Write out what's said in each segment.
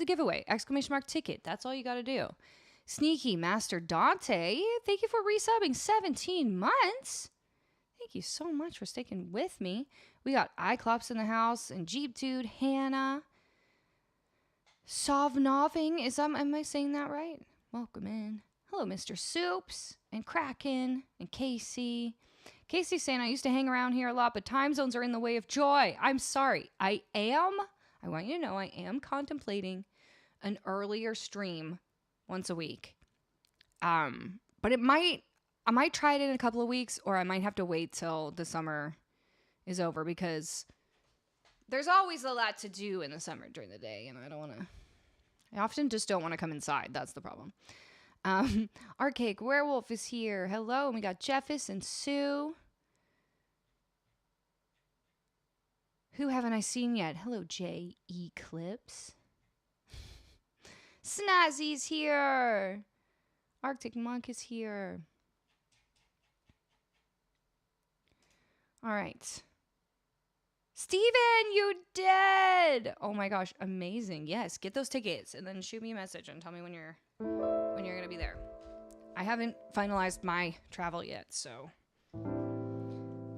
the giveaway. !ticket. That's all you got to do. Sneaky Master Dante, thank you for resubbing 17 months. Thank you so much for sticking with me. We got Iclops in the house and Jeep Dude, Hannah. Sovnoving, am I saying that right? Welcome in. Hello, Mr. Soups and Kraken and Casey. Casey's saying I used to hang around here a lot, but time zones are in the way of joy. I'm sorry. I want you to know I am contemplating an earlier stream once a week. But I might try it in a couple of weeks, or I might have to wait till the summer is over because there's always a lot to do in the summer during the day, and I often just don't want to come inside. That's the problem. Archaic Werewolf is here. Hello, and we got Jeffis and Sue. Who haven't I seen yet? Hello, J. Eclipse. Snazzy's here. Arctic Monk is here. All right. Steven, you did! Oh my gosh, amazing. Yes, get those tickets and then shoot me a message and tell me when you're going to be there. I haven't finalized my travel yet, so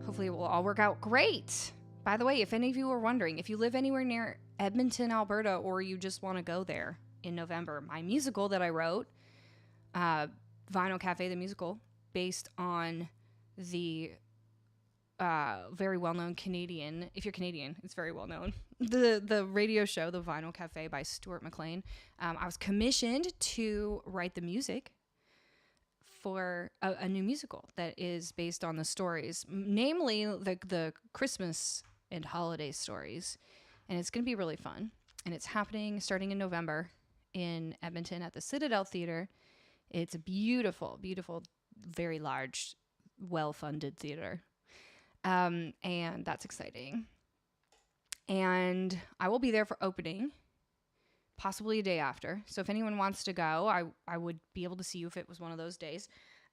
hopefully it will all work out great. By the way, if any of you are wondering, if you live anywhere near Edmonton, Alberta, or you just want to go there in November, my musical that I wrote, Vinyl Cafe the Musical, based on the very well-known Canadian, if you're Canadian, it's very well-known, the radio show, The Vinyl Cafe by Stuart McLean. I was commissioned to write the music for a new musical that is based on the stories, namely the Christmas and holiday stories. And it's going to be really fun. And it's happening starting in November in Edmonton at the Citadel Theatre. It's a beautiful, beautiful, very large, well-funded theater. And that's exciting. And I will be there for opening, possibly a day after. So if anyone wants to go, I would be able to see you if it was one of those days.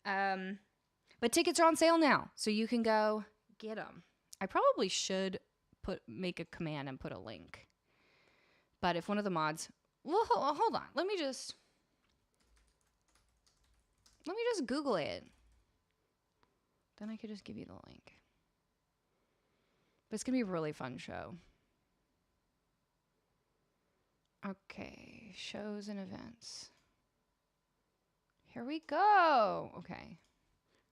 But tickets are on sale now, so you can go get them. I probably should make a command and put a link. But if one of the mods, well, hold on. Let me just Google it. Then I could just give you the link. But it's going to be a really fun show. Okay, shows and events. Here we go. Okay.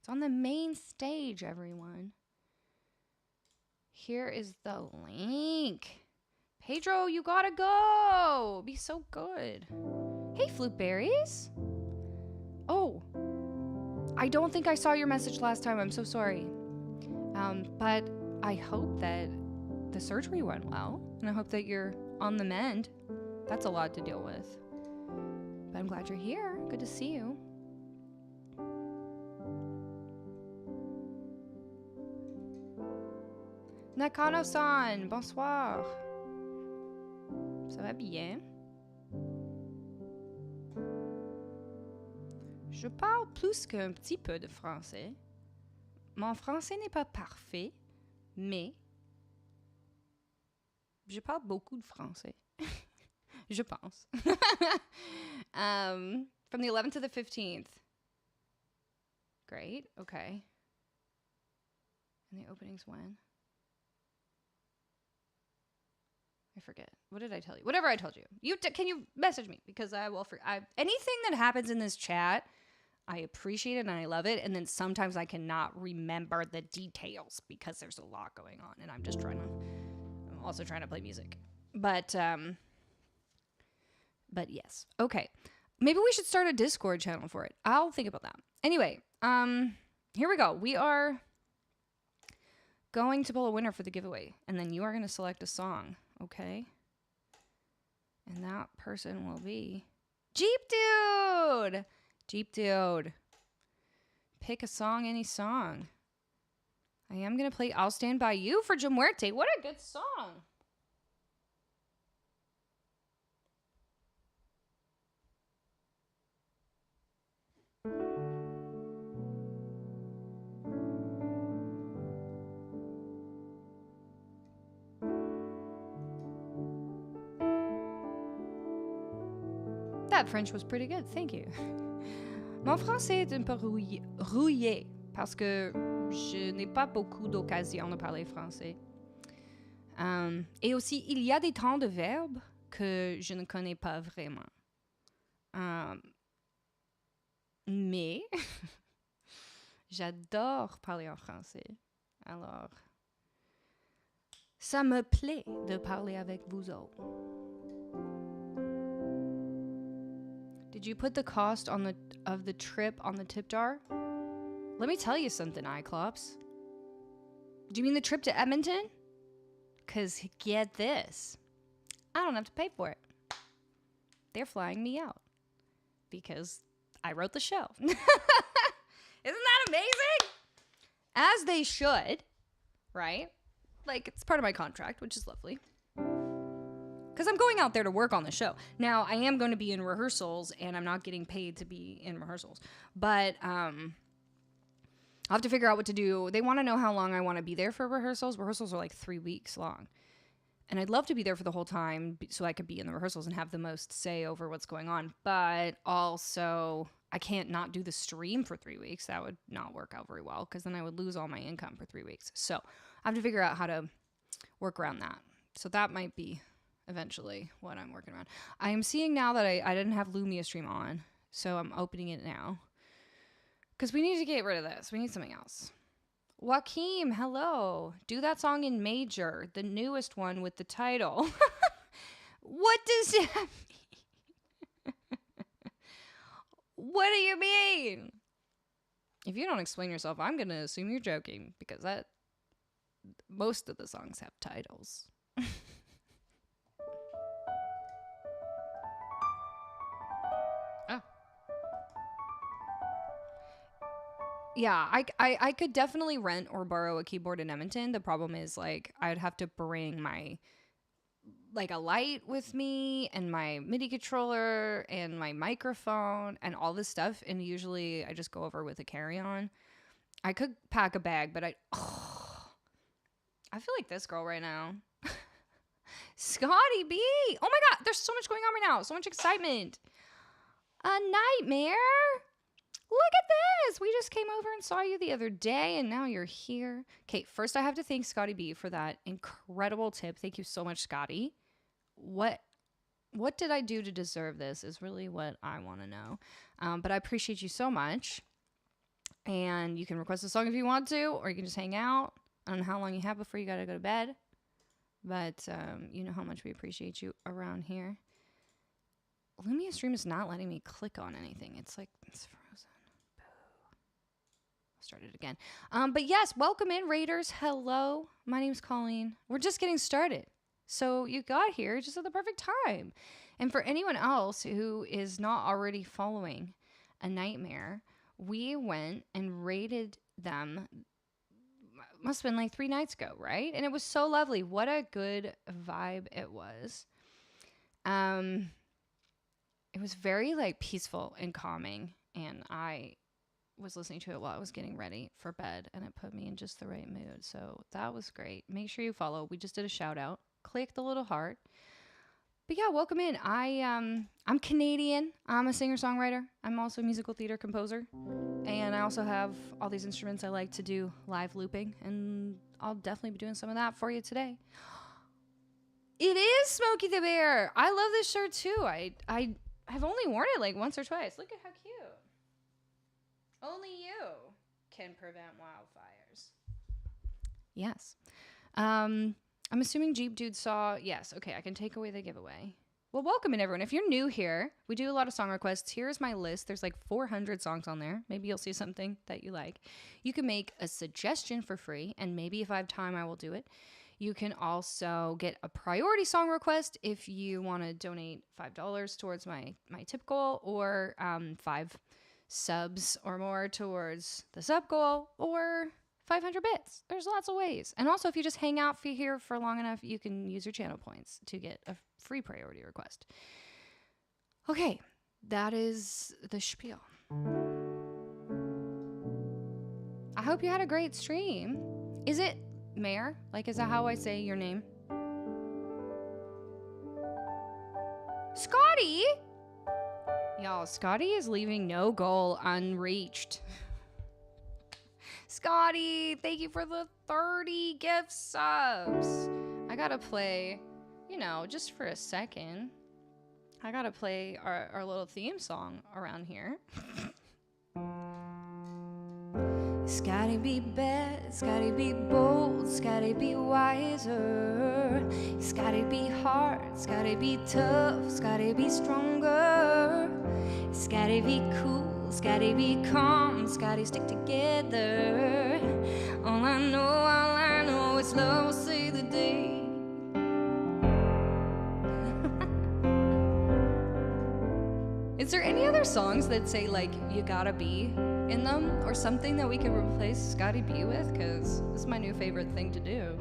It's on the main stage, everyone. Here is the link. Pedro, you gotta go. Be so good. Hey, Fluteberries. Oh, I don't think I saw your message last time. I'm so sorry. But I hope that the surgery went well, and I hope that you're on the mend. That's a lot to deal with. But I'm glad you're here. Good to see you. Nakano-san, bonsoir. Ça va bien? Je parle plus qu'un petit peu de français. Mon français n'est pas parfait, mais je parle beaucoup de français. Je pense. From the 11th to the 15th. Great. Okay. And the opening's when? I forget. What did I tell you? Whatever I told you. Can you message me? Because I will anything that happens in this chat, I appreciate it and I love it. And then sometimes I cannot remember the details because there's a lot going on. And I'm also trying to play music. But yes. Okay. Maybe we should start a Discord channel for it. I'll think about that. Anyway, here we go. We are going to pull a winner for the giveaway. And then you are going to select a song. Okay. And that person will be Jeep Dude. Jeep Dude. Pick a song, any song. I am going to play I'll Stand By You for Jamuerte. What a good song. that French was pretty good. Thank you. Mon français est un peu rouillé parce que je n'ai pas beaucoup d'occasion de parler français. Et aussi, il y a des temps de verbes que je ne connais pas vraiment. Mais j'adore parler en français. Alors, ça me plaît de parler avec vous autres. Did you put the cost of the trip on the tip jar? Let me tell you something, Iclops. Do you mean the trip to Edmonton? Because get this. I don't have to pay for it. They're flying me out. Because I wrote the show. Isn't that amazing? As they should, right? Like, it's part of my contract, which is lovely. Because I'm going out there to work on the show. Now, I am going to be in rehearsals, and I'm not getting paid to be in rehearsals. But I'll have to figure out what to do. They want to know how long I want to be there for rehearsals. Rehearsals are like 3 weeks long. And I'd love to be there for the whole time so I could be in the rehearsals and have the most say over what's going on. But also, I can't not do the stream for 3 weeks. That would not work out very well because then I would lose all my income for 3 weeks. So I have to figure out how to work around that. So that might be eventually what I'm working around. I am seeing now that I didn't have Lumia stream on, so I'm opening it now. Because we need to get rid of this. We need something else. Joaquim, hello. Do that song in major, the newest one with the title. What does that mean? What do you mean? If you don't explain yourself, I'm going to assume you're joking because most of the songs have titles. Yeah, I could definitely rent or borrow a keyboard in Edmonton. The problem is, like, I'd have to bring my, like, a light with me and my MIDI controller and my microphone and all this stuff. And usually I just go over with a carry-on. I could pack a bag, but I feel like this girl right now. Scotty B! Oh my God, there's so much going on right now. So much excitement. A nightmare? Look at this. We just came over and saw you the other day, and now you're here. Okay, first I have to thank Scotty B for that incredible tip. Thank you so much, Scotty. What did I do to deserve this is really what I want to know. But I appreciate you so much. And you can request a song if you want to, or you can just hang out. I don't know how long you have before you got to go to bed. But you know how much we appreciate you around here. Lumia Stream is not letting me click on anything. It's like, it's frozen. Start it again. But yes, welcome in, Raiders. Hello. My name's Colleen. We're just getting started. So you got here just at the perfect time. And for anyone else who is not already following A Nightmare, we went and rated them. Must have been like 3 nights ago, right? And it was so lovely. What a good vibe it was. It was very like peaceful and calming, and I was listening to it while I was getting ready for bed, and it put me in just the right mood. So that was great. Make sure you follow. We just did a shout out. Click the little heart. But yeah, welcome in. I'm Canadian. I'm a singer-songwriter. I'm also a musical theater composer. And I also have all these instruments I like to do live looping, and I'll definitely be doing some of that for you today. It is Smokey the Bear. I love this shirt too. I've only worn it like once or twice. Look at how cute. Only you can prevent wildfires. Yes. I'm assuming Jeep Dude saw. Yes. Okay, I can take away the giveaway. Well, welcome in, everyone. If you're new here, we do a lot of song requests. Here's my list. There's like 400 songs on there. Maybe you'll see something that you like. You can make a suggestion for free, and maybe if I have time, I will do it. You can also get a priority song request if you want to donate $5 towards my tip goal, or 5 subs or more towards the sub goal, or 500 bits. There's lots of ways. And also, if you just hang out here for long enough, you can use your channel points to get a free priority request. Okay, that is the spiel. I hope you had a great stream. Is it Mayor? Like, is that how I say your name? Scotty? Wow, Scotty is leaving no goal unreached. Scotty, thank you for the 30 gift subs. I gotta play, just for a second. I gotta play our little theme song around here. It's gotta be bad, it's gotta be bold, it's gotta be wiser. It's gotta be hard, it's gotta be tough, it's gotta be stronger. It's gotta be cool, it's gotta be calm, it's gotta stick together. All I know is love will save the day. Is there any other songs that say, like, you gotta be in them? Or something that we could replace Scotty B with? Because this is my new favorite thing to do.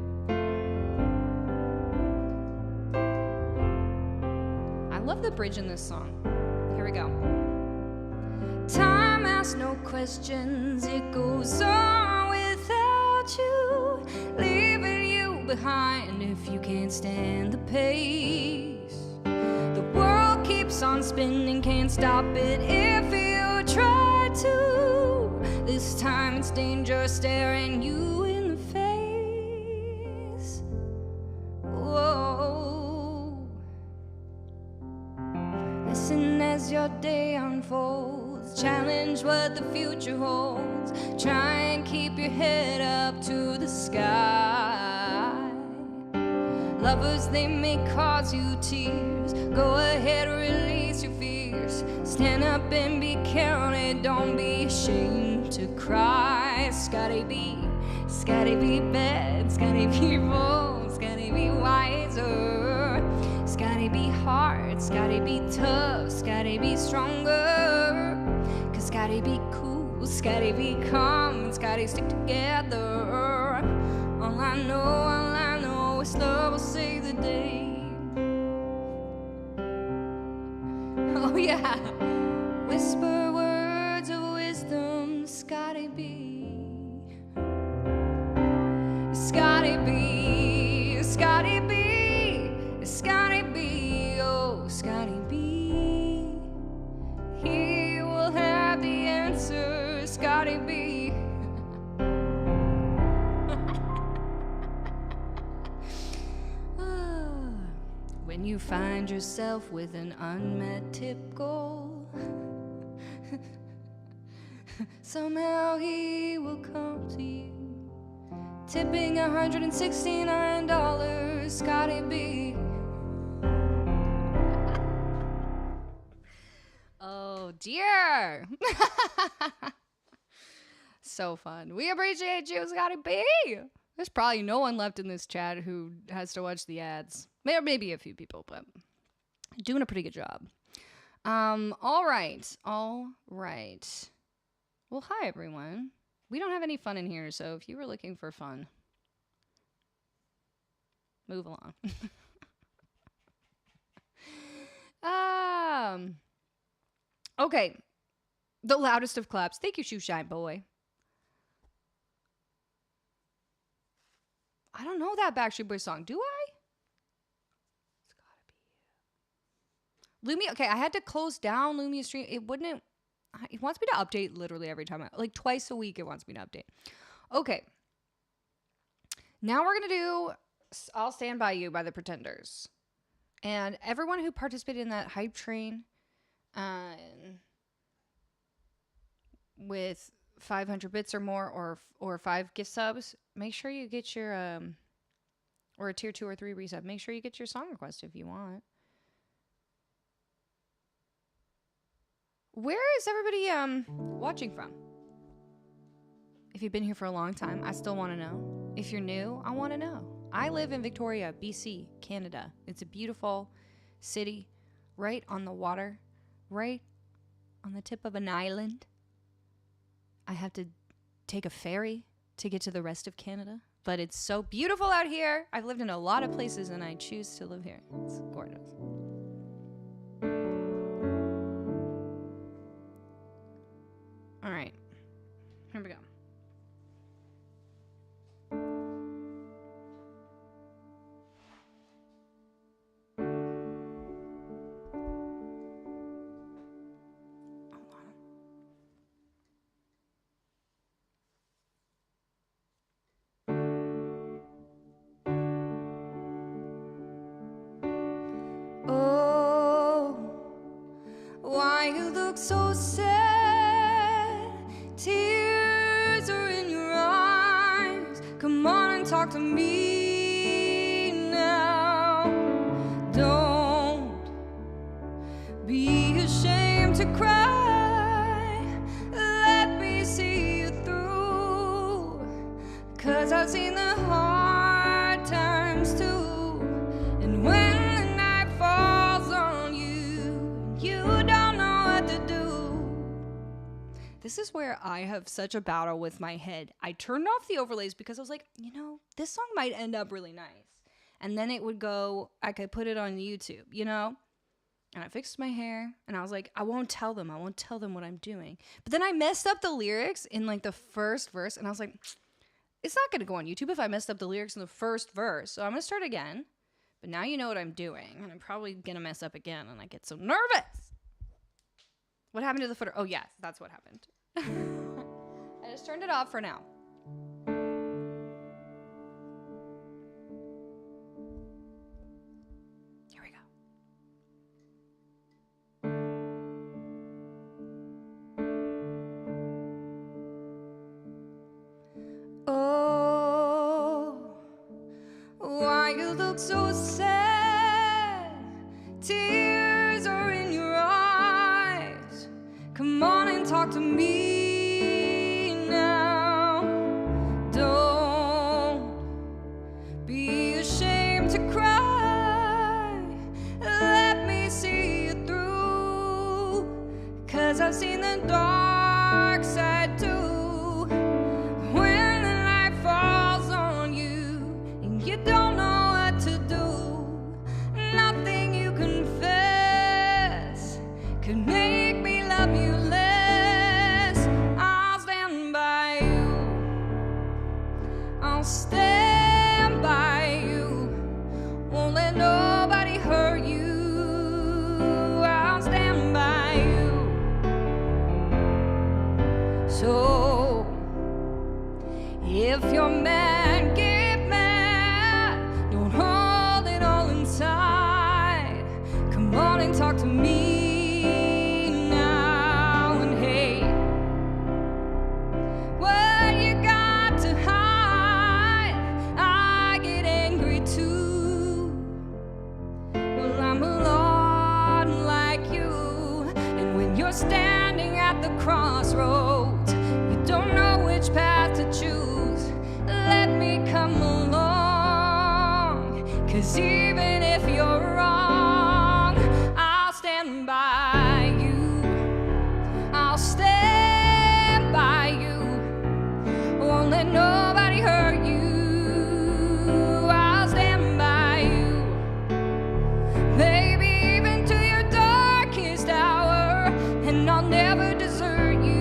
I love the bridge in this song. Here we go. Time asks no questions, it goes on without you, leaving you behind if you can't stand the pace. The world keeps on spinning, can't stop it if you try to. This time it's danger staring you in the face. Whoa. Listen as your day unfolds, challenge what the future holds. Try and keep your head up to the sky. Lovers, they may cause you tears. Go ahead, release your fears. Stand up and be counted. Don't be ashamed to cry. It's gotta be bad. It's gotta be bold. It's gotta be wiser. It's gotta be hard. It's gotta be tough. It's gotta be stronger. 'Cause it's gotta be cool. It's gotta be calm. It's gotta stick together. All I know is love will save the day. Oh yeah. Whisper words of wisdom. Scotty B. Scotty B. Scotty B. Scotty B. Oh, Scotty B. He will have the answer. Scotty B. When you find yourself with an unmet tip goal, somehow he will come to you, tipping $169, Scotty B. Oh dear. So fun. We appreciate you, Scotty B. There's probably no one left in this chat who has to watch the ads. Maybe a few people, but doing a pretty good job. All right. Well, hi, everyone. We don't have any fun in here, so if you were looking for fun, move along. Okay. The loudest of claps. Thank you, Shoe Shine Boy. I don't know that Backstreet Boys song. Do I? Lumia, okay, I had to close down Lumia stream. It wants me to update literally every time. Like twice a week it wants me to update. Okay. Now we're going to do I'll Stand By You by the Pretenders. And everyone who participated in that hype train with 500 bits or more or 5 gift subs, make sure you get your or a tier 2 or 3 resub. Make sure you get your song request if you want. Where is everybody watching from? If you've been here for a long time, I still want to know. If you're new, I want to know. I live in Victoria, BC, Canada. It's a beautiful city right on the water, right on the tip of an island. I have to take a ferry to get to the rest of Canada, but it's so beautiful out here. I've lived in a lot of places and I choose to live here. It's gorgeous. All right, here we go. talk to me now. Don't be ashamed to cry. Let me see you through. 'Cause I've seen the hard times too. And when the night falls on you, you don't know what to do. This is where I have such a battle with my head. I turned off the overlays because I was like, this song might end up really nice. And then it would go, I could put it on YouTube, And I fixed my hair and I was like, I won't tell them what I'm doing. But then I messed up the lyrics in like the first verse and I was like, it's not going to go on YouTube if I messed up the lyrics in the first verse. So I'm going to start again. But now you know what I'm doing. And I'm probably going to mess up again and I get so nervous. What happened to the footer? Oh, yes, that's what happened. I just turned it off for now. Here we go. Oh, why you look so sad? Tears are in your eyes. Come on and talk to me. I've seen the dark side too. When the light falls on you and you don't know what to do, nothing you confess could make me love you less. I'll stand by you. I'll stand by you. Won't let nobody hurt you. I'll stand by you. So, if you're mad, get mad. Don't hold it all inside. Come on and talk to me now. And hey, what you got to hide? I get angry too. Well, I'm a lot like you. And when you're standing at the crossroads, don't know which path to choose, let me come along. 'Cause even if you're wrong, I'll stand by you. I'll stand by you. Won't let nobody hurt you. I'll stand by you. Maybe even to your darkest hour, and I'll never desert you.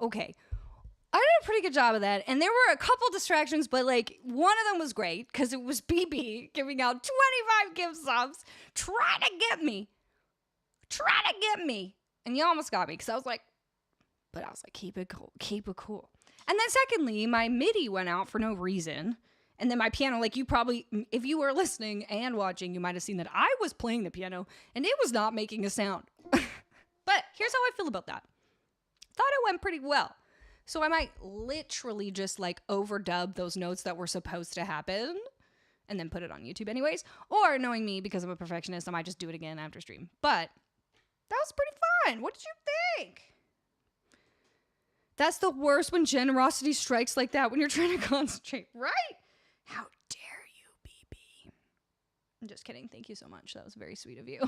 Okay, I did a pretty good job of that, and there were a couple distractions, but like one of them was great because it was BB giving out 25 gift subs, trying to get me, and you almost got me because I was like, keep it cool. And then secondly, my MIDI went out for no reason, and then my piano, like you probably, if you were listening and watching, you might have seen that I was playing the piano and it was not making a sound. But here's how I feel about that. Thought it went pretty well. So I might literally just like overdub those notes that were supposed to happen and then put it on YouTube anyways. Or knowing me, because I'm a perfectionist, I might just do it again after stream. But that was pretty fun. What did you think? That's the worst when generosity strikes like that, when you're trying to concentrate, right? How dare you, BB? I'm just kidding. Thank you so much. That was very sweet of you.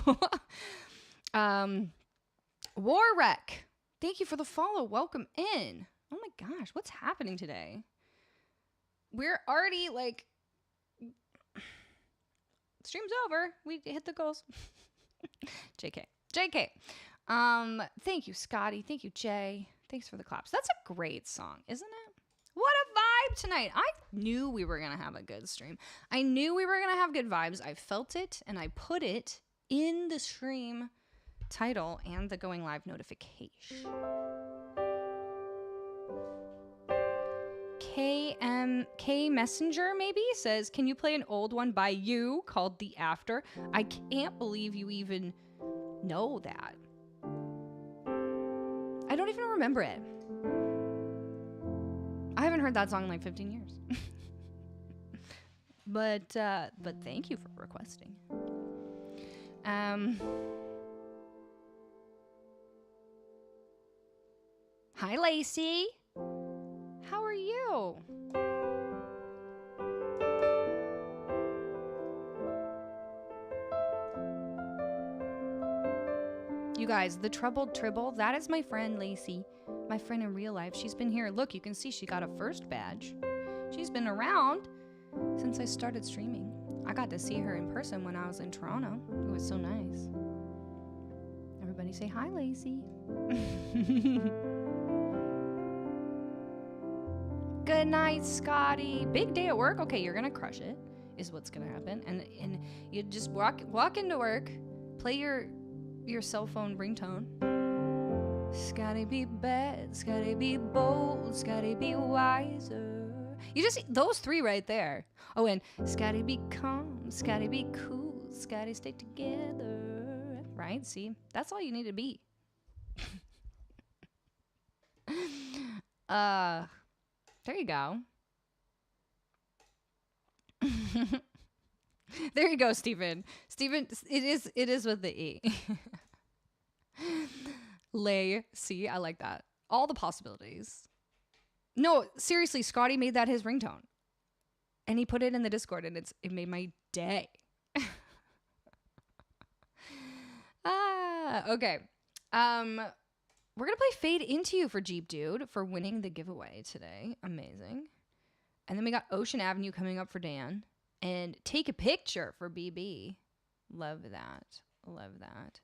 War Wreck. Thank you for the follow. Welcome in. Oh my gosh, what's happening today? We're already like, stream's over. We hit the goals. JK. Thank you, Scotty. Thank you, Jay. Thanks for the claps. That's a great song, isn't it? What a vibe tonight. I knew we were going to have a good stream. I knew we were going to have good vibes. I felt it, and I put it in the stream title and the going live notification. K Messenger maybe says, can you play an old one by you called The After? I can't believe you even know that. I don't even remember it. I haven't heard that song in like 15 years. But thank you for requesting. Hi, Lacey. How are you? You guys, the Troubled Tribble, that is my friend Lacey. My friend in real life. She's been here. Look, you can see she got a first badge. She's been around since I started streaming. I got to see her in person when I was in Toronto. It was so nice. Everybody say hi, Lacey. Good night, Scotty. Big day at work. Okay, you're gonna crush it, is what's gonna happen. And you just walk into work, play your cell phone ringtone. Scotty be bad, Scotty be bold, Scotty be wiser. You just, those three right there. Oh, and Scotty be calm, Scotty be cool, Scotty stay together. Right? See? That's all you need to be. There you go. There you go, Stephen. Stephen, it is with the E. Lay, see, I like that. All the possibilities. No, seriously, Scotty made that his ringtone. And he put it in the Discord, and it made my day. Okay. We're gonna play Fade Into You for Jeep Dude for winning the giveaway today. Amazing. And then we got Ocean Avenue coming up for Dan. And Take a Picture for BB. Love that. Love that.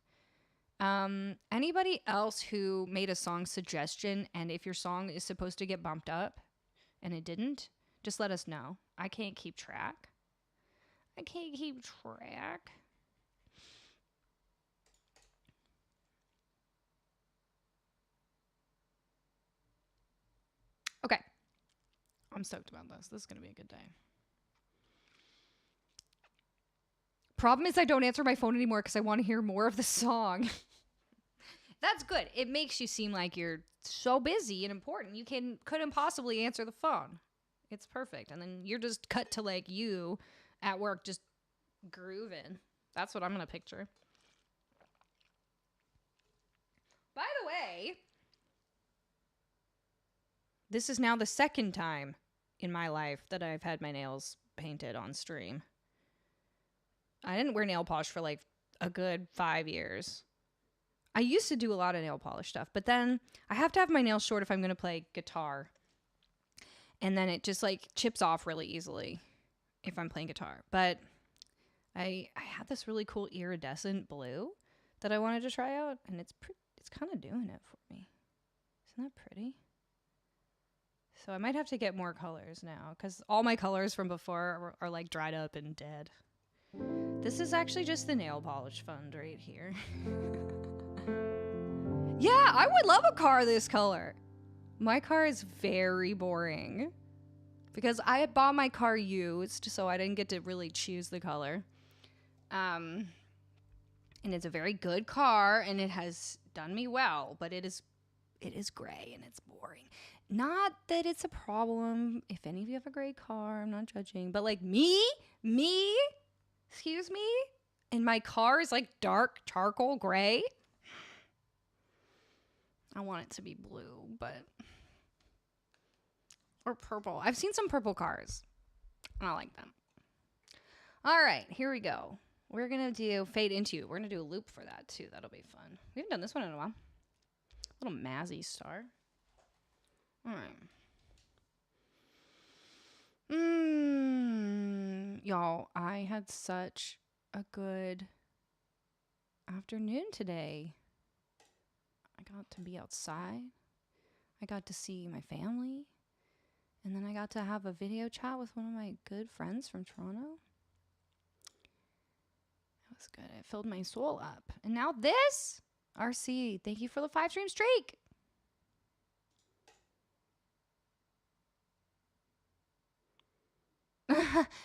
Anybody else who made a song suggestion, and if your song is supposed to get bumped up and it didn't, just let us know. I can't keep track. Okay. I'm stoked about this. This is going to be a good day. Problem is I don't answer my phone anymore because I want to hear more of the song. That's good. It makes you seem like you're so busy and important. You couldn't possibly answer the phone. It's perfect. And then you're just cut to like you at work just grooving. That's what I'm going to picture. By the way, this is now the second time in my life that I've had my nails painted on stream. I didn't wear nail polish for like a good 5 years. I used to do a lot of nail polish stuff, but then I have to have my nails short if I'm going to play guitar. And then it just like chips off really easily if I'm playing guitar. But I had this really cool iridescent blue that I wanted to try out, and it's kind of doing it for me. Isn't that pretty? So I might have to get more colors now because all my colors from before are like dried up and dead. This is actually just the nail polish fund right here. Yeah, I would love a car this color. My car is very boring because I had bought my car used, so I didn't get to really choose the color. And it's a very good car, and it has done me well, but it is gray and it's boring. not that it's a problem. If any of you have a gray car, I'm not judging. But like me, excuse me, and my car is like dark charcoal gray. I want it to be blue, or purple. I've seen some purple cars, and I like them. All right, here we go. We're going to do Fade Into You. We're going to do a loop for that, too. That'll be fun. We haven't done this one in a while. Little Mazzy star. All right. Y'all, I had such a good afternoon today. I got to be outside. I got to see my family. And then I got to have a video chat with one of my good friends from Toronto. It was good. It filled my soul up. And now this, RC, thank you for the 5-stream streak.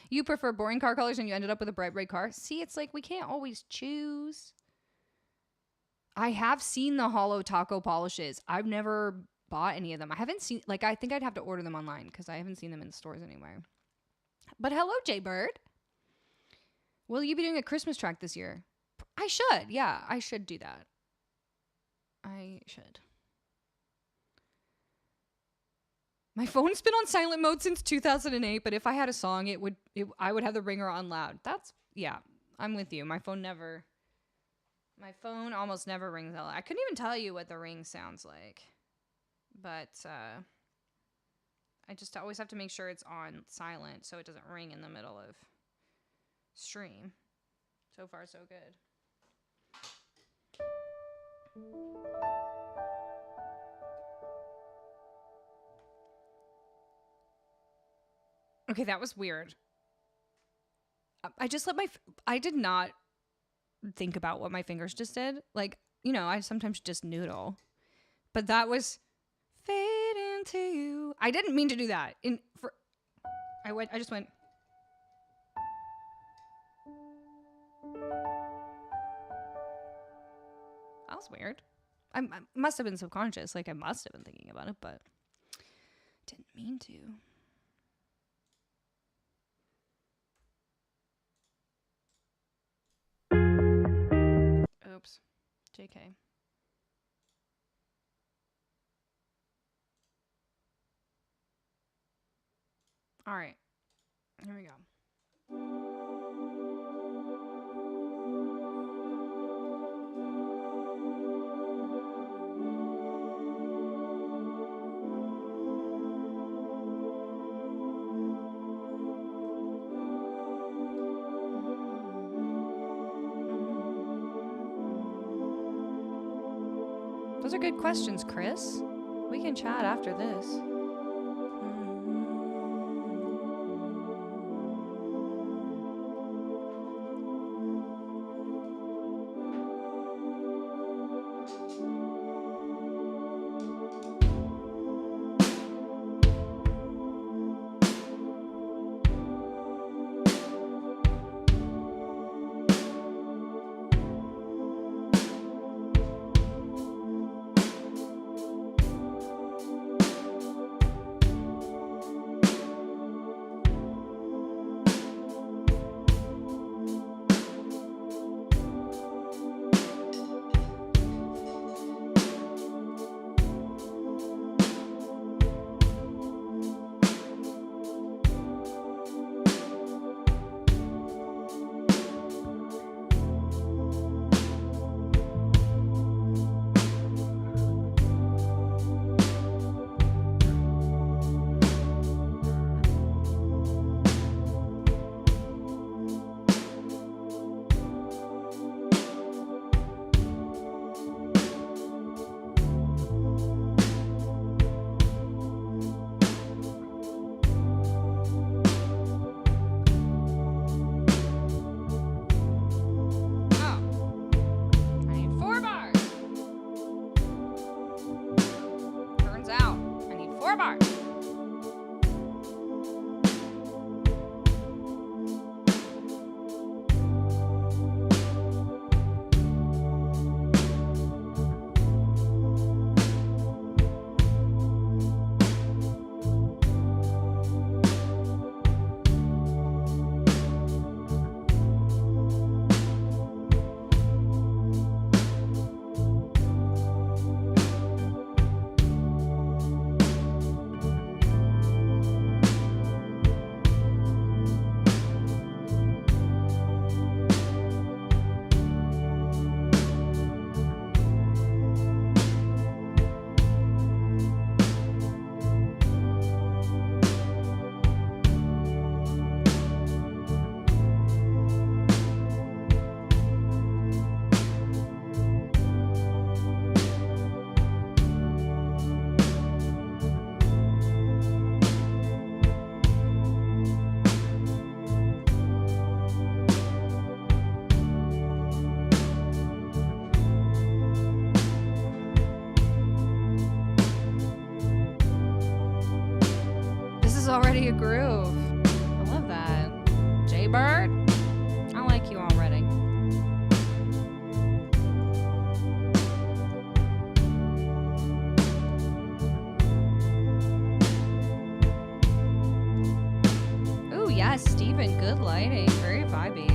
You prefer boring car colors and you ended up with a bright red car? See, it's like we can't always choose. I have seen the hollow taco polishes. I've never bought any of them. I haven't seen, like, I think I'd have to order them online because I haven't seen them in the stores anywhere. But hello, Jaybird. Will you be doing a Christmas track this year? I should. Yeah, I should do that. I should. My phone's been on silent mode since 2008, but if I had a song, I would have the ringer on loud. Yeah, I'm with you. My phone almost never rings out loud. I couldn't even tell you what the ring sounds like. But I just always have to make sure it's on silent so it doesn't ring in the middle of stream. So far, so good. Okay, that was weird. I did not think about what my fingers just did. Like, I sometimes just noodle. But that was Fade Into You. I didn't mean to do that. I just went. That was weird. I must have been subconscious. Like, I must have been thinking about it, but didn't mean to. Oops. JK. All right. Here we go. Those are good questions, Chris. We can chat after this. already a groove. I love that. Jaybird, I like you already. Ooh, yes, Steven, good lighting. Very vibey.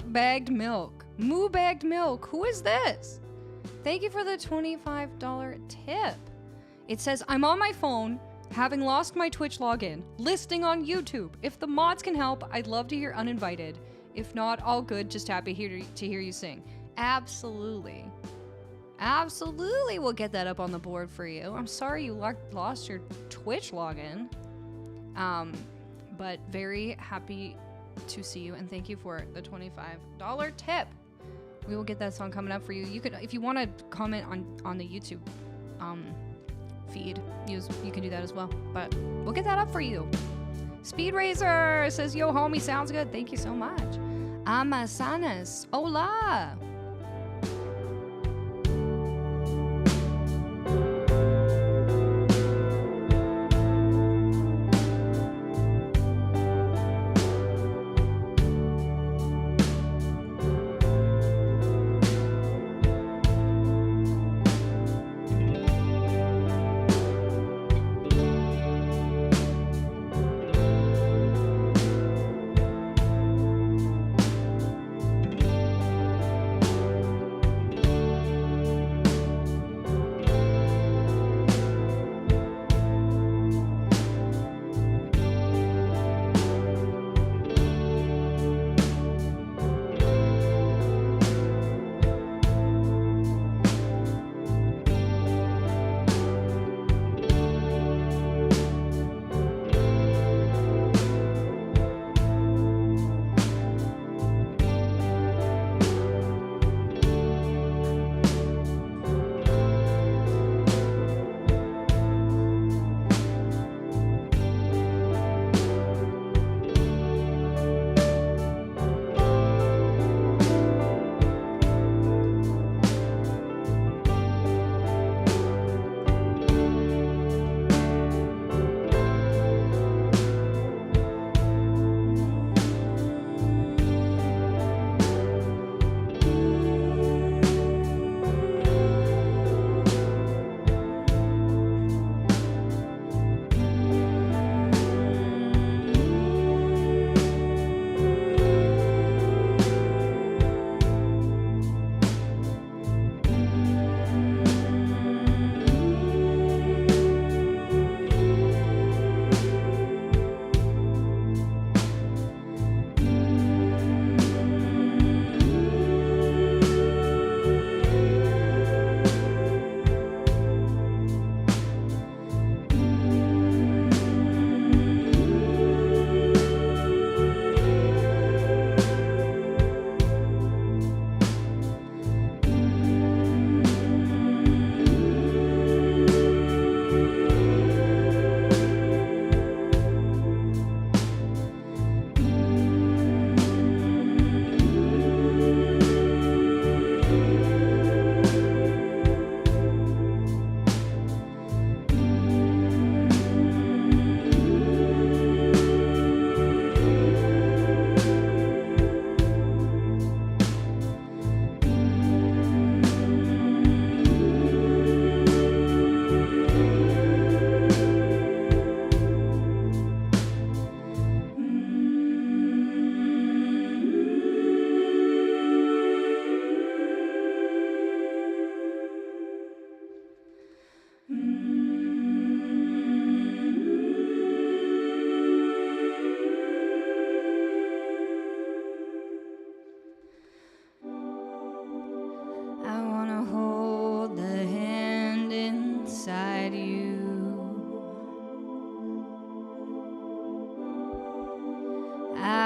Bagged milk. Moo bagged milk. Who is this? Thank you for the $25 tip. It says, I'm on my phone, having lost my Twitch login, listing on YouTube. If the mods can help, I'd love to hear Uninvited. If not, all good. Just happy to hear you sing. Absolutely. Absolutely, we'll get that up on the board for you. I'm sorry you lost your Twitch login. But very happy to see you, and thank you for the $25 tip. We will get that song coming up for you. You could, if you want to comment on the YouTube feed, you can do that as well. But we'll get that up for you. Speed Razor says, "Yo, homie, sounds good. Thank you so much." Amasanas, hola.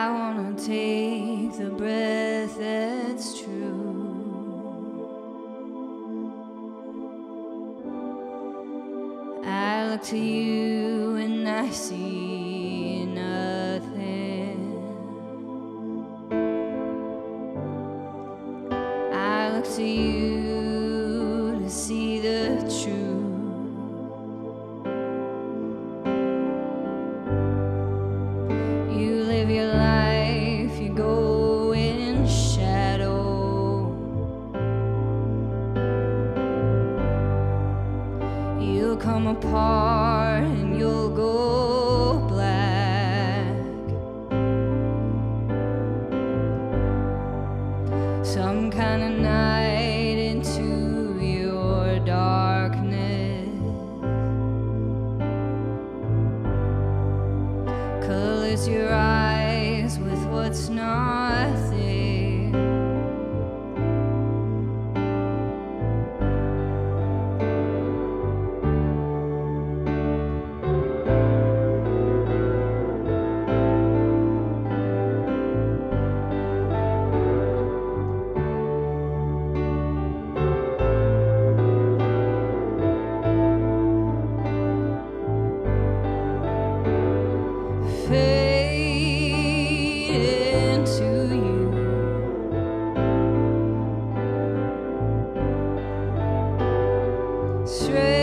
I wanna take the breath that's true. I look to you and I see nothing. I look to you to see the truth. You live your life, you go in shadow. You'll come apart and you'll go black. Some kind of night into your darkness. Colors your eyes with what's not there. Fade into you. Strange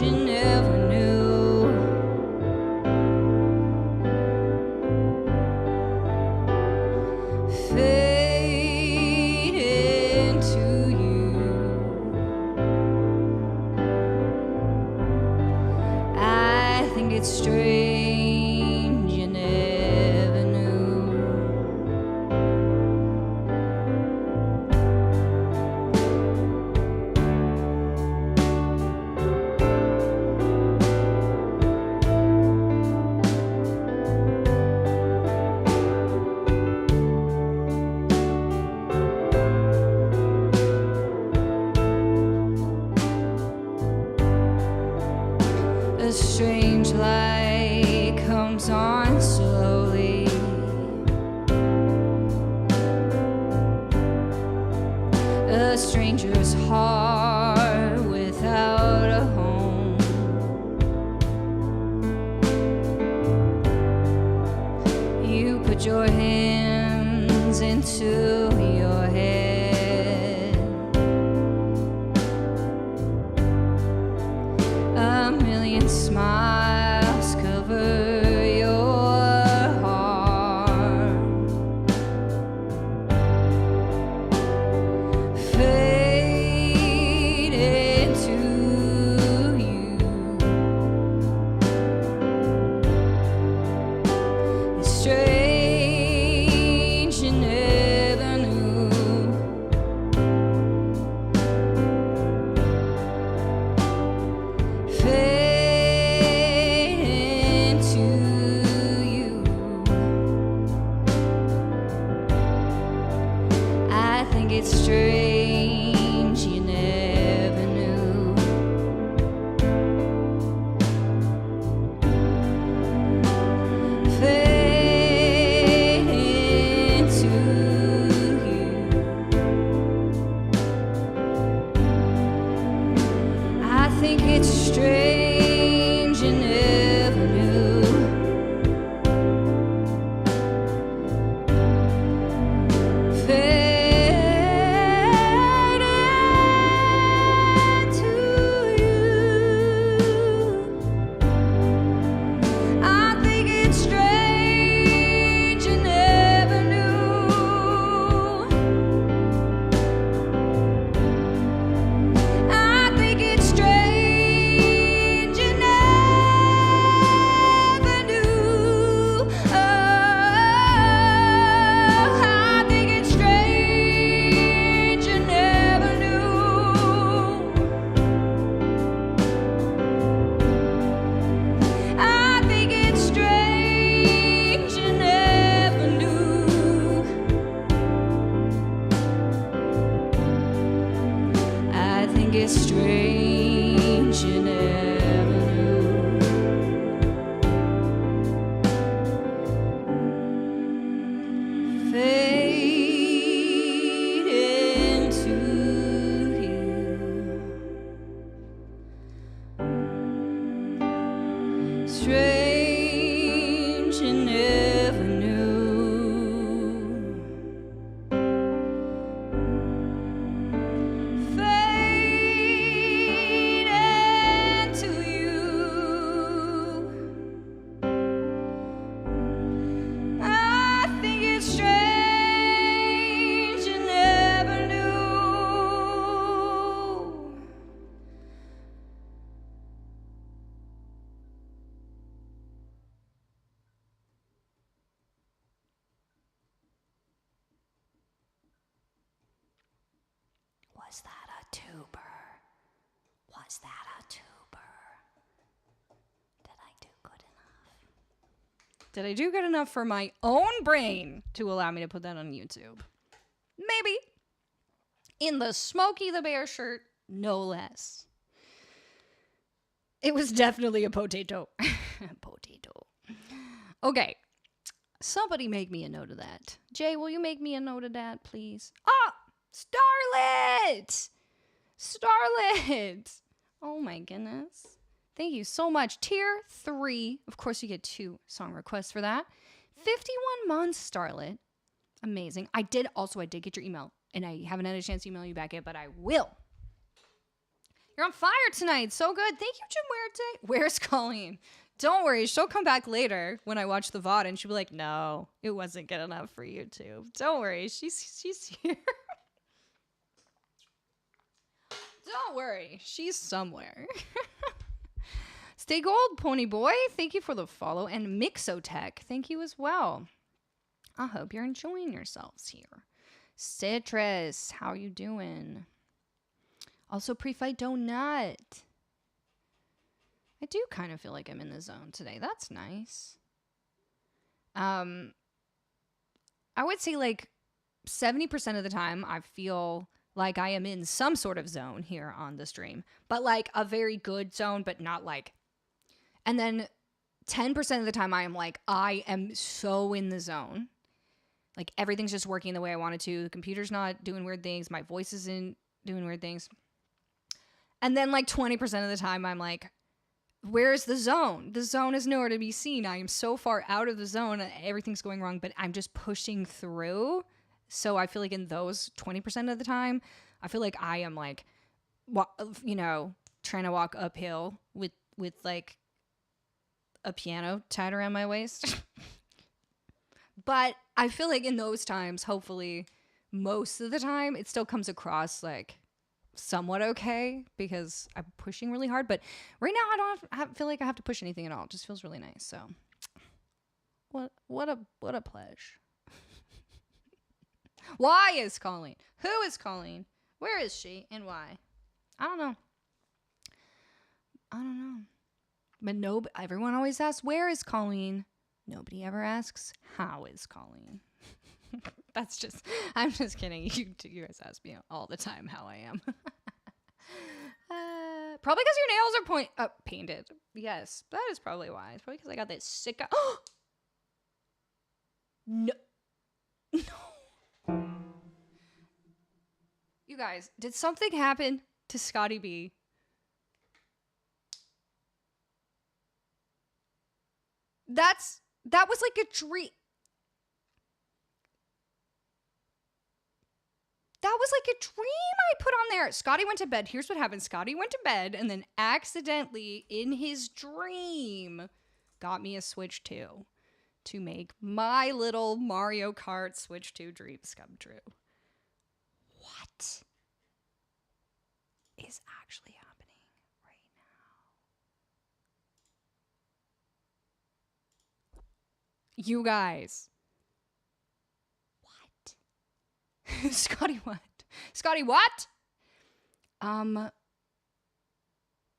you never knew. Fade into you. I think it's strange you never knew. A strange light comes on slowly. A stranger's heart without a home. You put your hands into your head. A million smiles cover your heart. Fade into you. It's strange you never knew. Fade into you. I think it's strange you never knew. Fade into you. I think it's strange you never knew. Fade Was that a tuber? Was that a tuber? Did I do good enough? Did I do good enough for my own brain to allow me to put that on YouTube? Maybe. In the Smokey the Bear shirt, no less. It was definitely a potato. Potato. Okay. Somebody make me a note of that. Jay, will you make me a note of that, please? Ah! Starlet! Starlet! Oh my goodness. Thank you so much. Tier 3. Of course, you get 2 song requests for that. 51 months, Starlet. Amazing. I did get your email, and I haven't had a chance to email you back yet, but I will. You're on fire tonight. So good. Thank you, Jim Huerte. Where's Colleen? Don't worry. She'll come back later when I watch the VOD, and she'll be like, no, it wasn't good enough for YouTube. Don't worry. She's here. Don't worry. She's somewhere. Stay gold, Pony Boy. Thank you for the follow. And Mixotech, thank you as well. I hope you're enjoying yourselves here. Citrus, how you doing? Also, pre-fight donut. I do kind of feel like I'm in the zone today. That's nice. I would say like 70% of the time I feel like I am in some sort of zone here on the stream. But like a very good zone, but not like... And then 10% of the time I am like, I am so in the zone. Like everything's just working the way I want it to. The computer's not doing weird things. My voice isn't doing weird things. And then like 20% of the time I'm like, where's the zone? The zone is nowhere to be seen. I am so far out of the zone. Everything's going wrong, but I'm just pushing through. So I feel like in those 20% of the time, I feel like I am like, trying to walk uphill with like a piano tied around my waist. But I feel like in those times, hopefully most of the time, it still comes across like somewhat okay because I'm pushing really hard. But right now, I don't feel like I have to push anything at all. It just feels really nice. So what a pleasure. Why is Colleen? Who is Colleen? Where is she and why? I don't know. But everyone always asks, where is Colleen? Nobody ever asks, how is Colleen? I'm just kidding. You guys ask me all the time how I am. Probably because your nails are painted. Yes, that is probably why. It's probably because I got this sick... No. You guys, did something happen to Scotty B? That was like a dream. That was like a dream I put on there. Scotty went to bed. Here's what happened. Scotty went to bed and then accidentally in his dream got me a Switch 2 to make my little Mario Kart Switch 2 dreams come true. What is actually happening right now? You guys. What? Scotty what? Scotty what?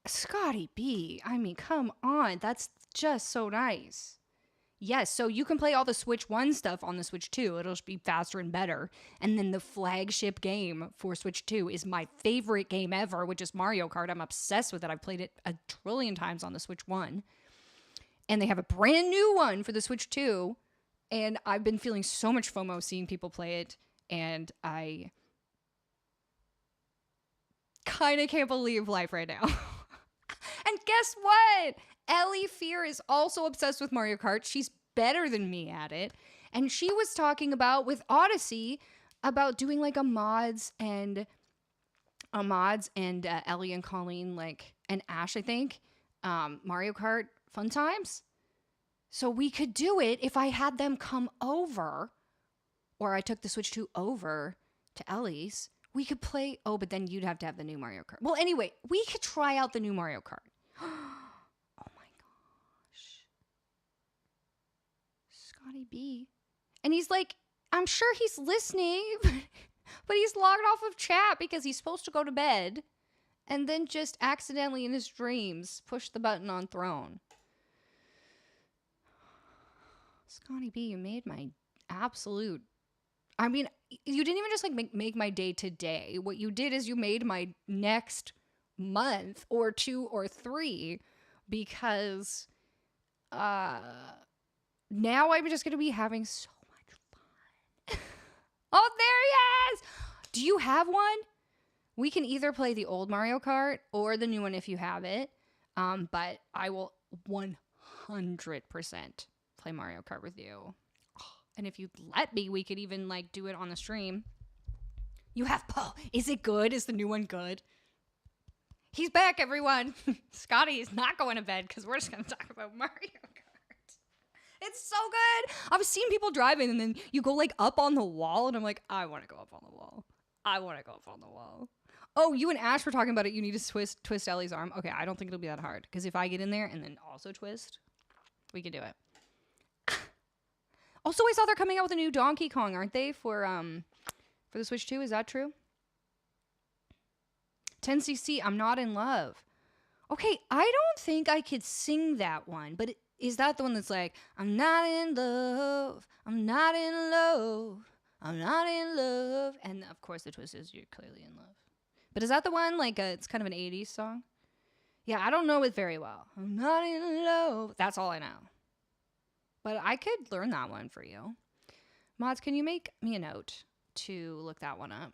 Scotty B. I mean, come on. That's just so nice. Yes, so you can play all the Switch 1 stuff on the Switch 2. It'll just be faster and better. And then the flagship game for Switch 2 is my favorite game ever, which is Mario Kart. I'm obsessed with it. I've played it a trillion times on the Switch 1. And they have a brand new one for the Switch 2. And I've been feeling so much FOMO seeing people play it. And I kind of can't believe life right now. And guess what? Ellie Fear is also obsessed with Mario Kart. She's better than me at it. And she was talking about, with Odyssey, about doing like a mods and Ellie and Colleen, like, and Ash, I think, Mario Kart fun times. So we could do it if I had them come over, or I took the Switch 2 over to Ellie's. We could play, but then you'd have to have the new Mario Kart. Well, anyway, we could try out the new Mario Kart. Oh my gosh. Scotty B. And he's like, I'm sure he's listening, But he's logged off of chat because he's supposed to go to bed and then just accidentally in his dreams push the button on throne. Scotty B, you made my absolute... I mean, you didn't even just like make my day today. What you did is you made my next month or 2 or 3 because now I'm just going to be having so much fun. Oh, there he is! Do you have one? We can either play the old Mario Kart or the new one if you have it. But I will 100% play Mario Kart with you. And if you'd let me, we could even like do it on the stream. You have Poe. Is it good? Is the new one good? He's back, everyone. Scotty is not going to bed because we're just going to talk about Mario Kart. It's so good. I've seen people driving and then you go like up on the wall and I'm like, I want to go up on the wall. I want to go up on the wall. Oh, you and Ash were talking about it. You need to twist Ellie's arm. Okay, I don't think it'll be that hard because if I get in there and then also twist, we can do it. Also, I saw they're coming out with a new Donkey Kong, aren't they? For the Switch 2, is that true? 10cc, I'm not in love. Okay, I don't think I could sing that one, but is that the one that's like, I'm not in love, I'm not in love, I'm not in love, and of course the twist is you're clearly in love. But is that the one, like, it's kind of an 80s song? Yeah, I don't know it very well. I'm not in love. That's all I know. But I could learn that one for you. Mods, can you make me a note to look that one up?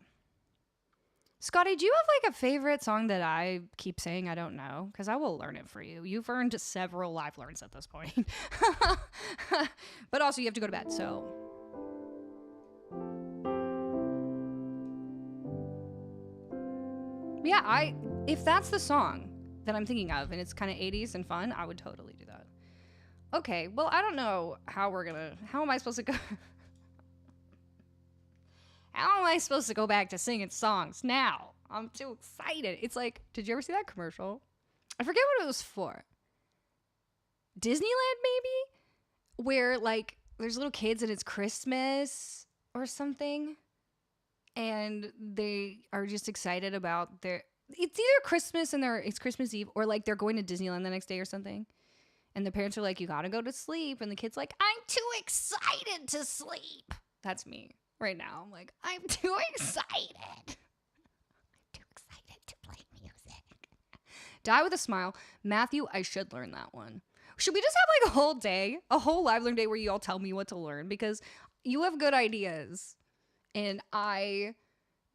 Scotty, do you have like a favorite song that I keep saying I don't know? Because I will learn it for you. You've earned several live learns at this point. But also you have to go to bed, so... Yeah, if that's the song that I'm thinking of and it's kind of 80s and fun, I would totally do that. Okay, well, I don't know how am I supposed to go? How am I supposed to go back to singing songs now? I'm too excited. It's like, did you ever see that commercial? I forget what it was for. Disneyland, maybe? Where, like, there's little kids and it's Christmas or something. And they are just excited about it's either Christmas and it's Christmas Eve or, like, they're going to Disneyland the next day or something. And the parents are like, you gotta go to sleep. And the kid's like, I'm too excited to sleep. That's me right now. I'm like, I'm too excited. I'm too excited to play music. Die with a Smile. Matthew, I should learn that one. Should we just have like a whole day, a whole live learn day where you all tell me what to learn? Because you have good ideas. And I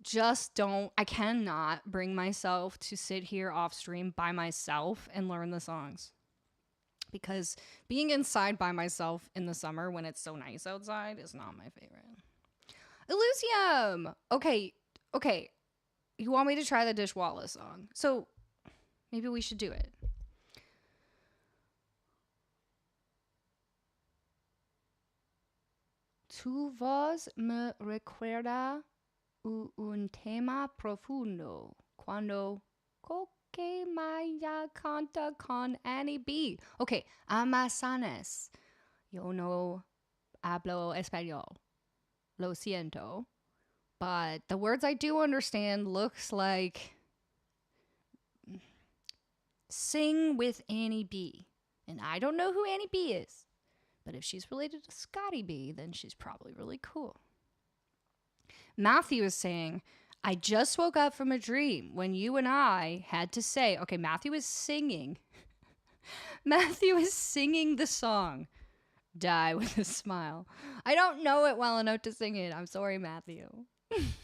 cannot bring myself to sit here off stream by myself and learn the songs. Because being inside by myself in the summer when it's so nice outside is not my favorite. Elysium! Okay. You want me to try the Dishwalla song? So maybe we should do it. Tu voz me recuerda un tema profundo cuando que Maya canta con Annie B. Okay, Amazonas. Yo no hablo español. Lo siento. But the words I do understand looks like sing with Annie B. And I don't know who Annie B is. But if she's related to Scotty B, then she's probably really cool. Matthew is saying, I just woke up from a dream when you and I had to say, okay, Matthew is singing. Matthew is singing the song, Die with a Smile. I don't know it well enough to sing it. I'm sorry, Matthew. It's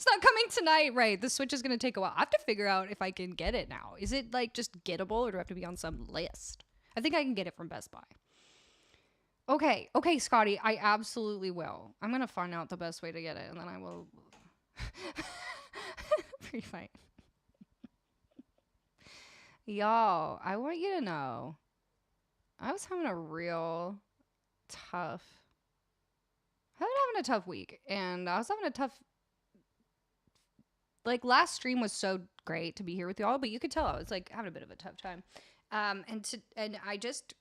not coming tonight, right? The Switch is going to take a while. I have to figure out if I can get it now. Is it like just gettable or do I have to be on some list? I think I can get it from Best Buy. Okay, Scotty, I absolutely will. I'm going to find out the best way to get it, and then I will... Pre-fight. Y'all, I want you to know, I was having a real tough... I've been having a tough week, and I was having a tough... Like, last stream was so great to be here with y'all, but you could tell I was, like, having a bit of a tough time. And I just...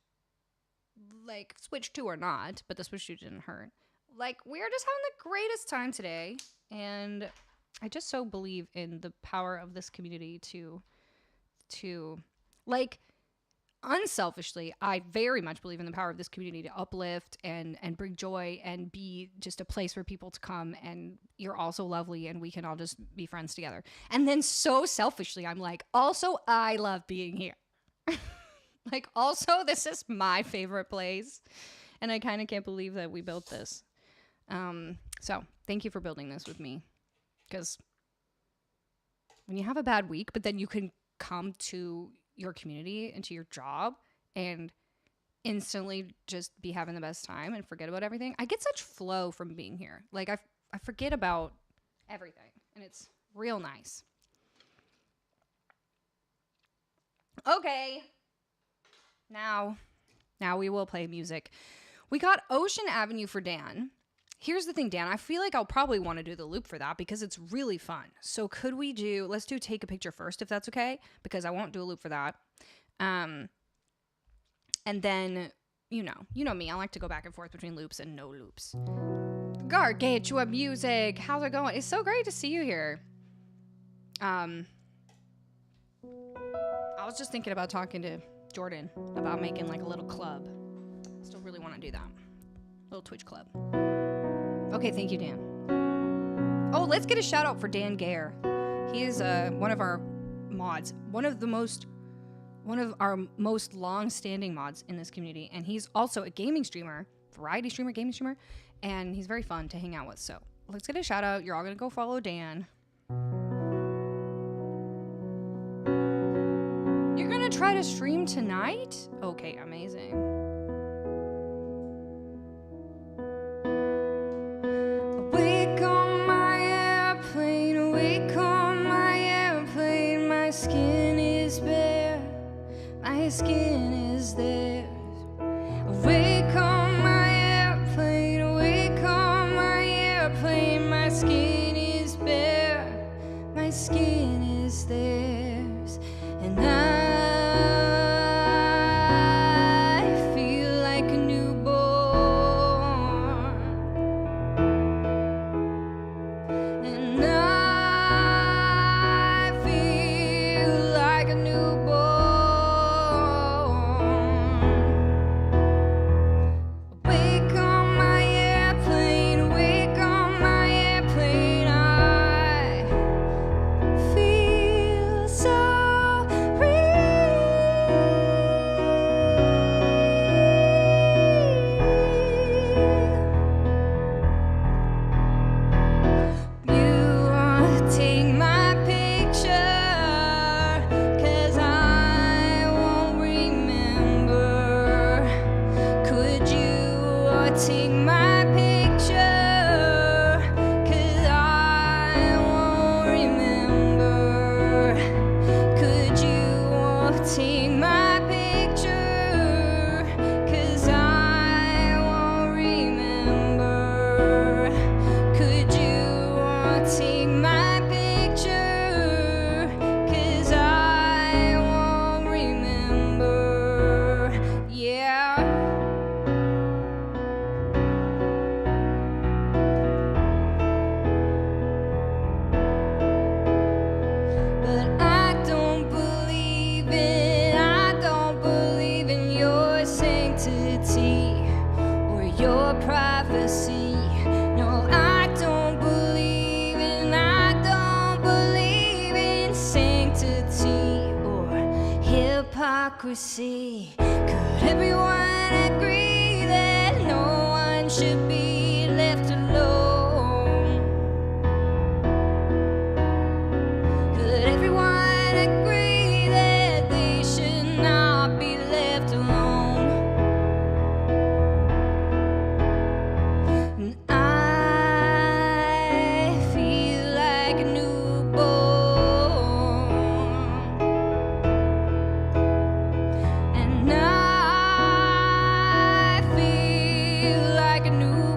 like Switch 2 or not, but the Switch 2 didn't hurt. like, we're just having the greatest time today. And I just so believe in the power of this community to like, unselfishly, I very much believe in the power of this community to uplift and bring joy and be just a place for people to come, and you're also lovely and we can all just be friends together. And then so selfishly, I'm like, also, I love being here. Like, also, this is my favorite place. And I kind of can't believe that we built this. So thank you for building this with me. Because when you have a bad week, but then you can come to your community and to your job and instantly just be having the best time and forget about everything. I get such flow from being here. Like, I forget about everything, and it's real nice. Okay. Now we will play music. We got Ocean Avenue for Dan. Here's the thing, Dan. I feel like I'll probably want to do the loop for that because it's really fun. So let's do Take a Picture first, if that's okay, because I won't do a loop for that. And then, you know me. I like to go back and forth between loops and no loops. Gargantua Music. How's it going? It's so great to see you here. I was just thinking about talking to Jordan about making like a little club. Still really want to do that. Little Twitch club. Okay, thank you, Dan. Oh, let's get a shout out for Dan Gare. He is one of our mods, one of our most long-standing mods in this community, and he's also a gaming streamer, variety streamer, gaming streamer, and he's very fun to hang out with. So let's get a shout out. You're all gonna go follow Dan. You're gonna try to stream tonight? Okay, amazing. My skin is theirs. Awake on my airplane, awake on my airplane. My skin is bare, my skin is theirs. And I feel like a newborn. And I feel like a newborn. Hypocrisy. Could everyone agree that no one should be left alone? Could everyone agree that they should not be left alone? And I feel like a newborn. I feel like a new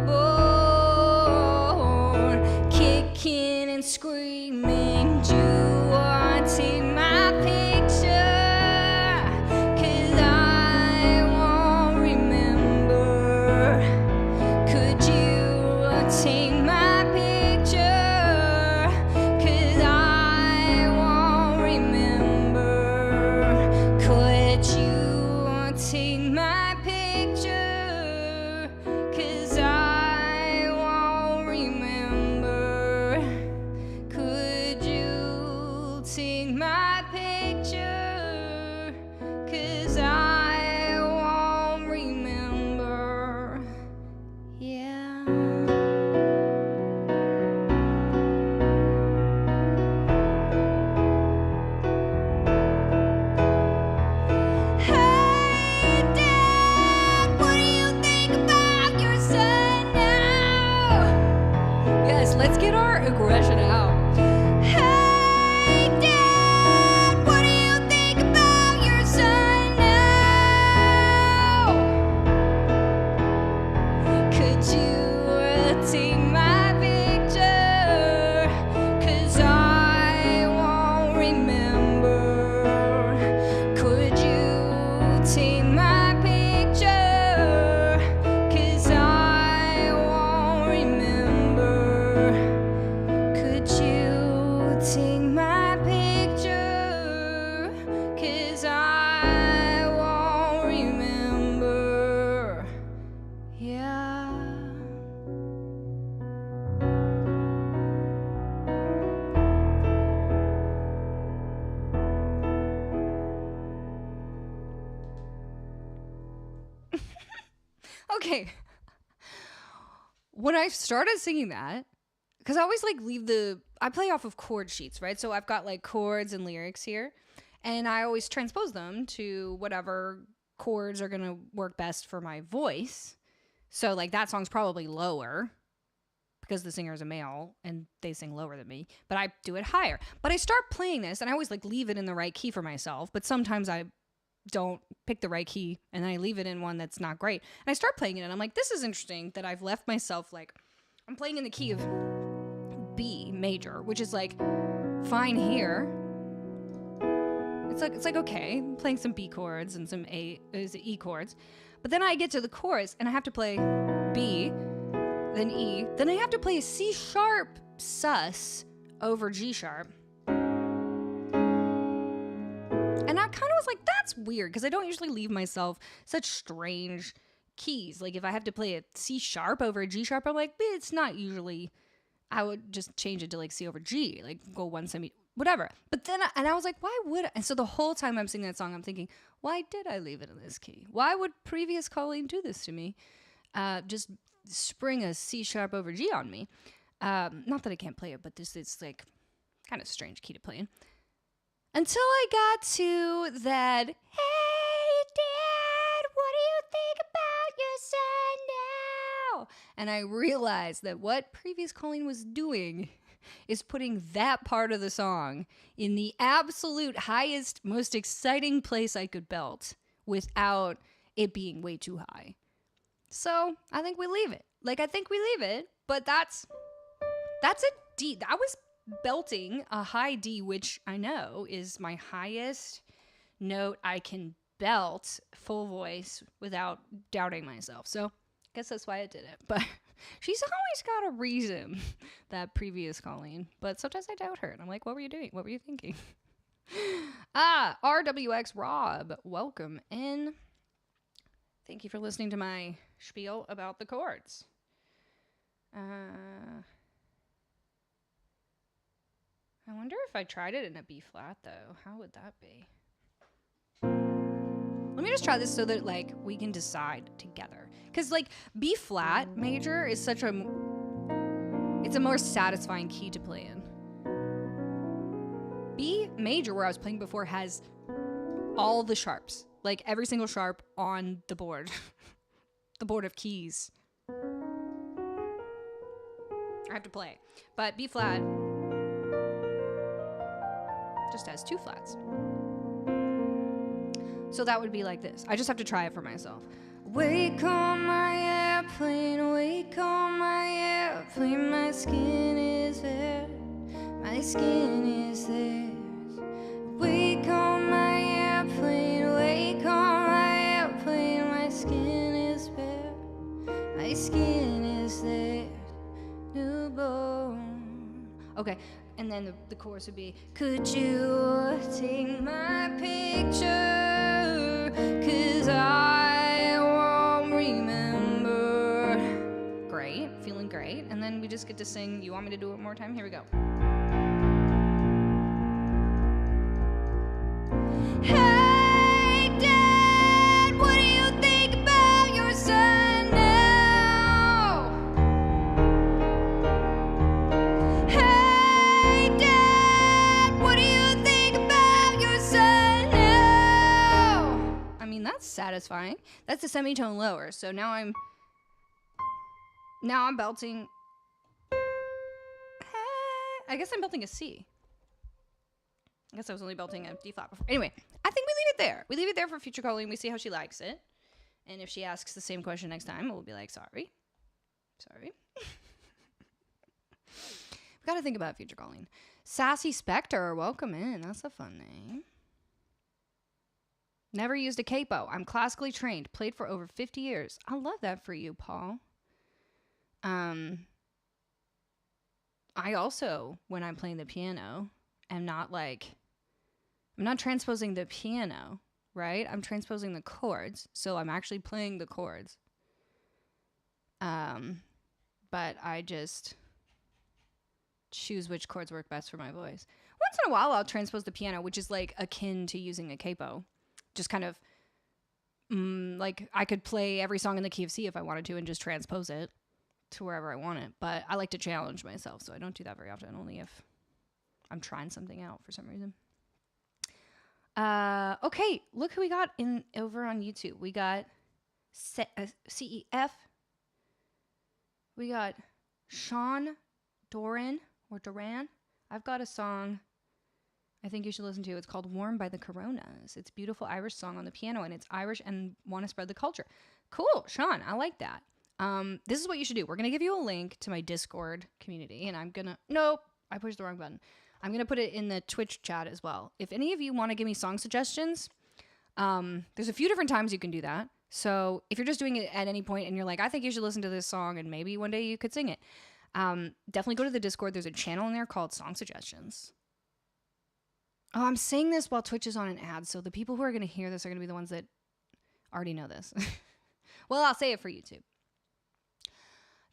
okay. When I started singing that, because I always like I play off of chord sheets, right? So I've got like chords and lyrics here, and I always transpose them to whatever chords are going to work best for my voice. So like that song's probably lower because the singer is a male and they sing lower than me, but I do it higher. But I start playing this and I always like leave it in the right key for myself, but sometimes I don't pick the right key and I leave it in one that's not great. And I start playing it and I'm like, this is interesting that I've left myself like, I'm playing in the key of B major, which is like fine here. It's like okay, I'm playing some B chords and some E chords. But then I get to the chorus and I have to play B, then E, then I have to play a C sharp sus over G sharp. And I kind of was like, that's weird, because I don't usually leave myself such strange keys. Like if I have to play a C sharp over a G sharp, I'm like, it's not usually, I would just change it to like C over G, like go one semi, whatever. But then, I was like, why would I? And so the whole time I'm singing that song, I'm thinking, why did I leave it in this key? Why would previous Colleen do this to me? Just spring a C sharp over G on me. Not that I can't play it, but this is like kind of strange key to play in. Until I got to that, hey, Dad, what do you think about your son now? And I realized that what previous Colleen was doing is putting that part of the song in the absolute highest, most exciting place I could belt without it being way too high. So I think we leave it. But that's a D. That was belting a high D, which I know is my highest note I can belt full voice without doubting myself. So I guess that's why I did it. But she's always got a reason, that previous Colleen. But sometimes I doubt her. And I'm like, what were you doing? What were you thinking? RWX Rob, welcome in. Thank you for listening to my spiel about the chords. I wonder if I tried it in a B flat, though. How would that be? Let me just try this so that, like, we can decide together. Because, like, B flat major is it's a more satisfying key to play in. B major, where I was playing before, has all the sharps. Like, every single sharp on the board. The board of keys. I have to play. But B flat just has two flats. So that would be like this. I just have to try it for myself. Wake on my airplane, wake on my airplane, my skin is there, my skin is there. Wake on my airplane, wake on my airplane, my skin is bare, my skin is there, newborn. Okay. And then the chorus would be, could you take my picture, 'cause I won't remember. Great, feeling great. And then we just get to sing, you want me to do it one more time? Here we go. Hey, Dad, what do you think about your son now? That's satisfying. That's a semitone lower. So now I'm belting. I guess I'm belting a C. I guess I was only belting a D flat before. Anyway, I think we leave it there. We leave it there for future Colleen. We see how she likes it. And if she asks the same question next time, we'll be like, sorry. We've got to think about future Colleen. Sassy Spectre, welcome in. That's a fun name. Never used a capo. I'm classically trained. Played for over 50 years. I love that for you, Paul. I also, when I'm playing the piano, I'm not transposing the piano, right? I'm transposing the chords. So I'm actually playing the chords. But I just choose which chords work best for my voice. Once in a while, I'll transpose the piano, which is like akin to using a capo. Just kind of like I could play every song in the key of C if I wanted to and just transpose it to wherever I want it. But I like to challenge myself, so I don't do that very often, only if I'm trying something out for some reason. Okay, look who we got over on YouTube. We got CEF. We got Sean Doran or Duran. I've got a song I think you should listen to. It's called Warm by the Coronas. It's a beautiful Irish song on the piano, and it's Irish and want to spread the culture. Cool, Sean, I like that. This is what you should do. We're going to give you a link to my Discord community, and nope, I pushed the wrong button. I'm going to put it in the Twitch chat as well. If any of you want to give me song suggestions, there's a few different times you can do that. So if you're just doing it at any point and you're like, I think you should listen to this song and maybe one day you could sing it, definitely go to the Discord. There's a channel in there called Song Suggestions. Oh, I'm saying this while Twitch is on an ad, so the people who are going to hear this are going to be the ones that already know this. Well, I'll say it for YouTube.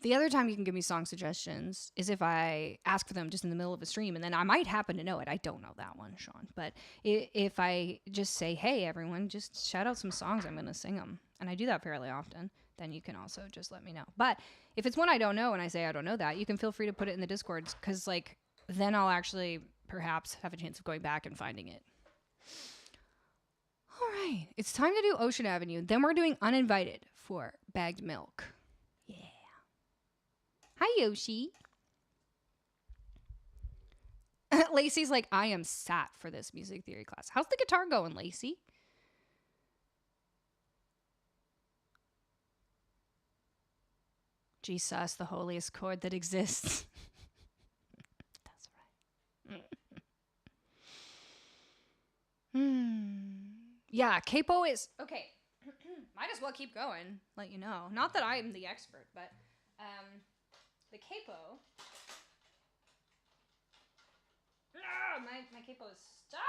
The other time you can give me song suggestions is if I ask for them just in the middle of a stream, and then I might happen to know it. I don't know that one, Sean. But if I just say, hey, everyone, just shout out some songs, I'm going to sing them. And I do that fairly often. Then you can also just let me know. But if it's one I don't know and I say I don't know that, you can feel free to put it in the Discord, because like then I'll actually perhaps have a chance of going back and finding it. All right. It's time to do Ocean Avenue. Then we're doing Uninvited for Bagged Milk. Yeah. Hi, Yoshi. Lacey's like, I am sat for this music theory class. How's the guitar going, Lacey? Jesus, the holiest chord that exists. That's right. Yeah, capo is... Okay. Might as well keep going, let you know. Not that I'm the expert, but the capo... my capo is stuck.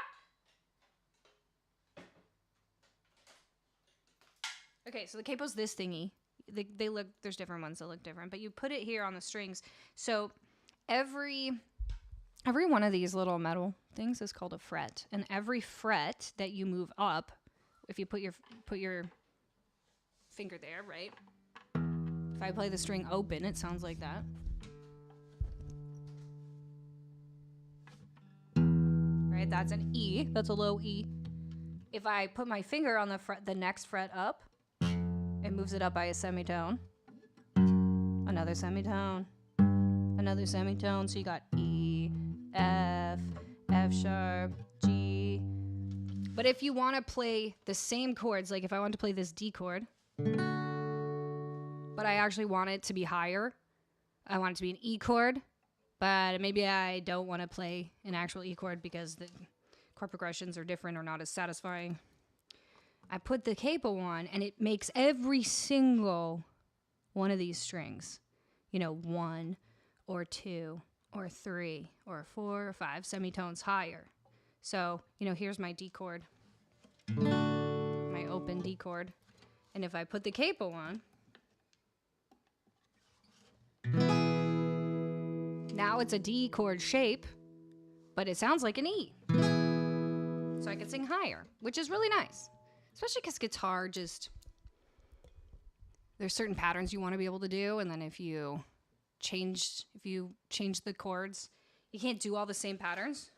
Okay, so the capo's this thingy. They look, there's different ones that look different, but you put it here on the strings. So every one of these little metal things is called a fret, and every fret that you move up, if you put your finger there, right? If I play the string open, it sounds like that. Right? That's an E. That's a low E. If I put my finger on the next fret up, it moves it up by a semitone. Another semitone. Another semitone. So you got E, F, F sharp, G. But if you want to play the same chords, like if I want to play this D chord, but I actually want it to be higher, I want it to be an E chord, but maybe I don't want to play an actual E chord because the chord progressions are different or not as satisfying. I put the capo on, and it makes every single one of these strings, 1 or 2 or 3 or 4 or 5 semitones higher. So, here's my D chord, my open D chord. And if I put the capo on, now it's a D chord shape, but it sounds like an E. So I can sing higher, which is really nice. Especially because guitar there's certain patterns you want to be able to do, and then if you change the chords, you can't do all the same patterns.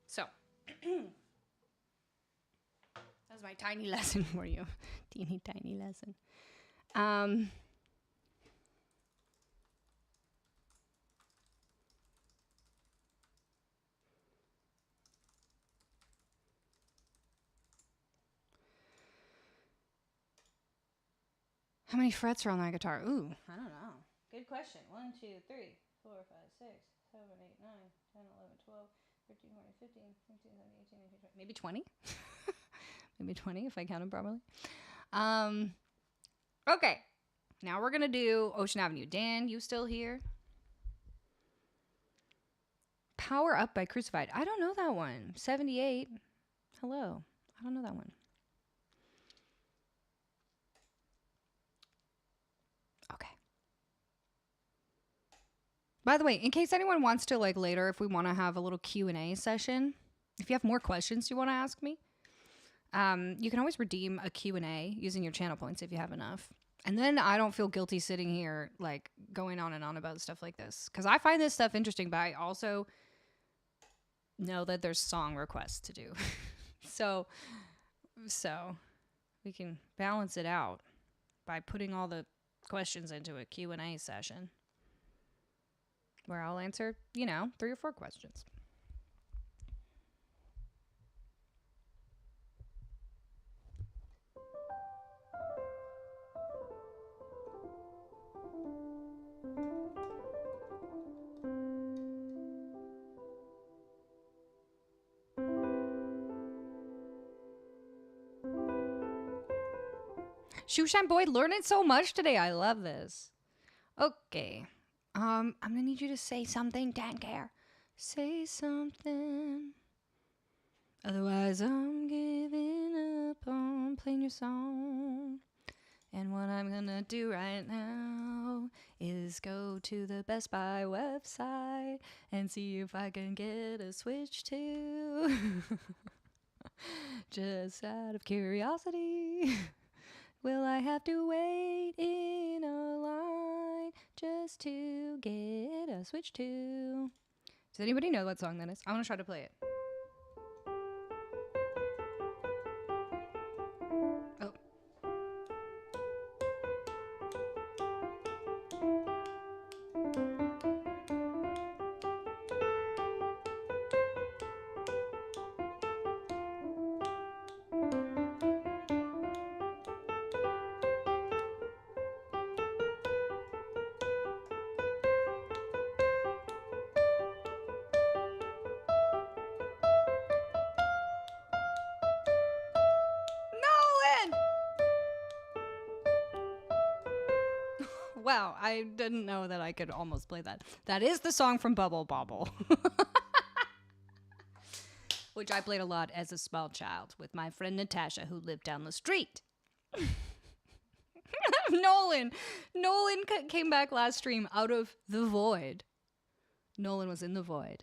So that's my tiny lesson for you. Teeny tiny lesson. How many frets are on that guitar? Ooh, I don't know. Good question. 1, 2, 3, 4, 5, 6, 7, 8, 9, 10, 11, 12, 13, 14, 15, 16, 17, 18, 19, 20. Maybe 20? Maybe 20 if I count them properly. Okay. Now we're going to do Ocean Avenue. Dan, you still here? Power Up by Crucified. I don't know that one. 78. Hello. I don't know that one. Okay. By the way, in case anyone wants to, later, if we want to have a little Q&A session, if you have more questions you want to ask me, You can always redeem a Q&A using your channel points if you have enough. And then I don't feel guilty sitting here like going on and on about stuff like this because I find this stuff interesting, but I also know that there's song requests to do. so we can balance it out by putting all the questions into a Q&A session where I'll answer, 3 or 4 questions. Shoeshine Boy learning so much today. I love this. Okay. I'm gonna need you to say something, Dan Care. Say something. Otherwise, I'm giving up on playing your song. And what I'm gonna do right now is go to the Best Buy website and see if I can get a Switch 2. Just out of curiosity. Will I have to wait in a line just to get a Switch 2? Does anybody know what song that is? I want to try to play it. Oh. Wow, I didn't know that I could almost play that. That is the song from Bubble Bobble. Which I played a lot as a small child with my friend Natasha, who lived down the street. Nolan came back last stream out of the void. Nolan was in the void.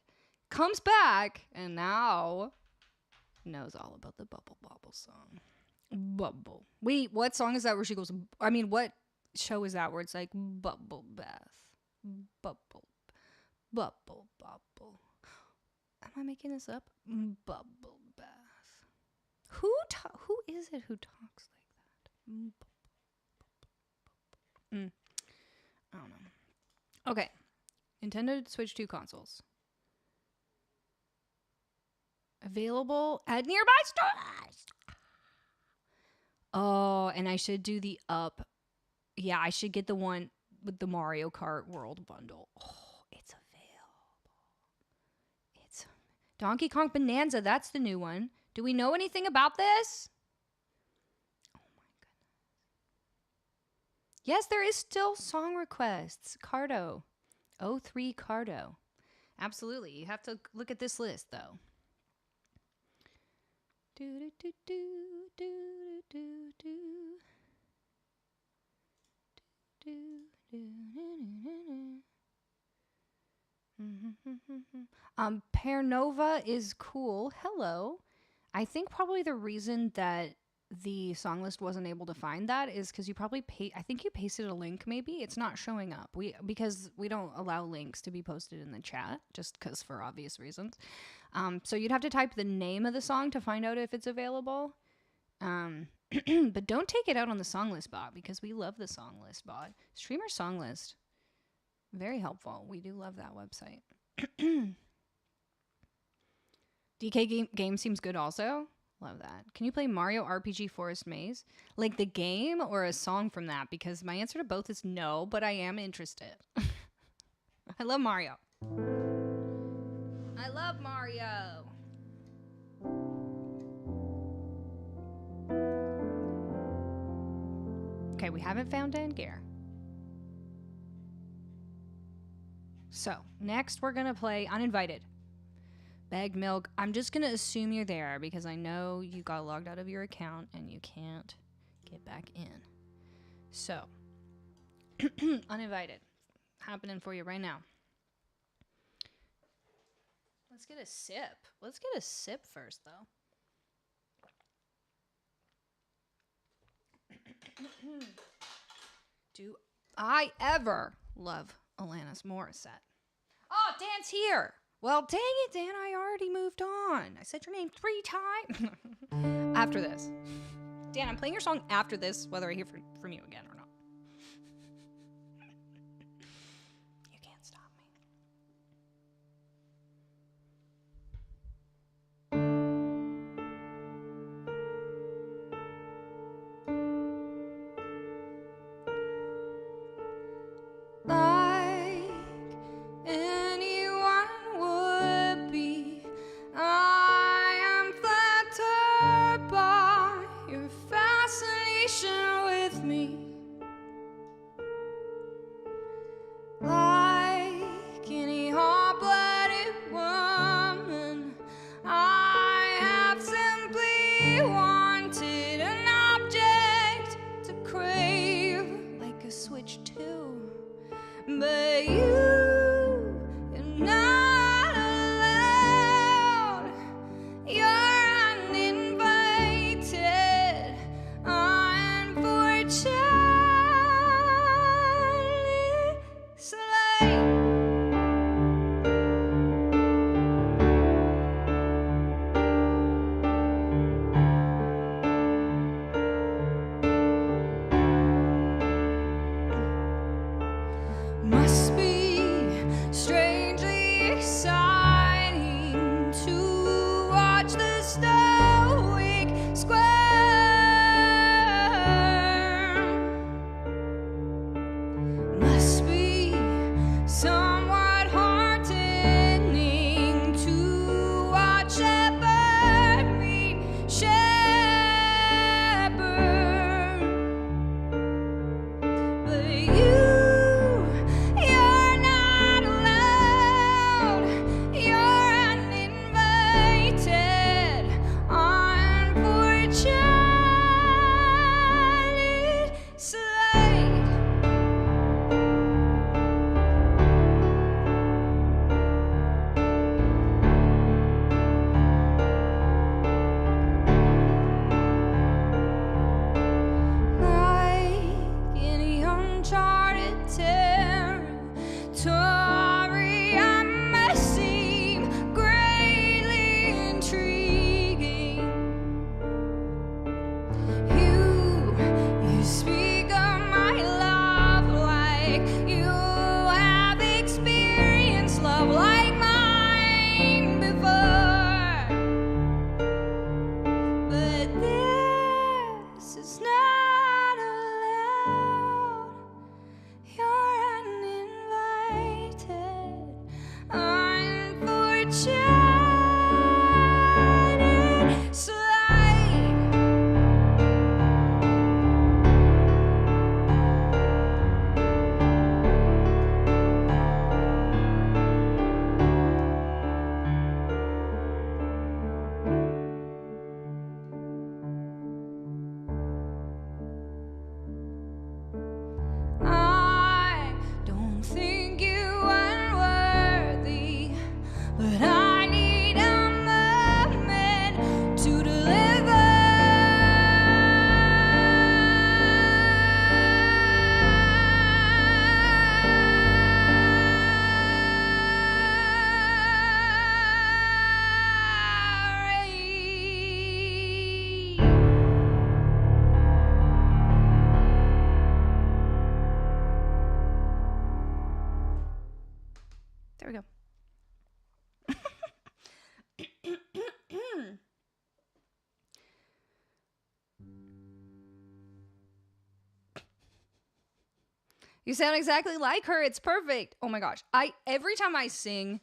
Comes back, and now knows all about the Bubble Bobble song. Bubble. Wait, what song is that where she goes, what show is that where it's like bubble bath, bubble bubble. Am I making this up? Bubble bath. Who is it who talks like that? I don't know. Okay, Nintendo Switch 2 consoles available at nearby stores. Oh, and I should do the up. Yeah, I should get the one with the Mario Kart World bundle. Oh, it's available. It's Donkey Kong Bonanza. That's the new one. Do we know anything about this? Oh my goodness. Yes, there is still song requests. Cardo. 03 Cardo. Absolutely. You have to look at this list, though. Do do do do do do do. Pernova is cool. Hello. I think probably the reason that the song list wasn't able to find that is because you probably I think you pasted a link. Maybe it's not showing up. Because we don't allow links to be posted in the chat, just because for obvious reasons. So you'd have to type the name of the song to find out if it's available. But don't take it out on the song list bot because we love the song list bot. Streamer song list. Very helpful. We do love that website. DK game seems good also. Love that. Can you play Mario RPG Forest Maze? Like the game or a song from that? Because my answer to both is no, but I am interested. I love Mario. I love Mario. Okay, we haven't found Dangare. So, next we're going to play Uninvited. Bagged Milk. I'm just going to assume you're there because I know you got logged out of your account and you can't get back in. So, Uninvited. Happening for you right now. Let's get a sip. Let's get a sip first, though. Do I ever love Alanis Morissette? Oh, Dan's here. Well, dang it, Dan, I already moved on. I said your name 3 times. After this. Dan, I'm playing your song after this, whether I hear from you again or not. You can't stop me. Like anyone would be, I am flattered by your fascination with me. Like any hot-blooded woman, I have simply wanted an object to crave, like a switch to. But you're not allowed. You're uninvited, unfortunately slave. Must be strangely exciting to watch the stoic squirm. Must be somewhat heartening to watch shepherd meet shepherd. But you're not allowed. You're uninvited, unfortunately slave. Like any uncharted territory, I must seem greatly intriguing. You speak of my love like you have experienced love like mine before. But this is not allowed. You're uninvited, unfortunate slave. I don't think you unworthy, but I need a moment to deliver. There we go. You sound exactly like her. It's perfect. Oh my gosh. Every time I sing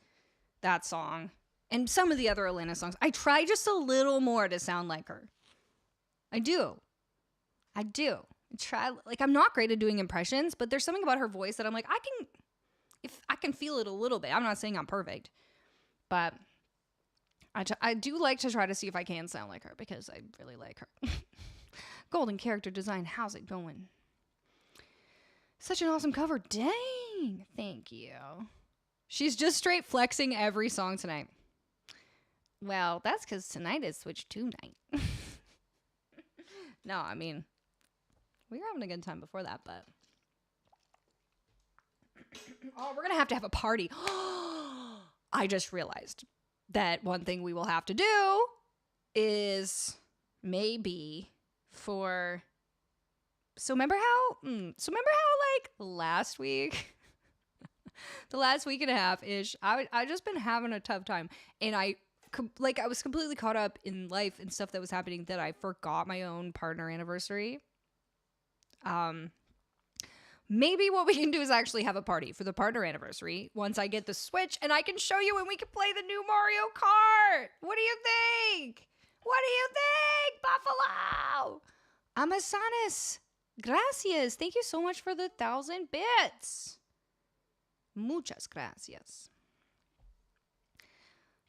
that song and some of the other Alanis songs, I try just a little more to sound like her. I do. I try, like, I'm not great at doing impressions, but there's something about her voice that I'm like, if I can feel it a little bit. I'm not saying I'm perfect, but I do like to try to see if I can sound like her because I really like her. Golden Character Design, how's it going? Such an awesome cover. Dang. Thank you. She's just straight flexing every song tonight. Well, that's because tonight is Switch 2 night. No, I mean, We were having a good time before that, but oh, we're gonna have a party. I just realized that one thing we will have to do is maybe for. So remember how like last week, the last week and a half ish, I just been having a tough time, and I was completely caught up in life and stuff that was happening that I forgot my own partner anniversary. Maybe what we can do is actually have a party for the partner anniversary once I get the Switch, and I can show you and we can play the new Mario Kart. What do you think? What do you think, Buffalo? Amazonas, gracias. Thank you so much for the 1,000 bits. Muchas gracias.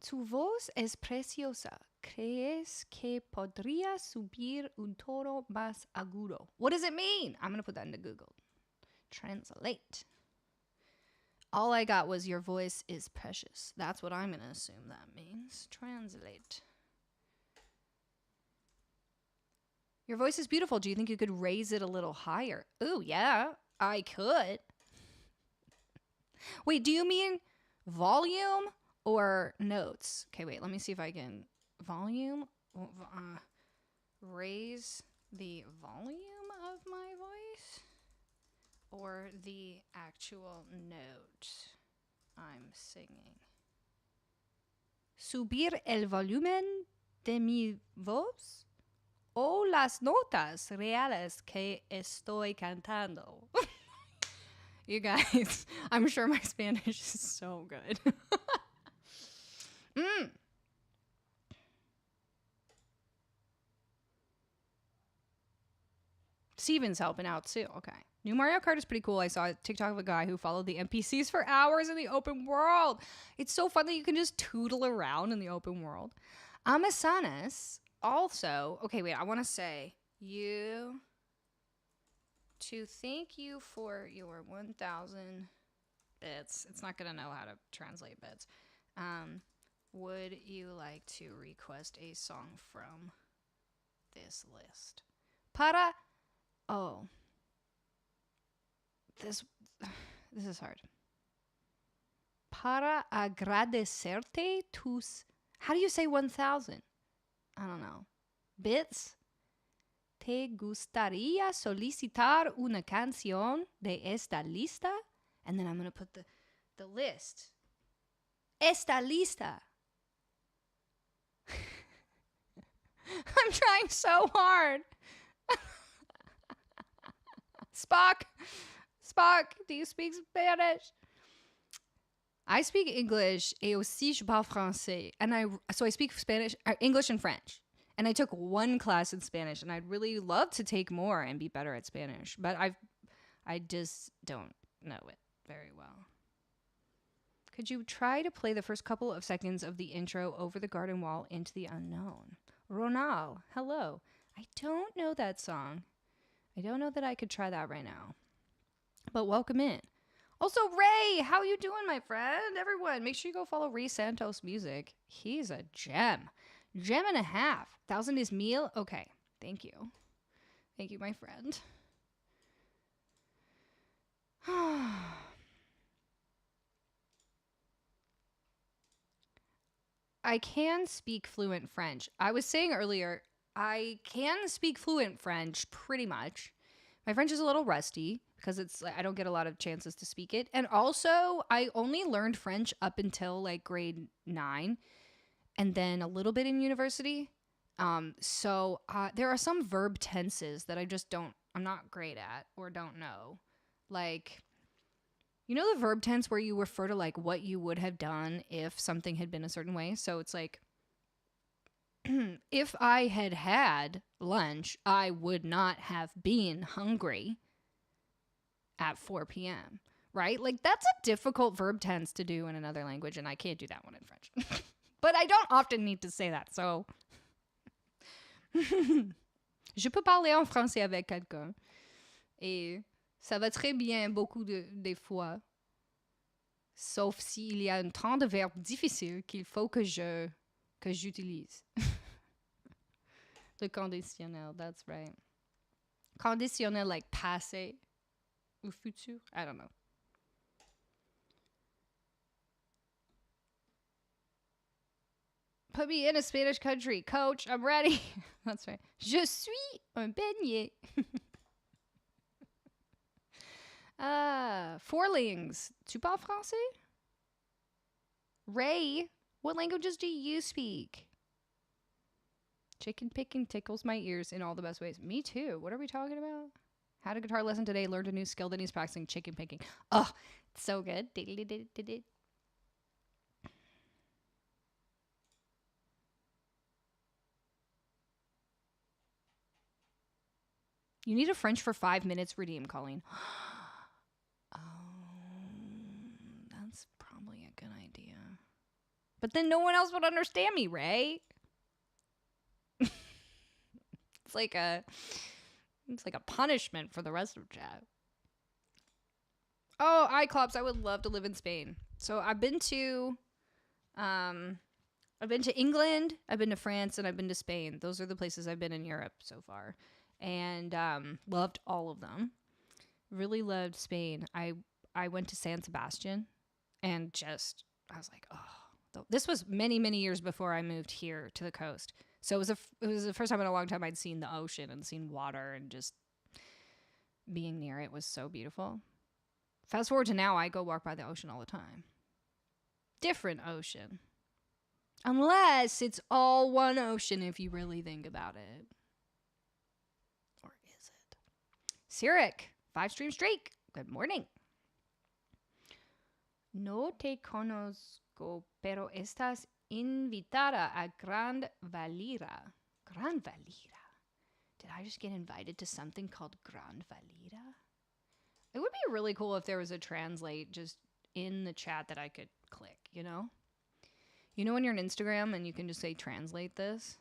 Tu voz es preciosa. ¿Crees que podría subir un tono más agudo? What does it mean? I'm going to put that into Google. Translate. All I got was your voice is precious. That's what I'm going to assume that means. Translate. Your voice is beautiful. Do you think you could raise it a little higher? Ooh, yeah, I could. Wait, do you mean volume or notes? Okay, wait, let me see if I can. Volume? Raise the volume of my voice? Or the actual note I'm singing? Subir el volumen de mi voz o las notas reales que estoy cantando. You guys, I'm sure my Spanish is so good. Steven's helping out too. Okay. New Mario Kart is pretty cool. I saw a TikTok of a guy who followed the NPCs for hours in the open world. It's so fun that you can just tootle around in the open world. Amazonas also. Okay, wait. I want to say you. To thank you for your 1,000 bits. It's not going to know how to translate bits. Would you like to request a song from this list? Para. Oh. This is hard. Para agradecerte tus. How do you say 1,000? I don't know. Bits? ¿Te gustaría solicitar una canción de esta lista? And then I'm going to put the list. Esta lista. I'm trying so hard. Spock, do you speak Spanish? I speak English et aussi je parle français. So I speak Spanish, English and French. And I took one class in Spanish, and I'd really love to take more and be better at Spanish. But I just don't know it very well. Could you try to play the first couple of seconds of the intro Over the Garden Wall into the Unknown? Ronald, hello. I don't know that song. I don't know that I could try that right now. But welcome in. Also, Ray, how you doing, my friend? Everyone, make sure you go follow Ray Santos Music. He's a gem. Gem and a half. 1,000 is meal? Okay. Thank you. Thank you, my friend. I can speak fluent French. I was saying earlier, I can speak fluent French pretty much. My French is a little rusty because I don't get a lot of chances to speak it. And also, I only learned French up until like grade 9 and then a little bit in university. So there are some verb tenses that I'm not great at or don't know. Like, you know the verb tense where you refer to like what you would have done if something had been a certain way? So it's like, if I had had lunch, I would not have been hungry at 4 p.m., right? Like, that's a difficult verb tense to do in another language, and I can't do that one in French. But I don't often need to say that, so... Je peux parler en français avec quelqu'un. Et ça va très bien beaucoup des fois. Sauf s'il y a un temps de verbe difficile qu'il faut que j'utilise. Le conditionnel, that's right. Conditionnel, like passé ou futur. I don't know. Put me in a Spanish country. Coach, I'm ready. That's right. Je suis un beignet. Forlings. Tu parles français? Ray, what languages do you speak? Chicken picking tickles my ears in all the best ways. Me too. What are we talking about? Had a guitar lesson today. Learned a new skill that he's practicing. Chicken picking. Oh, it's so good. You need a French for 5 minutes redeem, Colleen. Oh, that's probably a good idea. But then no one else would understand me, Ray. It's like a punishment for the rest of chat. Oh, Iclops, I would love to live in Spain. So I've been to England, I've been to France, and I've been to Spain. Those are the places I've been in Europe so far. And loved all of them. Really loved Spain. I went to San Sebastian and I was like, oh. This was many, many years before I moved here to the coast. So it was the first time in a long time I'd seen the ocean and seen water, and just being near it was so beautiful. Fast forward to now, I go walk by the ocean all the time. Different ocean. Unless it's all one ocean if you really think about it. Or is it? Cyric, 5-stream streak. Good morning. No te conozco, pero estás invitada a Gran Valira. Gran Valira. Did I just get invited to something called Gran Valira? It would be really cool if there was a translate just in the chat that I could click, you know? You know when you're on Instagram and you can just say translate this?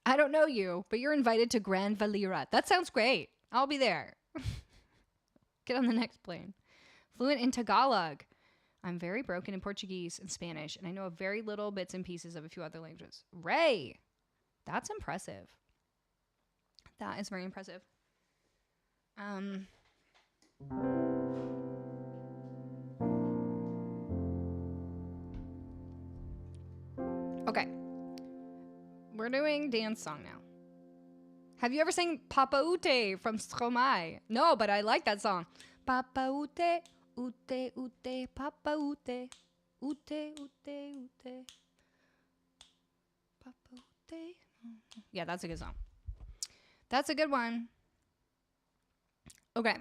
I don't know you, but you're invited to Gran Valira. That sounds great. I'll be there. Get on the next plane. Fluent in Tagalog. I'm very broken in Portuguese and Spanish, and I know very little bits and pieces of a few other languages. Ray, that's impressive. That is very impressive. Okay. We're doing dance song now. Have you ever sang Papa Ute from Stromae? No, but I like that song. Papa Ute, Ute, Ute, Papa Ute, Ute, Ute, Ute. Papa Ute. Yeah, that's a good song. That's a good one. Okay.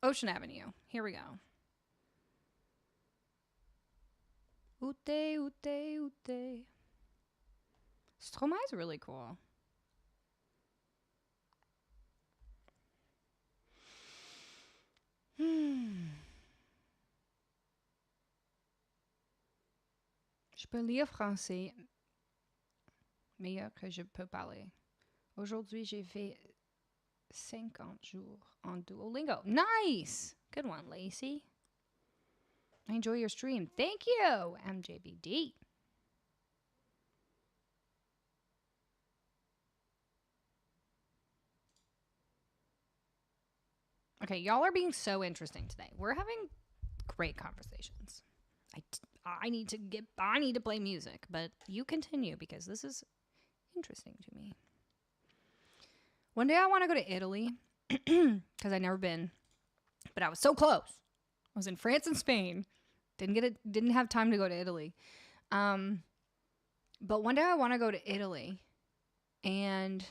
Ocean Avenue. Here we go. Ute, Ute, Ute. Stromae's really cool. Je peux lire français meilleur que je peux parler. Aujourd'hui, j'ai fait 50 jours on Duolingo. Nice! Good one, Lacey. I enjoy your stream. Thank you, MJBD. Okay, y'all are being so interesting today. We're having great conversations. I need to play music, but you continue because this is interesting to me. One day I want to go to Italy because I've never been, but I was so close. I was in France and Spain. Didn't have time to go to Italy. But one day I want to go to Italy and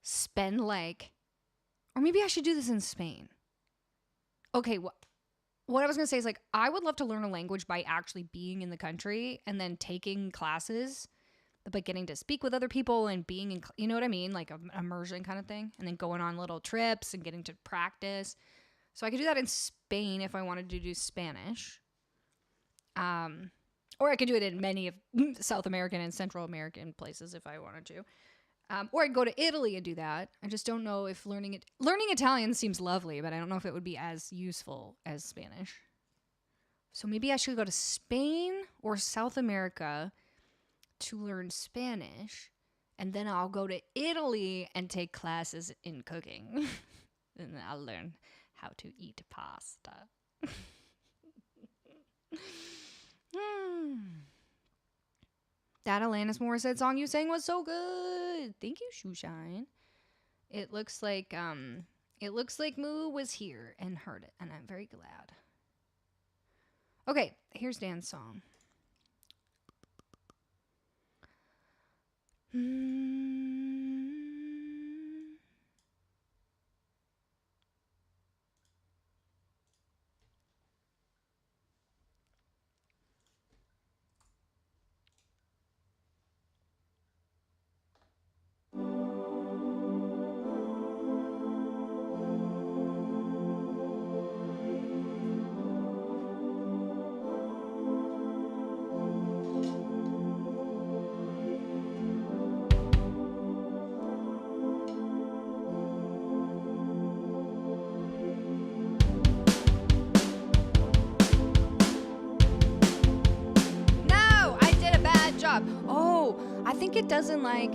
spend or maybe I should do this in Spain. Okay, what I was going to say is I would love to learn a language by actually being in the country and then taking classes, but getting to speak with other people and being in, you know what I mean? Like an immersion kind of thing. And then going on little trips and getting to practice. So I could do that in Spain if I wanted to do Spanish. Or I could do it in many of South American and Central American places if I wanted to. Or I'd go to Italy and do that. I just don't know if learning Italian seems lovely, but I don't know if it would be as useful as Spanish. So maybe I should go to Spain or South America to learn Spanish. And then I'll go to Italy and take classes in cooking. And I'll learn how to eat pasta. That Alanis Morissette song you sang was so good. Thank you, Shoeshine. It looks like Moo was here and heard it, and I'm very glad. Okay, here's Dan's song. Oh, I think it doesn't like...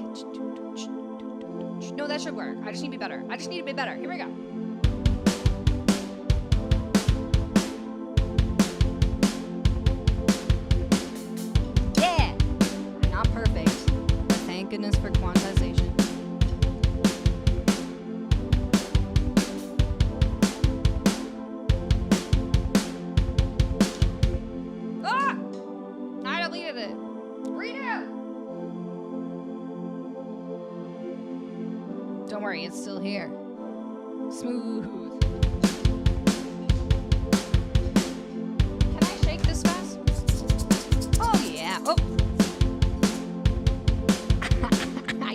No, that should work. I just need to be better. Here we go. Yeah! I'm not perfect, but thank goodness for quantization. Ah! I deleted it. Redo! Don't worry, it's still here. Smooth. Can I shake this fast? Oh, yeah. Oh.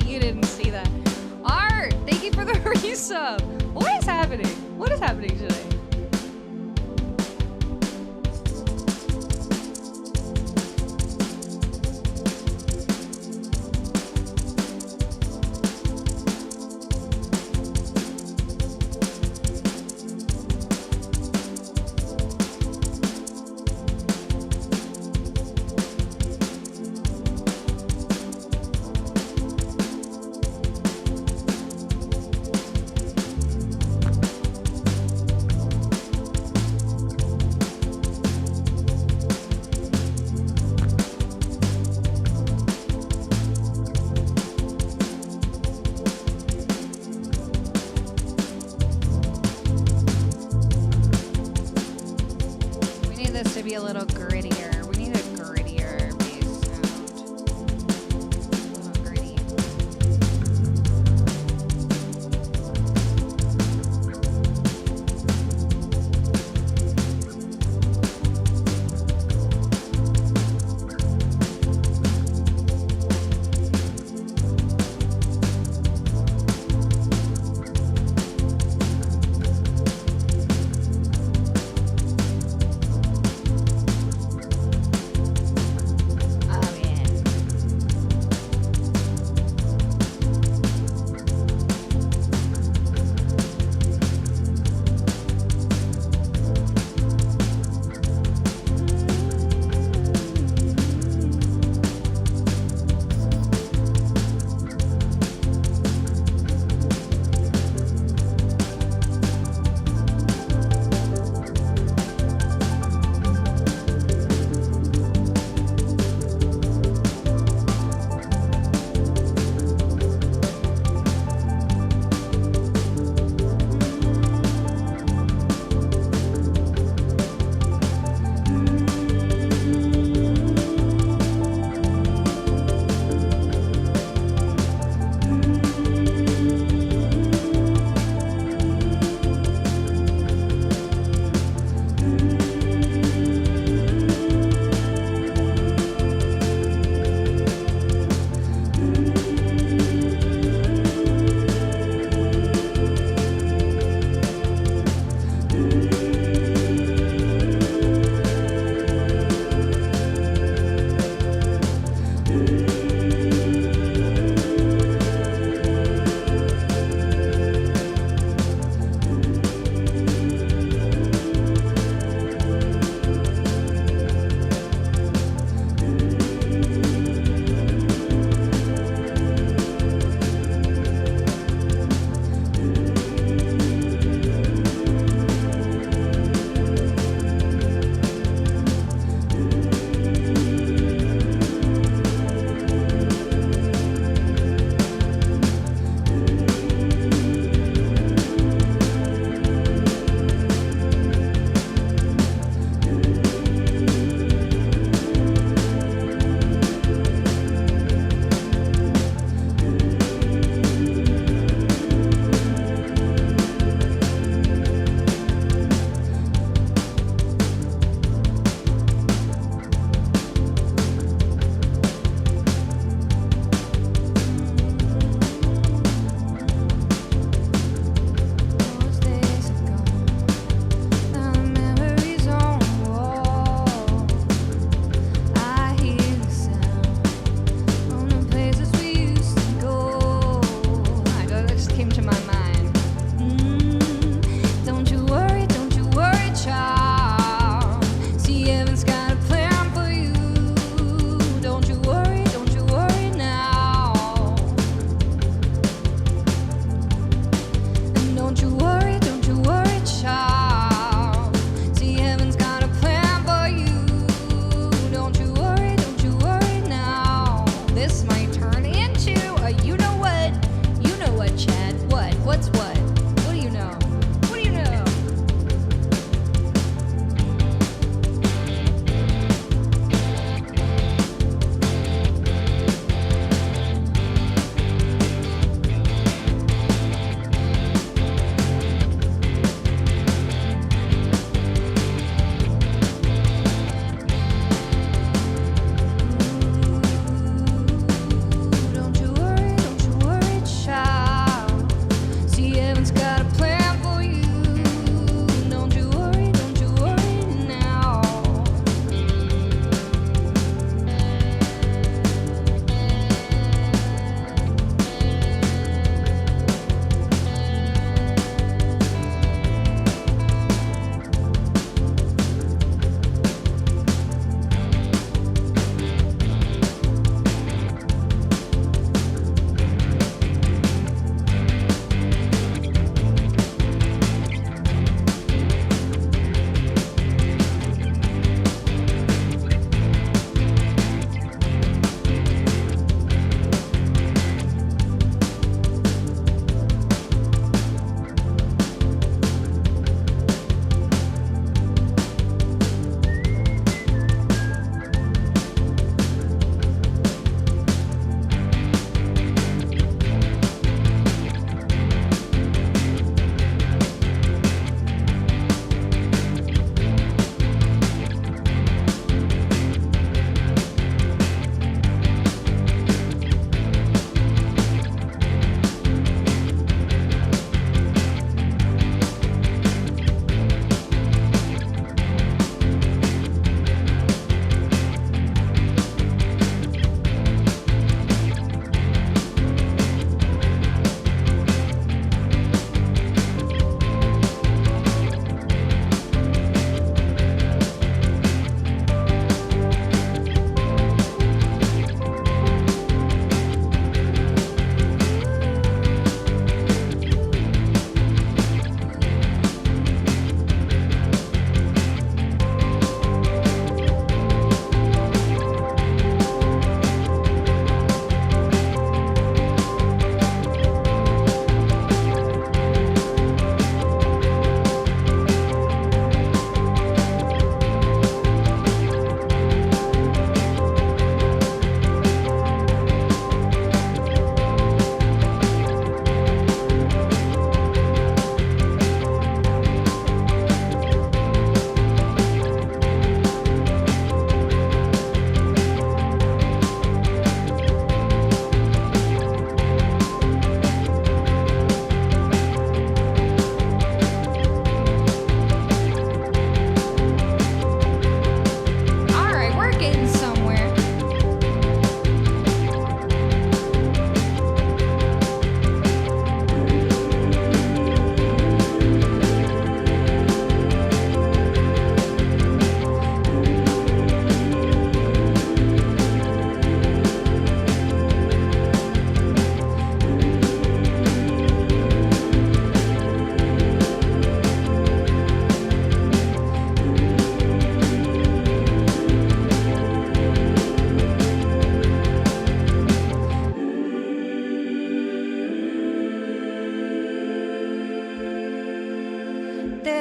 You didn't see that. Art, thank you for the resub. What is happening? What is happening today?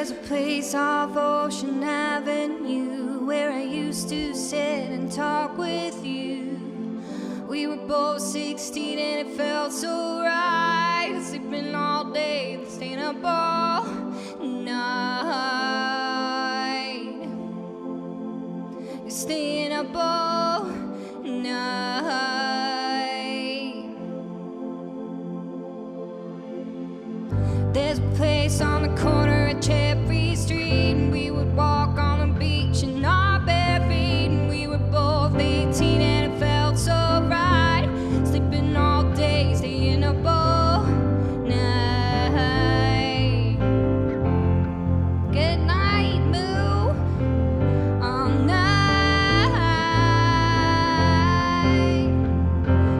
There's a place off Ocean Avenue where I used to sit and talk with you. We were both 16 and it felt so right, sleeping all day and staying up all night, staying up all night. There's a place on the corner at Cherry Street, and we would walk on the beach in our bare feet, and we were both 18 and it felt so right, sleeping all day, staying up all night. Good night, Moo, all night.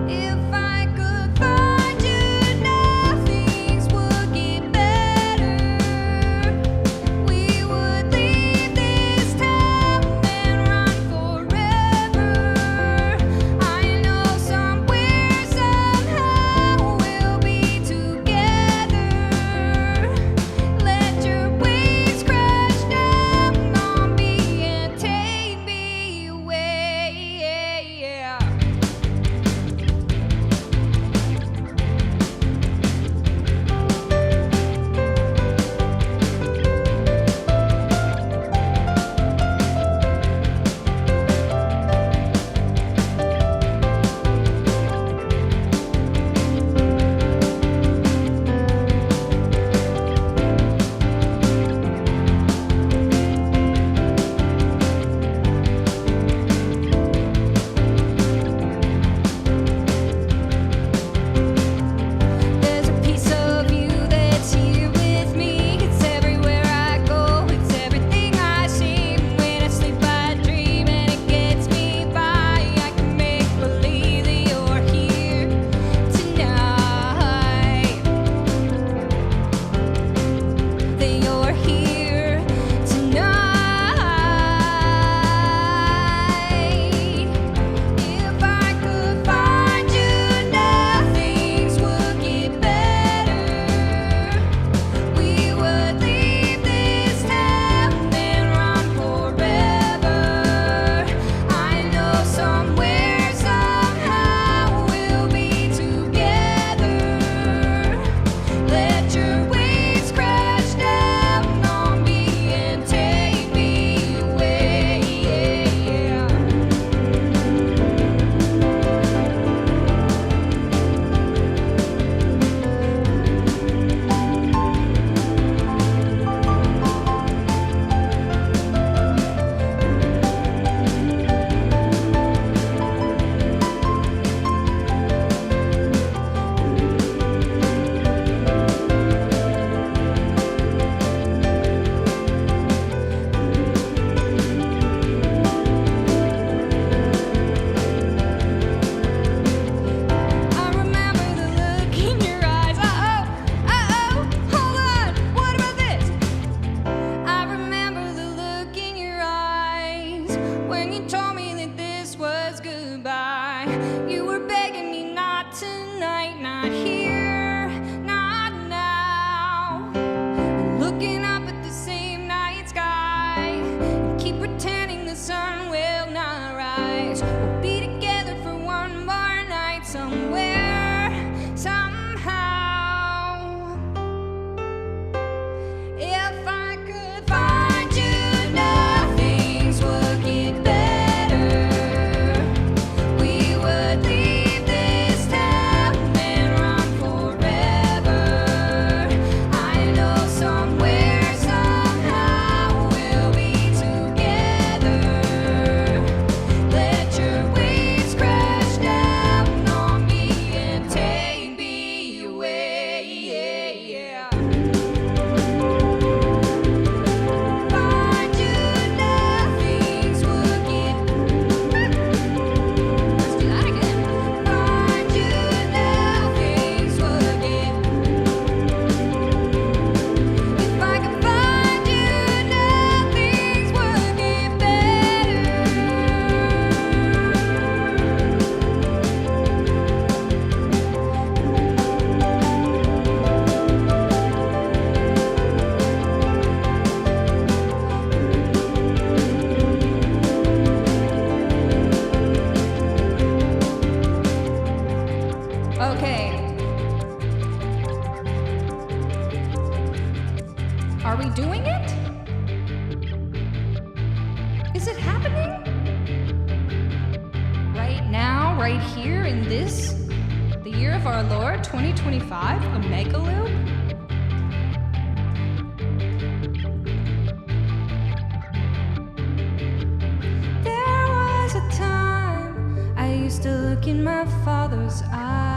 If I could find you now, things would get better. We would leave this town and run forever. I know somewhere, somehow we'll be together. Let your waves crash down on me and take me away. Yeah. There's a piece of you that's here with me. It's everywhere I go, it's everything I see. When I sleep, I dream, and it gets me by. I can make believe that you're here tonight. That you're here tonight. If I could find you now, things would get better. We would leave this town and run forever. I know somewhere, somehow we'll be together. Let your waves crash down on me and take me away. Yeah. I remember the look in your eyes. Hold on. What about this? I remember the look in your eyes when you told me that this was goodbye. You were begging me not tonight, not here, not now. Looking up at the same night sky, keep pretending the sun will not rise. We'll be together for one more night somewhere, somehow. If I could find you now, things would get better. We would leave this town and Okay. Are we doing it? Is it happening? Right now, right here in this, the year of our Lord, 2025, a mega loop? There was a time I used to look in my father's eyes.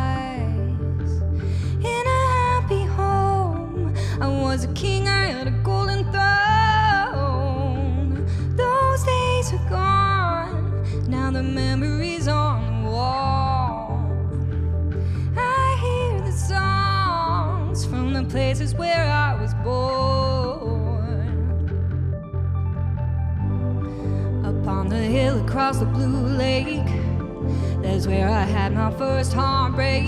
In a happy home, I was a king, I had a golden throne. Those days are gone, now the memories on the wall. I hear the songs from the places where I was born. Upon the hill across the blue lake, that's where I had my first heartbreak.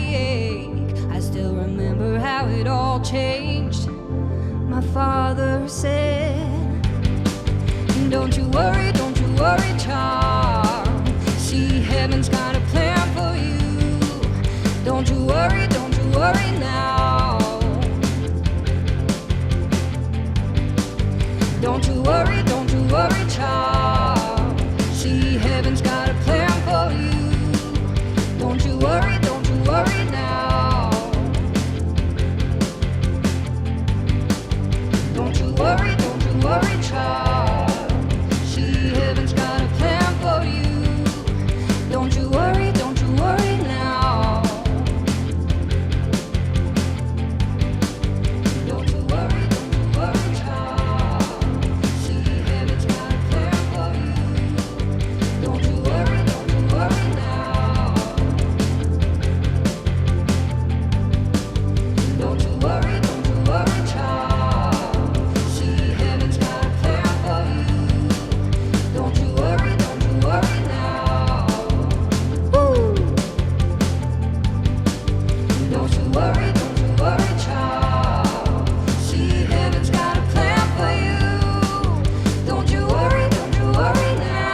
I still remember how it all changed. My father said, don't you worry, child. See, heaven's got a plan for you. Don't you worry now. Don't you worry, child. See, heaven's got a plan for you. Don't you worry now. Don't you worry, child. See, heaven's got a plan for you. Don't you worry now. Don't you worry, child. See, heaven's got a plan for you. Don't you worry now. Don't you worry, child. See, heaven's got a plan for you. Don't you worry now. Woo! Don't you worry, child. See, heaven's got a plan for you. Don't you worry now.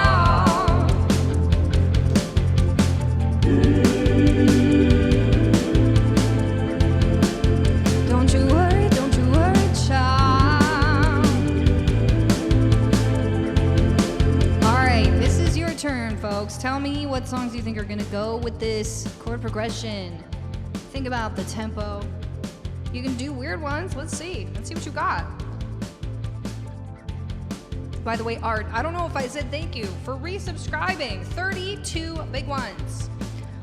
Don't you worry, child. All right, this is your turn, folks. Tell me what songs you think are gonna go with this chord progression. Think about the tempo. You can do weird ones. Let's see what you got. By the way, Art, I don't know if I said thank you for resubscribing. 32 big ones.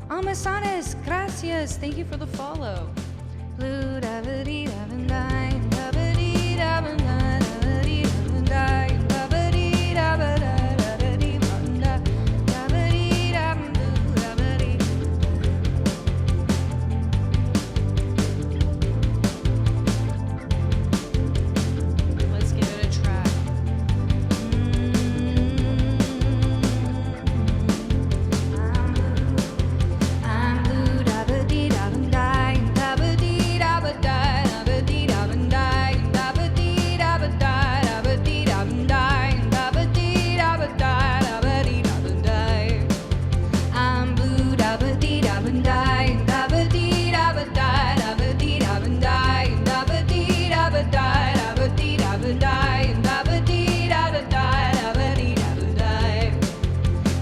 Amasanes, gracias. Thank you for the follow. Blue da ba dee da ba dee da ba dee da ba da dee da ba dee da ba da dee da ba dee da ba dee. Let's give it a try. I'm blue da ba dee da ba die da ba dee da ba die da ba dee da ba die da ba dee da ba die da ba dee da ba die da ba dee da ba die da ba dee da ba die. I'm blue da ba dee da ba die da ba dee da ba die da ba dee da ba die da ba dee da ba die da ba dee da ba die da ba dee da ba die da ba dee da ba die.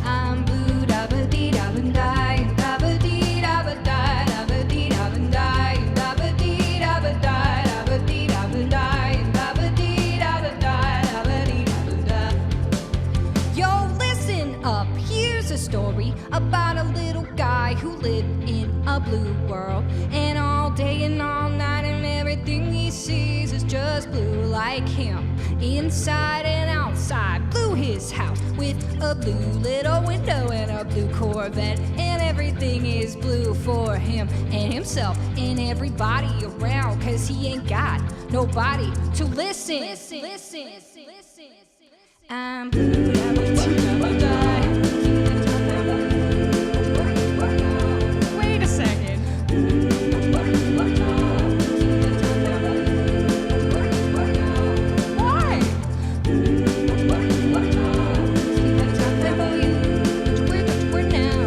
I'm blue da ba dee da ba die da ba dee da ba die da ba dee da ba die da ba dee da ba die da ba dee da ba die da ba dee da ba die da ba dee da ba die. Yo, listen up, here's a story about a little guy who lived in a blue world. And all day and all night and everything he sees is just blue like him. Inside and outside, blue his house with a blue little window and a blue Corvette. And everything is blue for him and himself and everybody around, 'cause he ain't got nobody to listen. I'm blue, da ba dee da ba die. Wait a second. Why? Where now?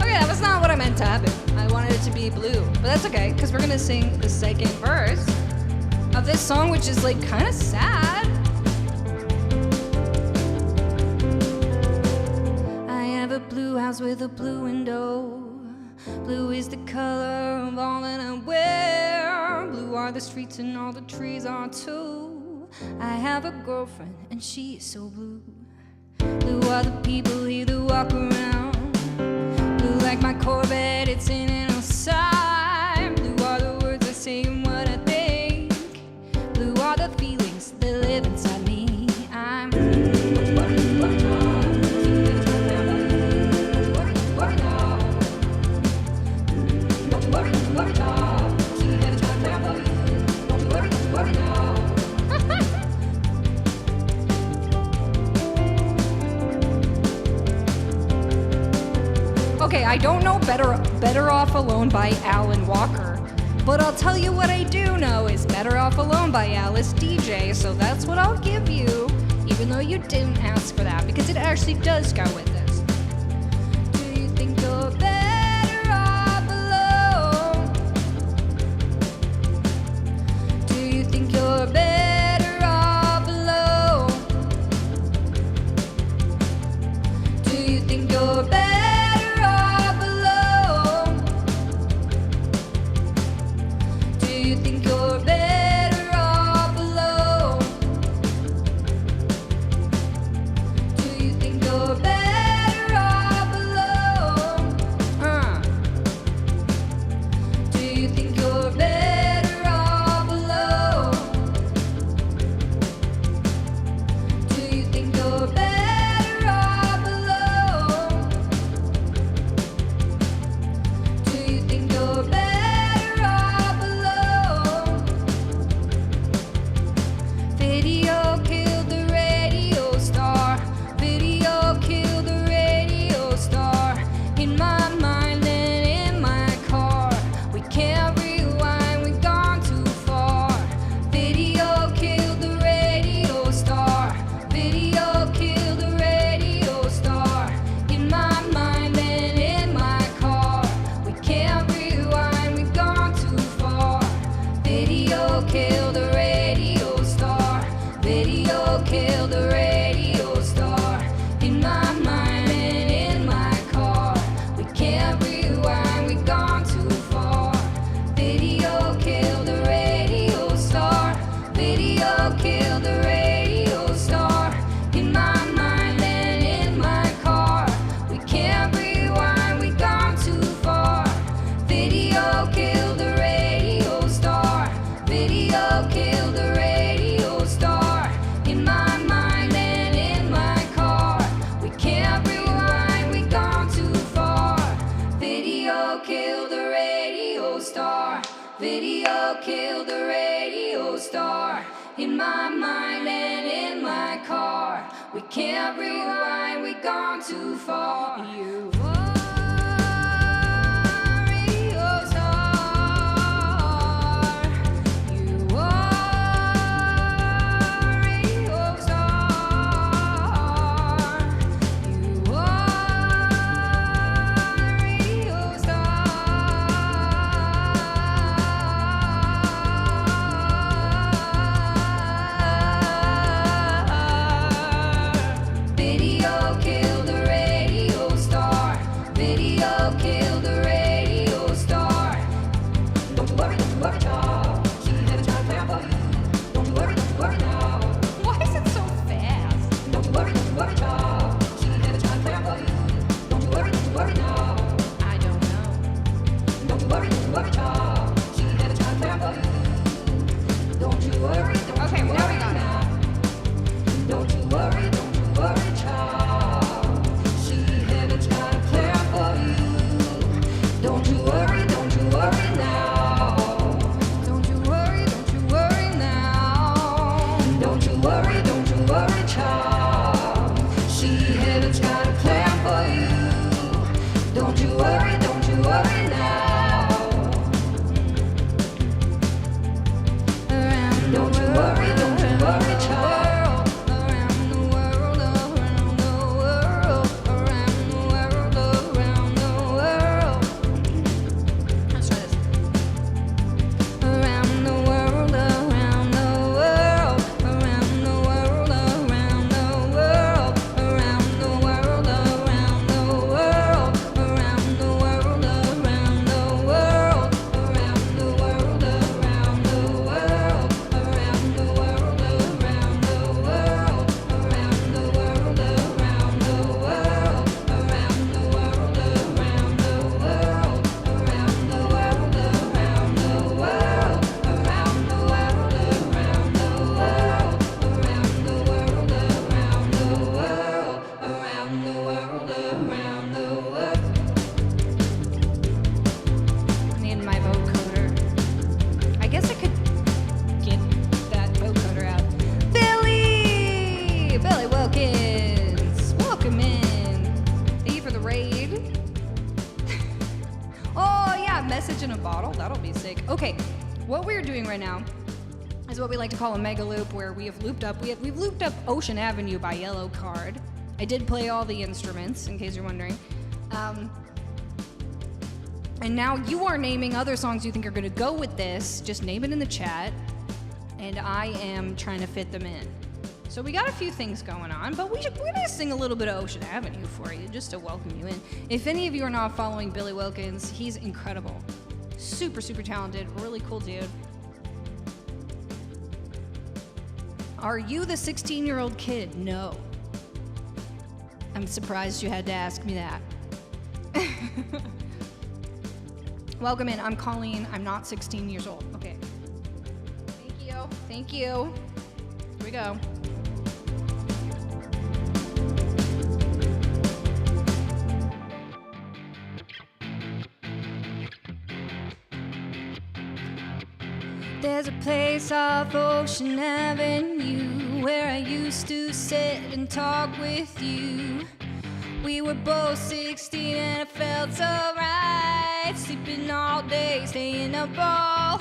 Okay, that was not what I meant meant to happen. I wanted it to be blue, but that's okay, because we're gonna sing the second verse of this song, which is like kind of sad. I have a blue house with a blue window. Blue is the color of all that I wear. Blue are the streets and all the trees are too. I have a girlfriend and she is so blue. Blue are the people here that walk around. Blue like my Corvette, it's in and outside. Blue are the words I say and what I think. Blue are the feelings that live inside me. I'm Okay, I don't know Better Off Alone by Alan Walker, but I'll tell you what I do know is Better Off Alone by Alice DJ, so that's what I'll give you, even though you didn't ask for that, because it actually does go with this. Do you think you're better off alone? Do you think you're better off alone? Do you think you're better? Video killed the radio star in my mind and in my car. We can't rewind, we've gone too far. You are radio star. You are radio star. You are radio star. Video killed the radio star. Video killed the radio star. Don't you worry, child. She had a time plan for you. Don't you worry now. Why is it so fast? Don't you worry, child. She had a time plan for you. Don't you worry now. I don't know. Don't you worry, child. She had a time plan for you. Don't you worry, okay, now we got it. Don't you worry, child. She had a time plan for you. Don't you worry now. Don't you worry now. Don't you worry, child. She had a time plan for you. Don't you worry now. Don't you worry, child. Around the world, around the world, around the world, around the world. Message in a bottle? That'll be sick. Okay, what we're doing right now is what we like to call a mega loop, where we have looped up. We've looped up Ocean Avenue by Yellow Card. I did play all the instruments, in case you're wondering. And now you are naming other songs you think are going to go with this. Just name it in the chat, and I am trying to fit them in. So we got a few things going on, but we're going to sing a little bit of Ocean Avenue for you, just to welcome you in. If any of you are not following Billy Wilkins, he's incredible. Super, super talented, really cool dude. Are you the 16-year-old kid? No. I'm surprised you had to ask me that. Welcome in. I'm Colleen. I'm not 16 years old. Okay. Thank you. Thank you. Here we go. There's a place off Ocean Avenue where I used to sit and talk with you. We were both 16 and it felt so right. Sleeping all day, staying up all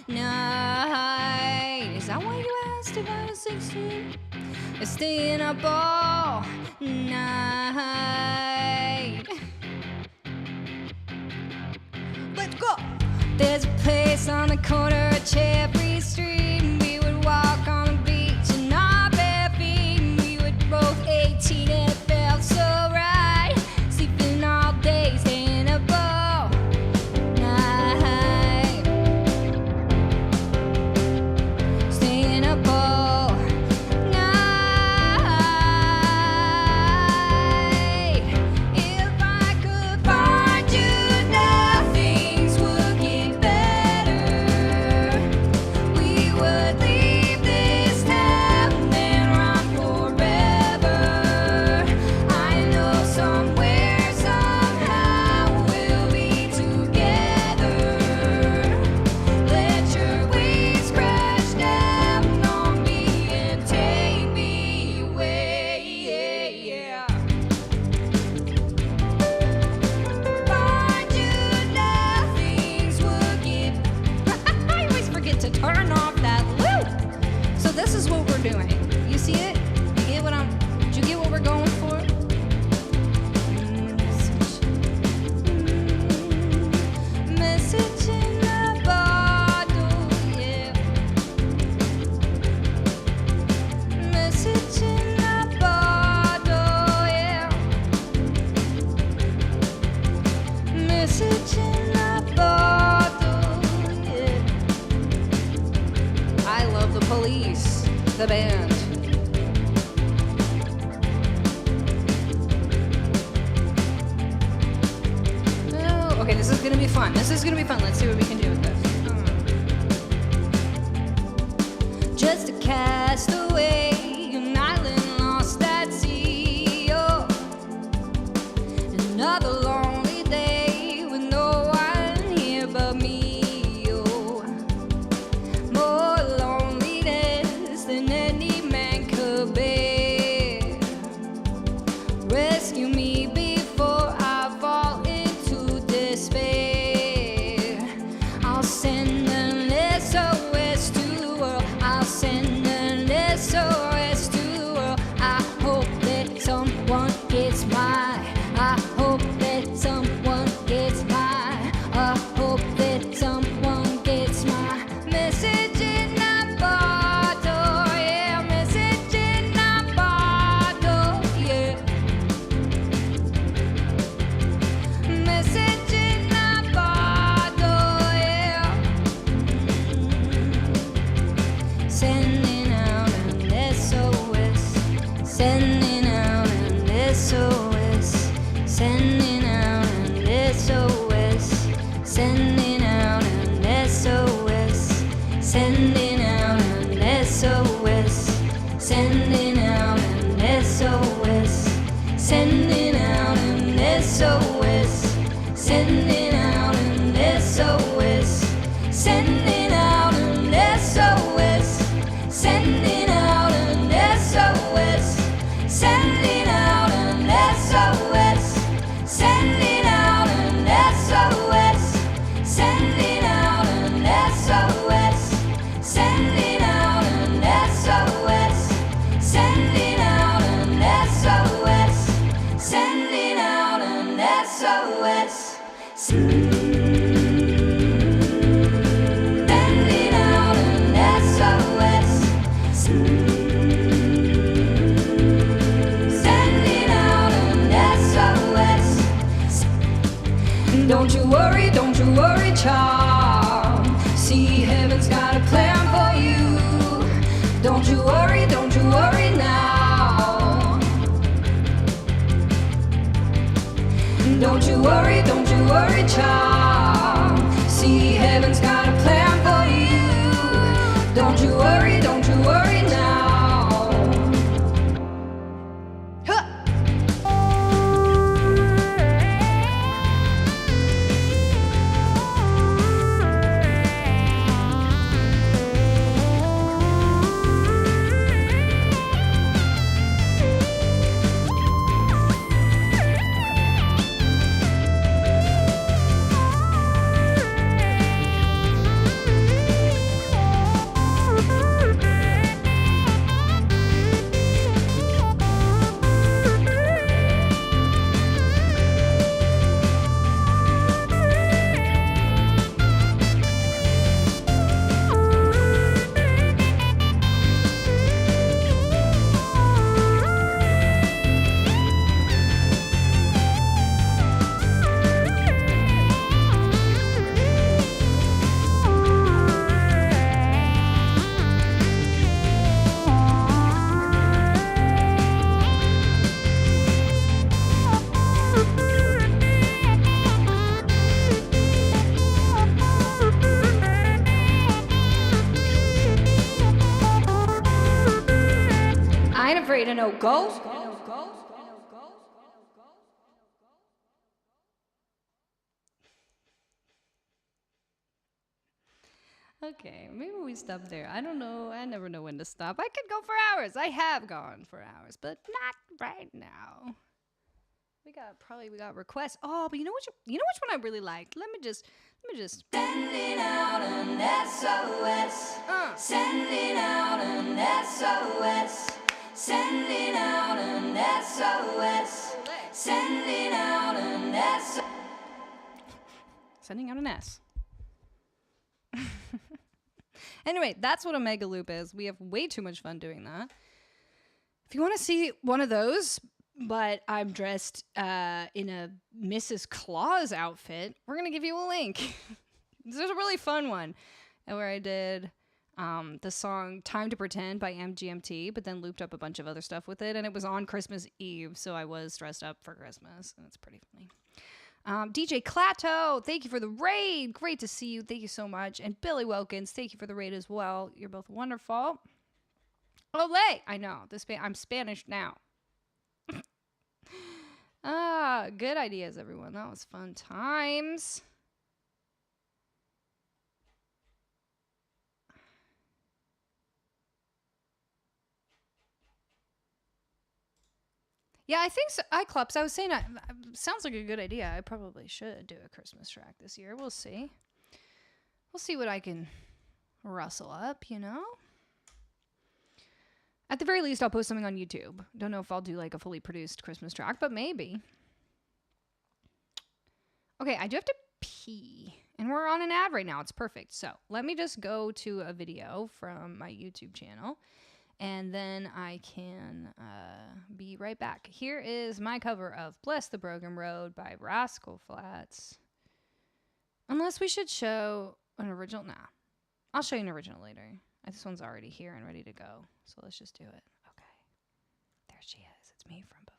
night. Is that why you asked if I was 16? Staying up all night. Let's go! There's a place on the corner of Cherry Street. We would walk on the beach in our bare feet. We were both 18 and it felt so right. Sleeping all day, staying up all night. Staying up all night. If I could find you now, things would get better. We would leave this town and run forever. I know somewhere, somehow we'll be together. Let your waves crash down on me and take me away. Yeah. Find you now, things will get. I always forget to turn off that loop. So this is what we're doing. You see it? You get what did you get what we're going for? Message in a bottle, yeah. Message in a bottle, yeah. Message in a bottle, yeah. I love the Police, the band. Oh, okay, this is gonna be fun. This is gonna be fun. Let's see what we can do with this. Just a castaway, an island lost at sea. Oh, another lonely day with no one here but me. Oh, more loneliness than any man could bear. Rescue me before I fall into despair. I'll send an SOS to the world. I'll send an SOS to the world. I hope that someone gets mine. I hope that someone gets mine. I hope that someone gets my message in a bottle. Yeah, message in a bottle. Yeah. Message in a bottle, yeah. Sending out an SOS. Sending out an SOS. Sending out an SOS. Sending out an SOS. Sending out an SOS. Sending out an SOS. Sending out an SOS. Sending out an SOS. Sending out an SOS. Sending out an SOS. Sending out an SOS. Sending out an SOS. don't you worry, child. See, heaven's got a plan for you. Don't you worry now. Don't you worry, child. See, heaven's got a plan for you. Don't you worry now. Afraid of no ghost. Okay, maybe we stop there. I don't know. I never know when to stop. I could go for hours. I have gone for hours, but not right now. We got requests. Oh, but you know which one I really liked? Let me just Sending out an SOS. Sending out an SOS. Sending out an SOS. Sending out an SOS. Sending out an S. Anyway, that's what a mega loop is. We have way too much fun doing that. If you want to see one of those, but I'm dressed in a Mrs. Claus outfit, we're going to give you a link. There's a really fun one where I did the song Time to Pretend by MGMT, but then looped up a bunch of other stuff with it. And it was on Christmas Eve, so I was dressed up for Christmas. And it's pretty funny. DJ Clato, thank you for the raid. Great to see you. Thank you so much. And Billy Wilkins, thank you for the raid as well. You're both wonderful. Olé! I know. I'm Spanish now. Good ideas, everyone. That was fun times. Yeah, I think so. Iclops, I was saying, sounds like a good idea. I probably should do a Christmas track this year. We'll see. We'll see what I can rustle up, you know? At the very least, I'll post something on YouTube. Don't know if I'll do like a fully produced Christmas track, but maybe. Okay, I do have to pee. And we're on an ad right now. It's perfect. So let me just go to a video from my YouTube channel. And then I can be right back. Here is my cover of Bless the Broken Road by Rascal Flatts. Unless we should show an original. Nah. I'll show you an original later. This one's already here and ready to go. So let's just do it. Okay. There she is. It's me from before.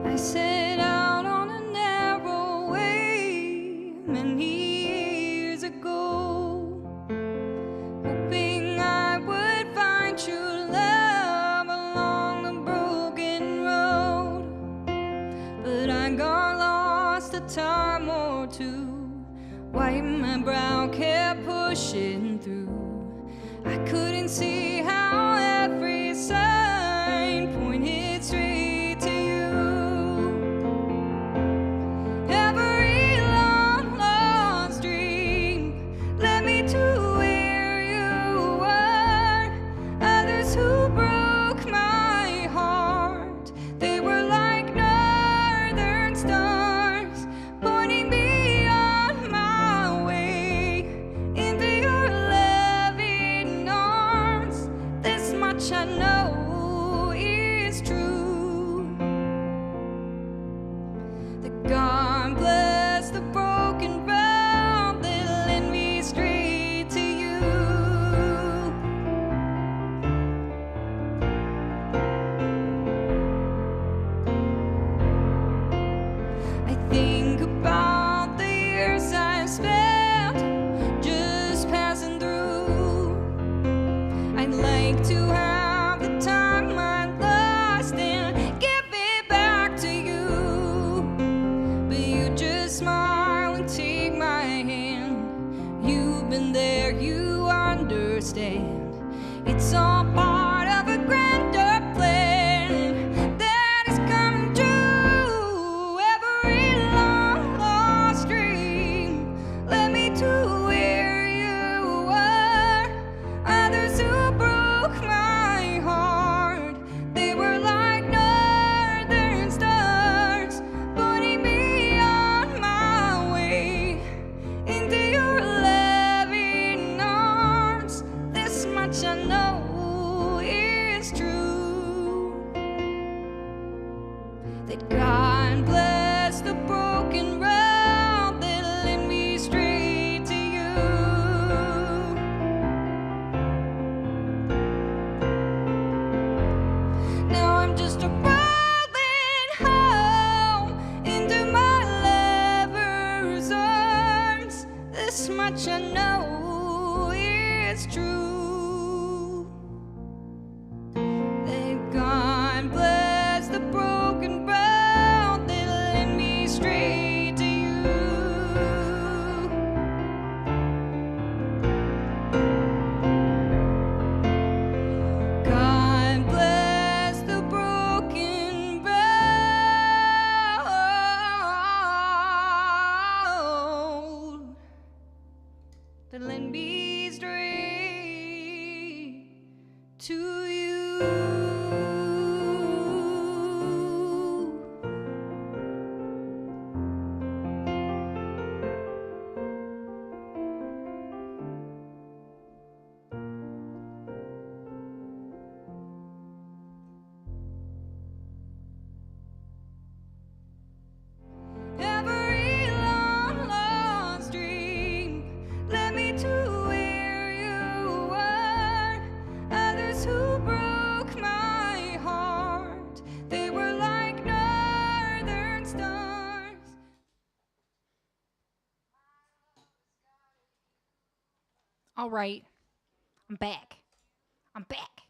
I set out on a narrow way many years ago, hoping I would find true love along the broken road. But I got lost a time or two, while my brow kept pushing through. I couldn't see how every sign pointed straight to you. Every long lost dream led me to where you were. Others who broke my heart, they were like northern stars, God bless the broken road that led me straight to you. I think about the years I've spent just passing through. I'd like to have the time I lost and give it back to you. But you just smile and take my hand. You've been there, you understand. It's all part of a grander plan that is coming true. Every long lost dream led me to where you were. Others who broke my heart, they were like northern stars, putting me on my way into your loving arms. This much I know is true, that God bless the broken road that led me straight to you. Now I'm just a rolling home into my lover's arms. This much I know is true, that God bless the broken road that led me straight to you. God bless the broken road that led me straight to you. Every long lost dream led me to where you were. Others who broke my heart, they were like northern stars. All right. I'm back. I'm back.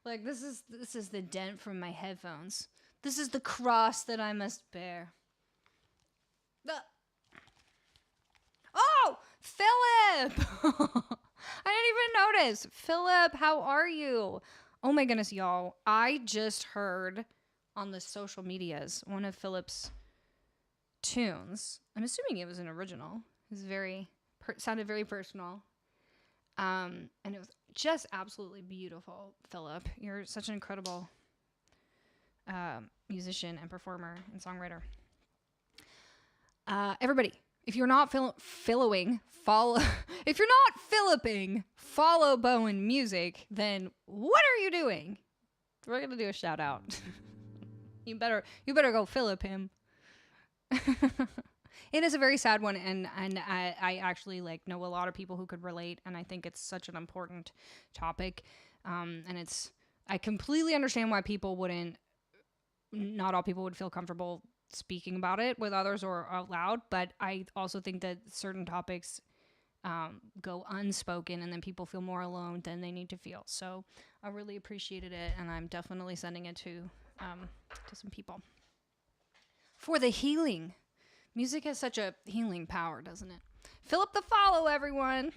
Like this is the dent from my headphones. This is the cross that I must bear. Oh, Philip! I didn't even notice. Philip, how are you? Oh my goodness, y'all. I just heard on the social medias one of Philip's tunes. I'm assuming it was an original. It was sounded very personal. And it was just absolutely beautiful, Philip. You're such an incredible musician and performer and songwriter. Everybody, if you're not following, if you're not Philipping, follow Bowen Music, then what are you doing? We're gonna do a shout out. You better go Philip him. It is a very sad one, and I actually know a lot of people who could relate, and I think it's such an important topic. And I completely understand why not all people would feel comfortable speaking about it with others or out loud, but I also think that certain topics go unspoken, and then people feel more alone than they need to feel. So I really appreciated it, and I'm definitely sending it to some people for the healing. Music has such a healing power, doesn't it? Philip the follow, everyone.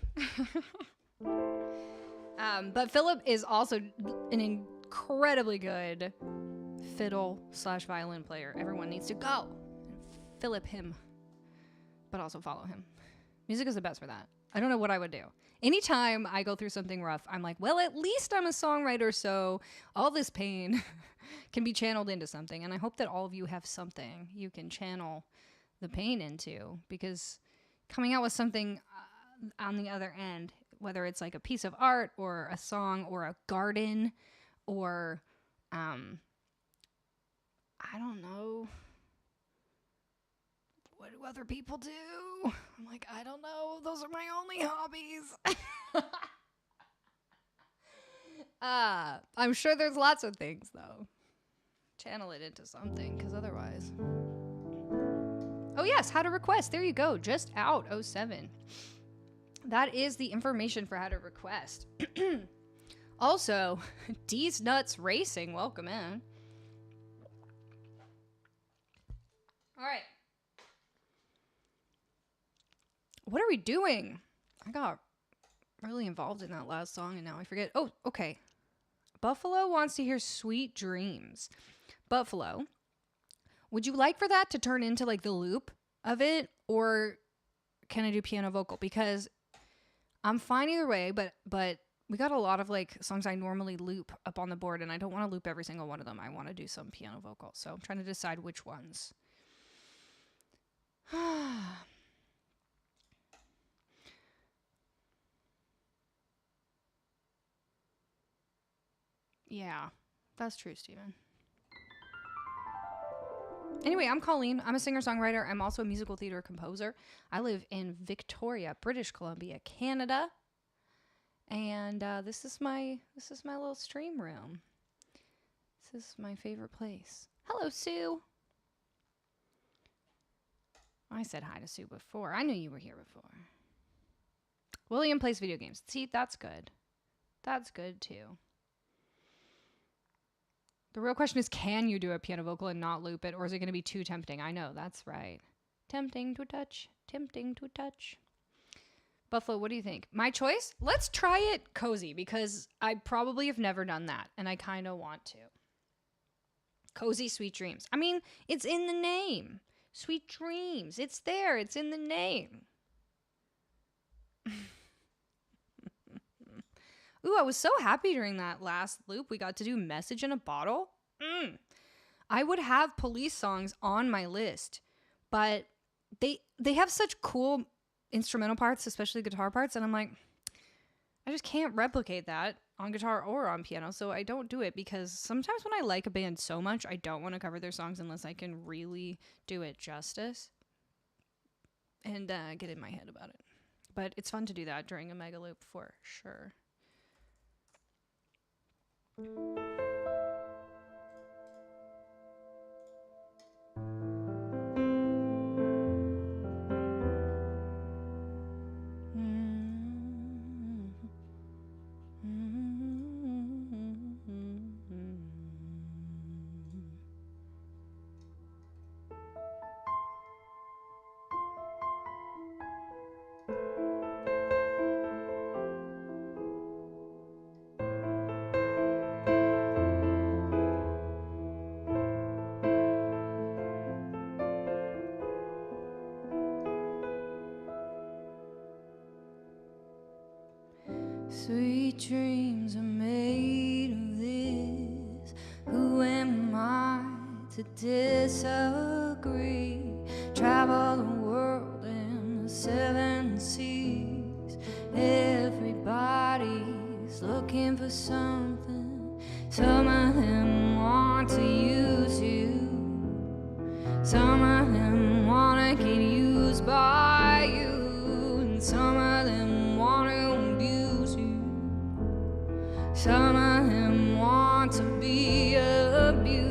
But Philip is also an incredibly good fiddle/violin player. Everyone needs to go and Philip him, but also follow him. Music is the best for that. I don't know what I would do. Anytime I go through something rough, I'm like, well, at least I'm a songwriter, so all this pain can be channeled into something. And I hope that all of you have something you can channel the pain into, because coming out with something on the other end, whether it's like a piece of art or a song or a garden or I don't know. What do other people do? I'm like, I don't know. Those are my only hobbies. I'm sure there's lots of things, though. Channel it into something, because otherwise... Oh, yes, how to request. There you go. Just out 07. That is the information for how to request. Also, D's Nuts Racing. Welcome in. All right. What are we doing? I got really involved in that last song and now I forget. Oh, okay. Buffalo wants to hear Sweet Dreams. Buffalo, would you like for that to turn into like the loop of it, or can I do piano vocal? Because I'm fine either way, but we got a lot of like songs I normally loop up on the board and I don't want to loop every single one of them. I want to do some piano vocal. So I'm trying to decide which ones. Yeah, that's true, Steven. Anyway, I'm Colleen. I'm a singer-songwriter. I'm also a musical theater composer. I live in Victoria, British Columbia, Canada. And this is my little stream room. This is my favorite place. Hello, Sue. I said hi to Sue before. I knew you were here before. William plays video games. See, that's good. That's good, too. The real question is, can you do a piano vocal and not loop it, or is it going to be too tempting? I know, that's right. Tempting to touch. Tempting to touch. Buffalo, what do you think? My choice? Let's try it cozy, because I probably have never done that, and I kind of want to. Cozy Sweet Dreams. I mean, it's in the name. Sweet Dreams. It's there. It's in the name. Ooh, I was so happy during that last loop. We got to do Message in a Bottle. I would have police songs on my list, but they have such cool instrumental parts, especially guitar parts, and I'm like, I just can't replicate that on guitar or on piano, so I don't do it, because sometimes when I like a band so much, I don't want to cover their songs unless I can really do it justice and get in my head about it. But it's fun to do that during a mega loop for sure. Sweet dreams are made of this. Who am I to disagree? Travel the world in the 7 seas. Everybody's looking for something. Some of them want to use you. Some of them want to get used by you. And some of them want to abuse you. Some of them want to be abused.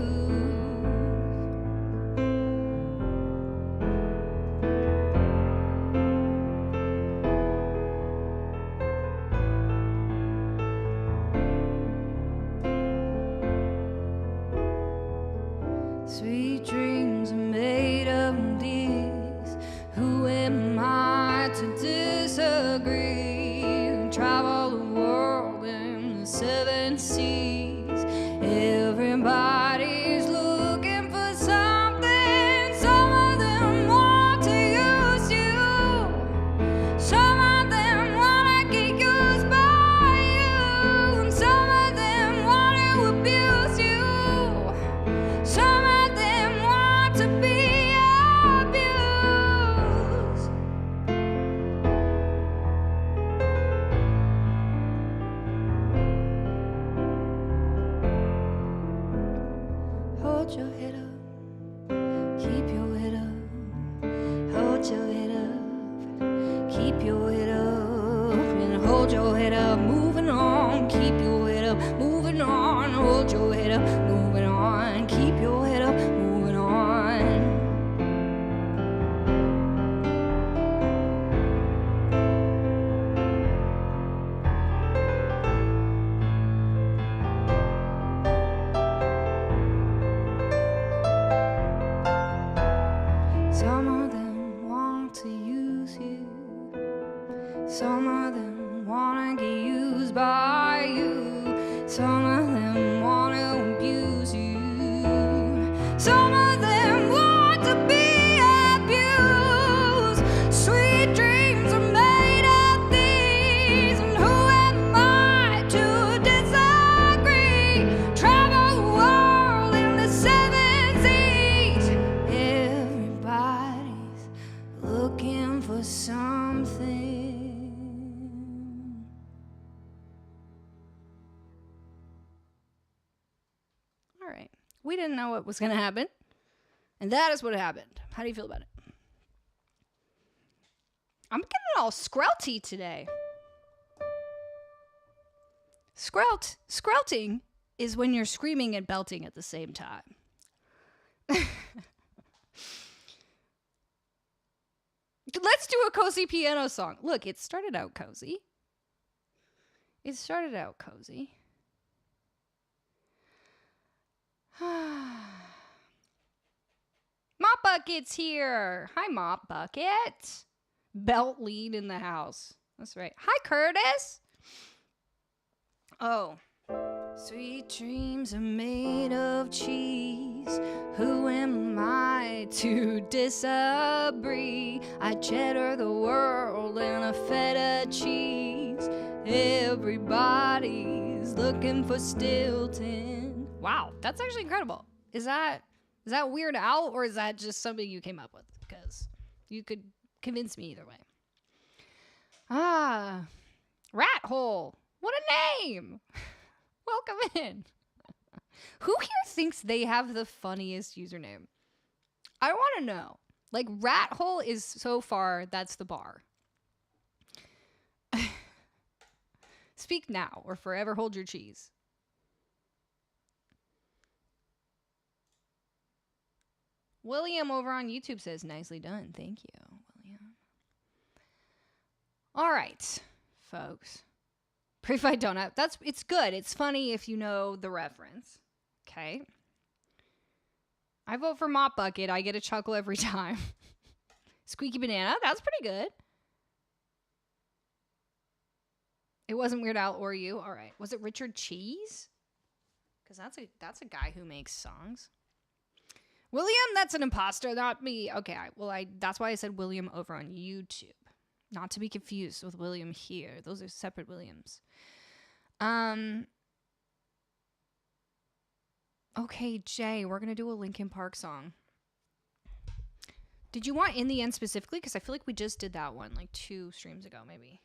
Sweet dreams are made of these. Who am I to disagree? Travel the world in the 7 seas. We didn't know what was going to happen. And that is what happened. How do you feel about it? I'm getting all scrouty today. Scrouting is when you're screaming and belting at the same time. Let's do a cozy piano song. Look, it started out cozy. Mop Bucket's here. Hi, Mop Bucket. Belt lead in the house. That's right. Hi, Curtis. Oh. Sweet dreams are made of cheese. Who am I to disagree? I cheddar the world in a feta cheese. Everybody's looking for Stilton. Wow, that's actually incredible. Is that Weird Al, or is that just something you came up with? Because you could convince me either way. Rat Hole. What a name. Welcome in. Who here thinks they have the funniest username? I want to know. Like, Rat Hole is so far, that's the bar. Speak now or forever hold your cheese. William over on YouTube says, nicely done. Thank you, William. All right, folks. Pre-fight donut. It's good. It's funny if you know the reference. Okay. I vote for Mop Bucket. I get a chuckle every time. Squeaky Banana. That's pretty good. It wasn't Weird Al or you. All right. Was it Richard Cheese? Because that's a guy who makes songs. William, that's an imposter, not me. Okay. That's why I said William over on YouTube. Not to be confused with William here. Those are separate Williams. Okay, Jay, we're going to do a Linkin Park song. Did you want In the End specifically? Because I feel like we just did that one like 2 streams ago, maybe.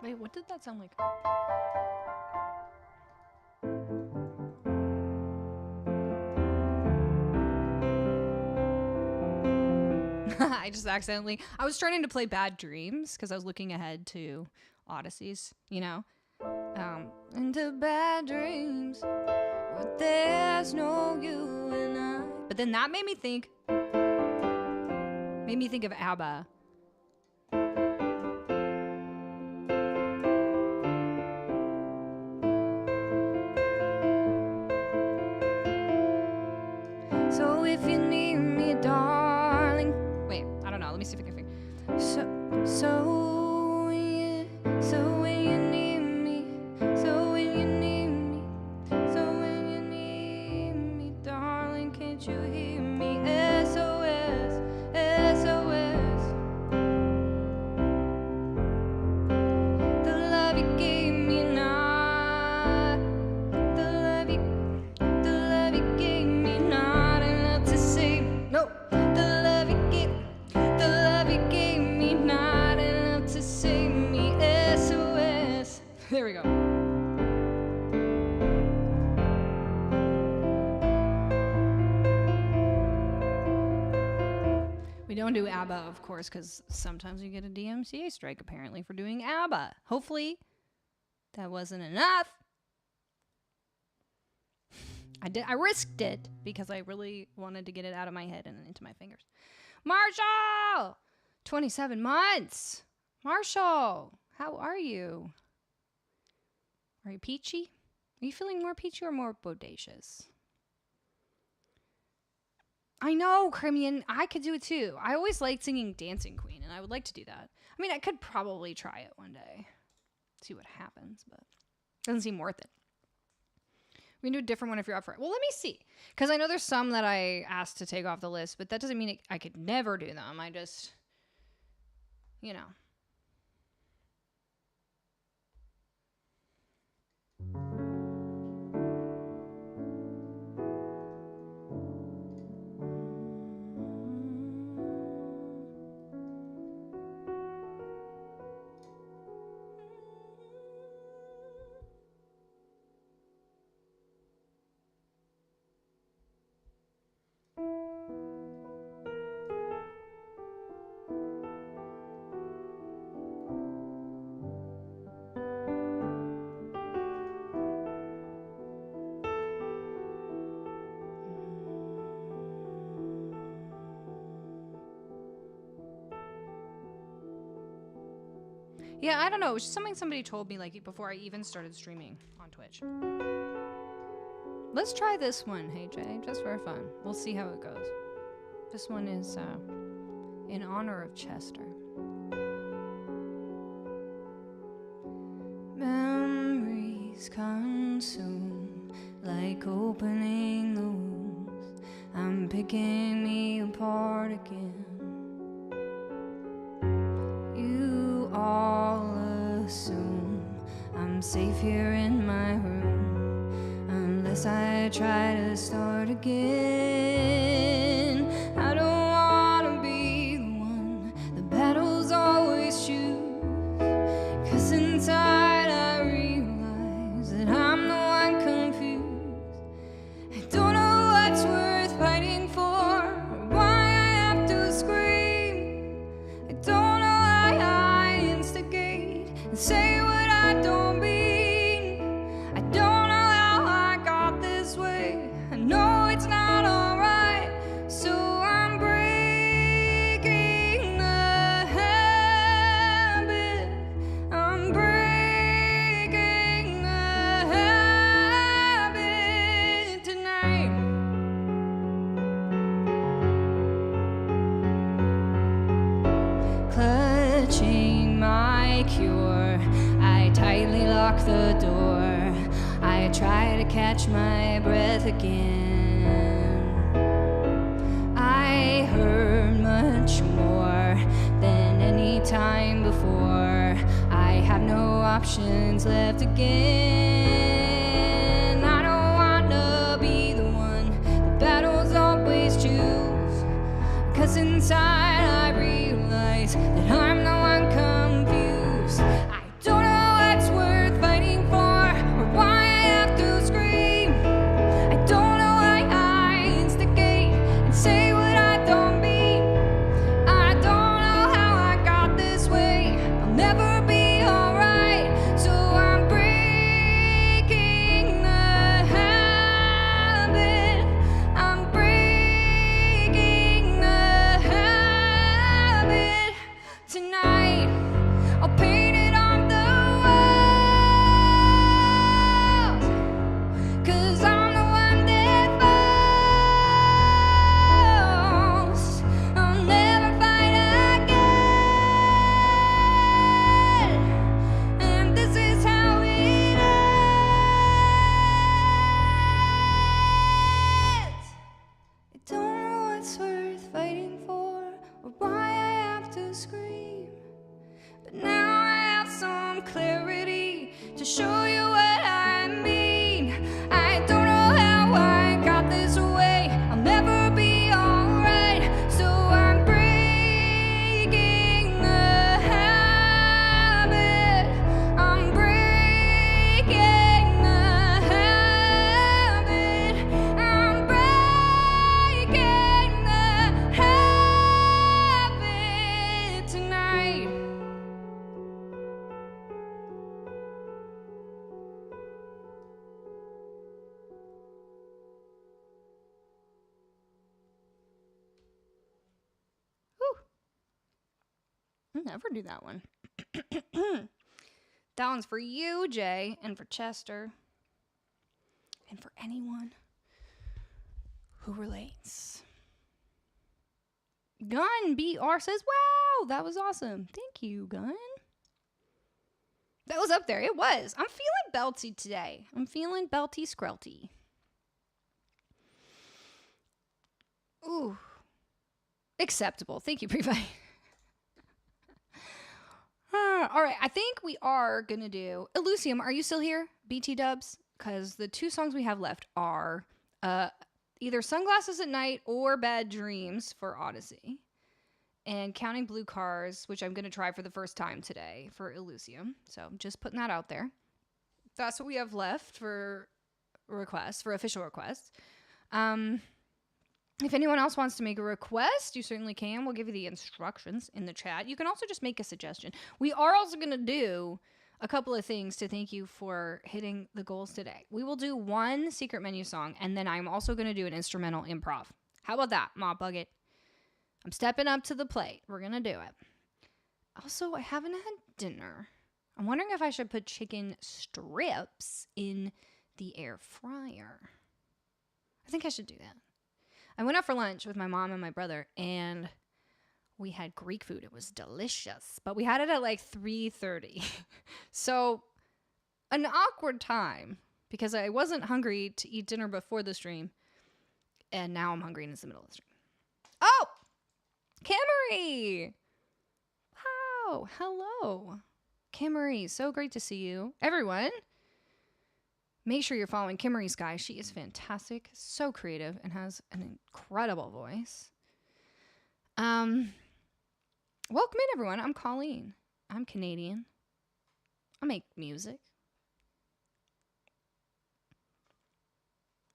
Wait, what did that sound like? I was starting to play Bad Dreams because I was looking ahead to Odysseys, you know? Into bad dreams, but there's no you and I. But then that made me think of ABBA. So if you need me, darling. Wait, I don't know. Let me see if I can figure. So when you need me, darling, can't you hear me? SOS, SOS. The love you gave me not. The love you gave me not enough to save. No. The love you gave me not enough to save me. SOS. There we go. We don't do ABBA, of course, because sometimes you get a DMCA strike, apparently, for doing ABBA. Hopefully, that wasn't enough. I risked it because I really wanted to get it out of my head and into my fingers. Marshall! 27 months. Marshall, how are you? Are you peachy? Are you feeling more peachy or more bodacious? I know, Crimean. I could do it too. I always liked singing Dancing Queen, and I would like to do that. I mean, I could probably try it one day. See what happens, but it doesn't seem worth it. We can do a different one if you're up for it. Well, let me see. Because I know there's some that I asked to take off the list, but that doesn't mean I could never do them. I just, you know. Yeah, I don't know. It was just something somebody told me like before I even started streaming on Twitch. Let's try this one, hey Jay, just for fun. We'll see how it goes. This one is in honor of Chester. Memories consume like opening the wounds. I'm picking me apart again. You all assume I'm safe here in my room, unless I try to start again. I don't wanna be the one the battles always choose, 'cause inside I realize that I'm the one confused. I don't know what's worth fighting for, or why I have to scream. I don't know why I instigate and say what I don't mean. I don't know how I got this way. I know it's not alright, so I'm breaking the habit. I'm breaking the habit tonight. Clutching my cure, I tightly lock the door. I try to catch my breath again. I heard much more than any time before. I have no options left again. I don't wanna be the one the battles always choose, 'cause inside I realize that I'm the one confused. I don't know what's worth fighting for, or why I have to scream. I don't know why I instigate and say what I don't mean. I don't know how I got this way. I'll never be alright, so I'm breaking the habit. I'm breaking the habit tonight. I'll paint it on the walls, 'cause I'm the one that falls. I'll never fight again, and this is how it ends. I don't know what's worth fighting for, or why I have to scream. But now I have some clarity to show you what I mean. I don't know how I got this way. I'll never be alright, so I'm breaking the habit. I'm breaking the habit. I'm breaking the habit tonight. Whew. I'll never do that one. That one's for you, Jay, and for Chester, and for anyone who relates. Gun BR says, wow, that was awesome. Thank you, Gun. That was up there. It was. I'm feeling belty today. I'm feeling belty skrelty. Ooh. Acceptable. Thank you, Previ. All right. I think we are going to do... Elysium, are you still here? BT dubs? Because the two songs we have left are either Sunglasses at Night or Bad Dreams for Odyssey. And Counting Blue Cars, which I'm going to try for the first time today for Elysium. So I'm just putting that out there. That's what we have left for requests, for official requests. If anyone else wants to make a request, you certainly can. We'll give you the instructions in the chat. You can also just make a suggestion. We are also going to do a couple of things to thank you for hitting the goals today. We will do one secret menu song, and then I'm also going to do an instrumental improv. How about that, Ma Bucket? I'm stepping up to the plate. We're going to do it. Also, I haven't had dinner. I'm wondering if I should put chicken strips in the air fryer. I think I should do that. I went out for lunch with my mom and my brother, and we had Greek food. It was delicious, but we had it at like 3:30. So an awkward time because I wasn't hungry to eat dinner before the stream, and now I'm hungry and it's the middle of the stream. Oh, Kimmery! Wow, hello. Kimmery, so great to see you. Everyone, make sure you're following Kimmery Sky. She is fantastic, so creative, and has an incredible voice. Welcome in, everyone. I'm Colleen. I'm Canadian. I make music.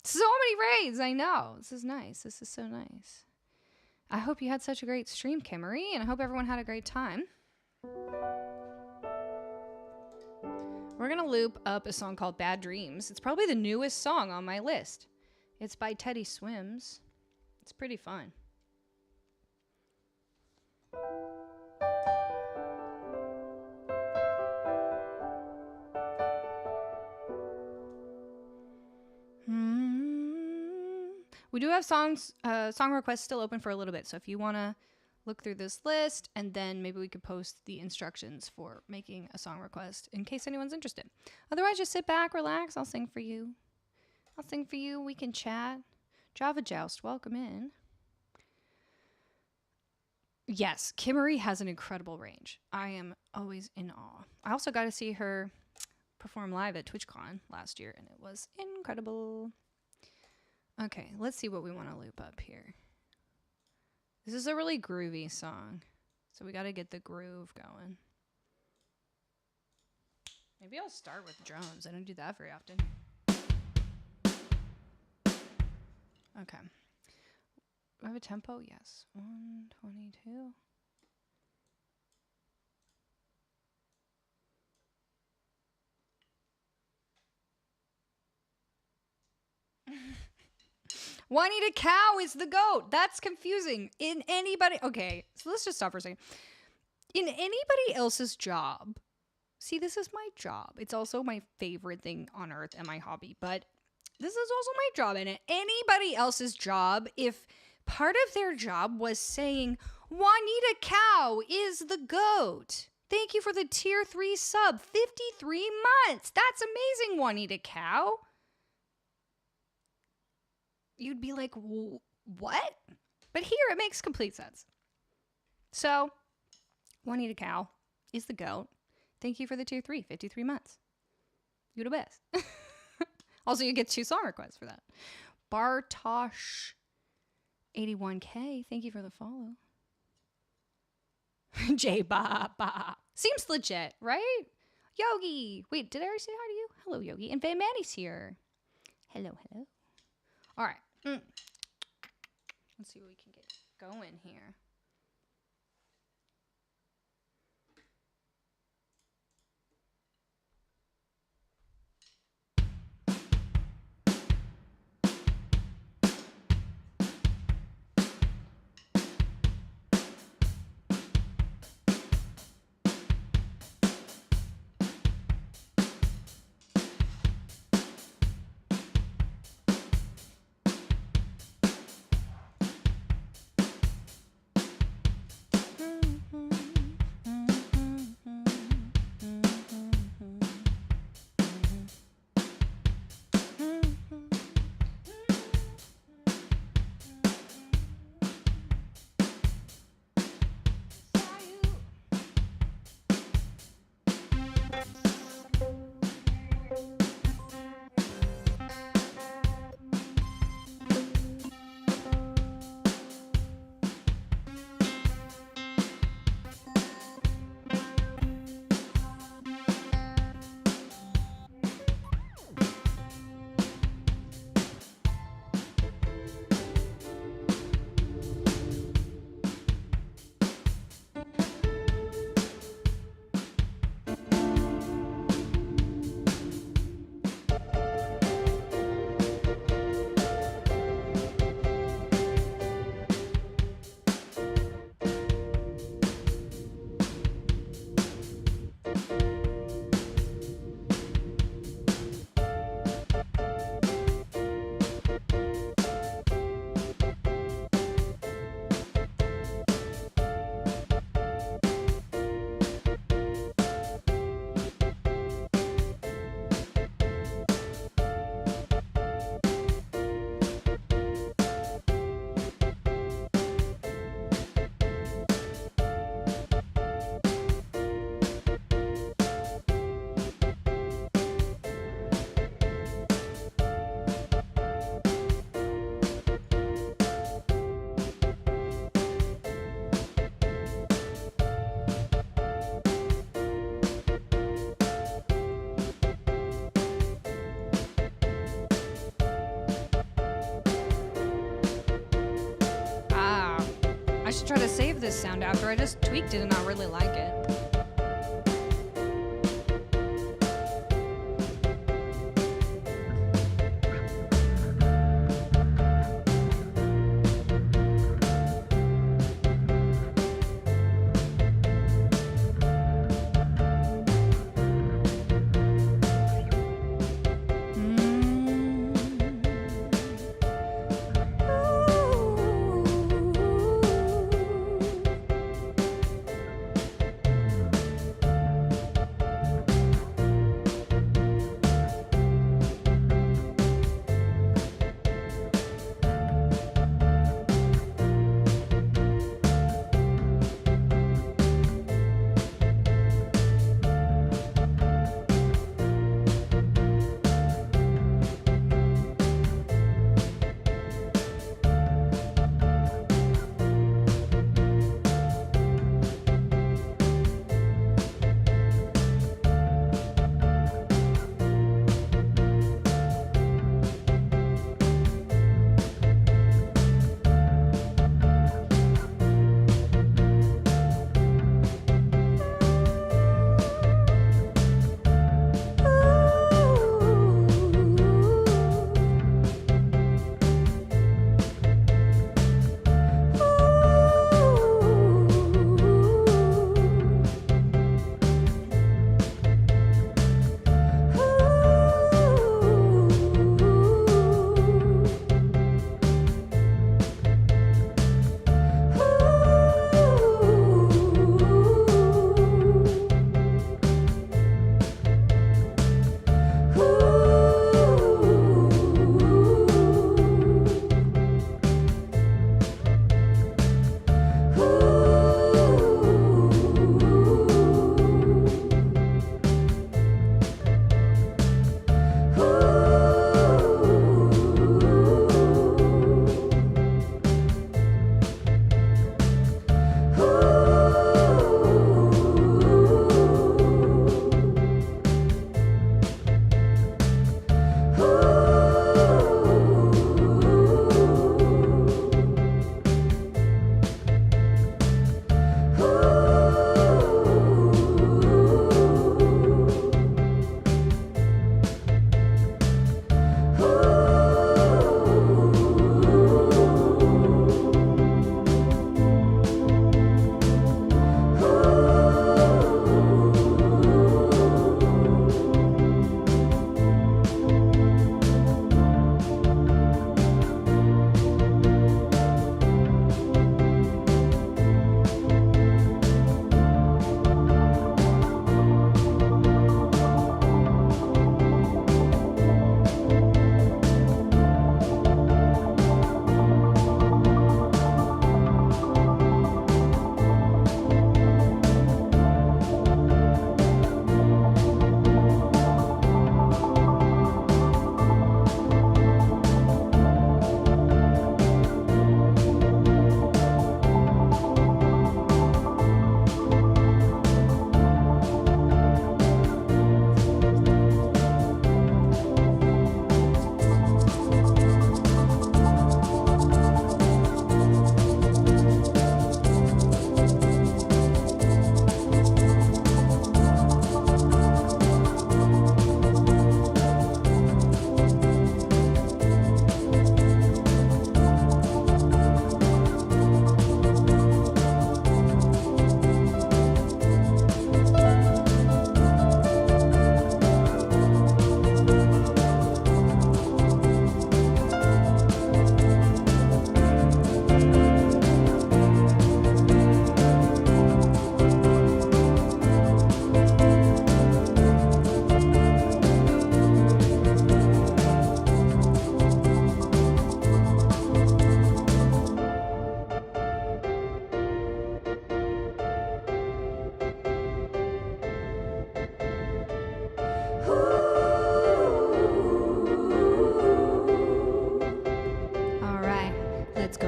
So many raids, I know. This is nice. This is so nice. I hope you had such a great stream, Kimmery, and I hope everyone had a great time. We're going to loop up a song called Bad Dreams. It's probably the newest song on my list. It's by Teddy Swims. It's pretty fun. We do have song requests still open for a little bit, so if you want to look through this list, and then maybe we could post the instructions for making a song request in case anyone's interested. Otherwise, just sit back, relax. I'll sing for you. We can chat. Java Joust, welcome in. Yes, Kimmery has an incredible range. I am always in awe. I also got to see her perform live at TwitchCon last year, and it was incredible. Okay, let's see what we want to loop up here. This is a really groovy song, so we got to get the groove going. Maybe I'll start with drums. I don't do that very often. Okay. Do I have a tempo? Yes. 122. Juanita Cow is the goat. That's confusing. Okay, so let's just stop for a second. In anybody else's job, see, this is my job. It's also my favorite thing on earth and my hobby, but this is also my job. And in anybody else's job, if part of their job was saying, Juanita Cow is the goat. Thank you for the tier 3 sub. 53 months. That's amazing, Juanita Cow. You'd be like, what? But here it makes complete sense. So, Juanita Cow is the goat. Thank you for the tier 3, 53 months. You're the best. Also, you get 2 song requests for that. Bartosh 81K, thank you for the follow. J Ba. Seems legit, right? Yogi. Wait, did I already say hi to you? Hello, Yogi. And Van Manny's here. Hello. All right. Let's see what we can get going here. I should try to save this sound after. I just tweaked it and I really like it.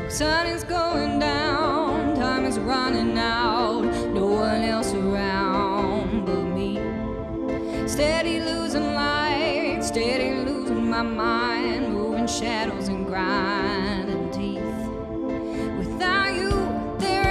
Sun is going down, time is running out, no one else around but me. Steady losing light, steady losing my mind, moving shadows and grinding teeth. Without you, there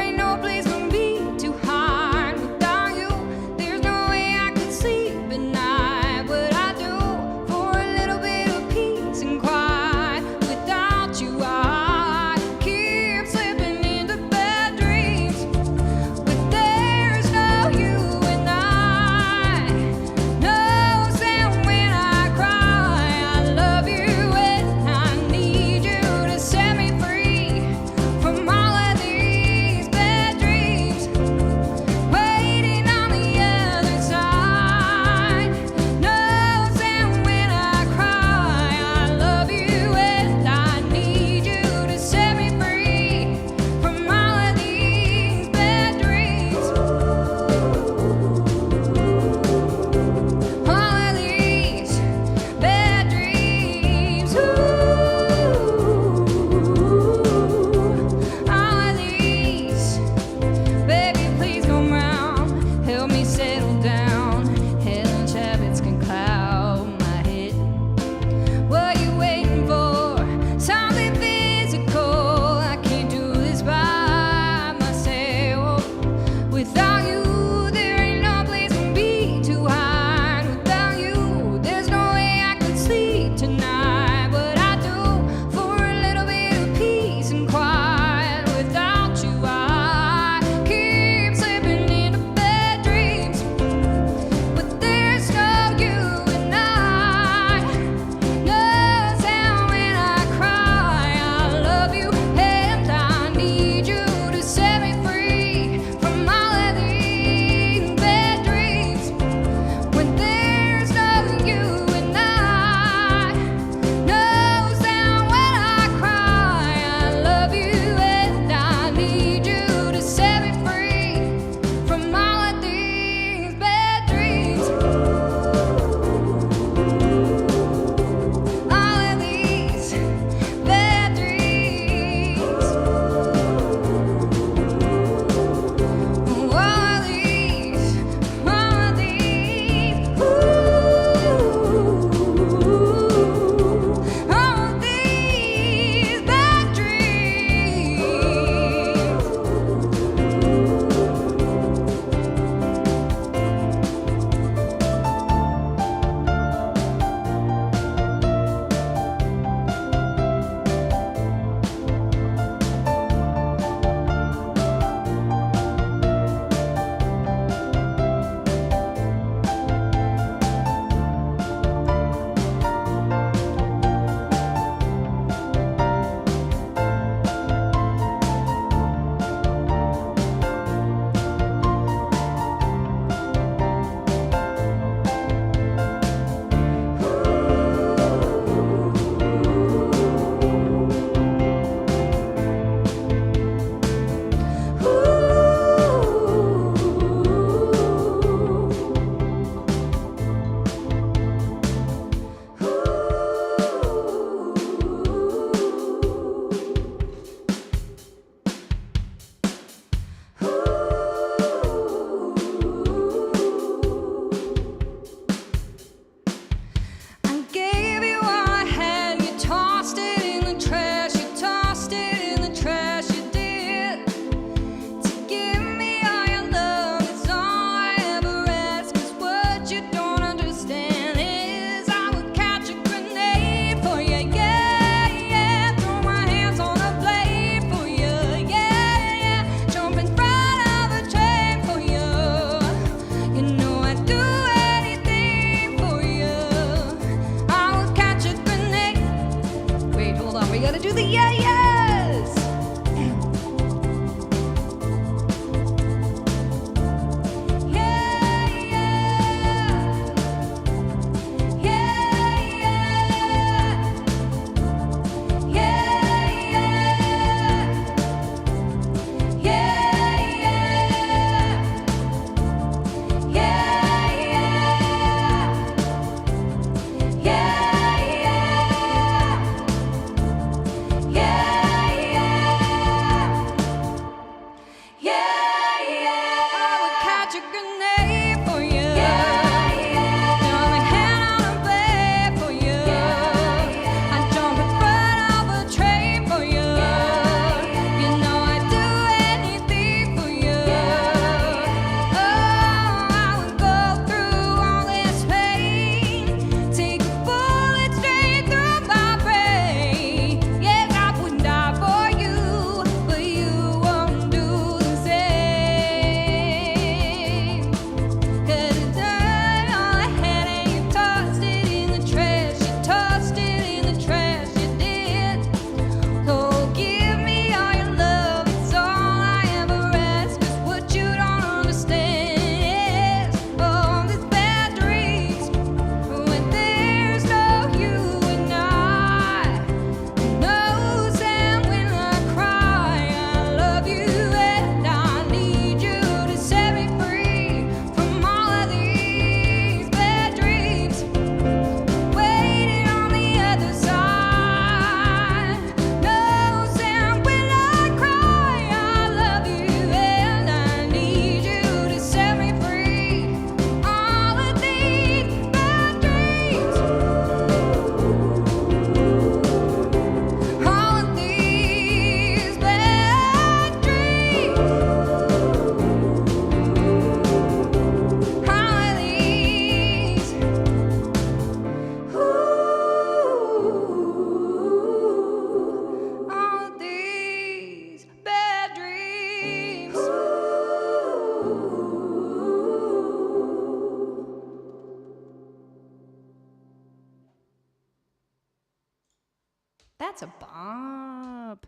That's a bop.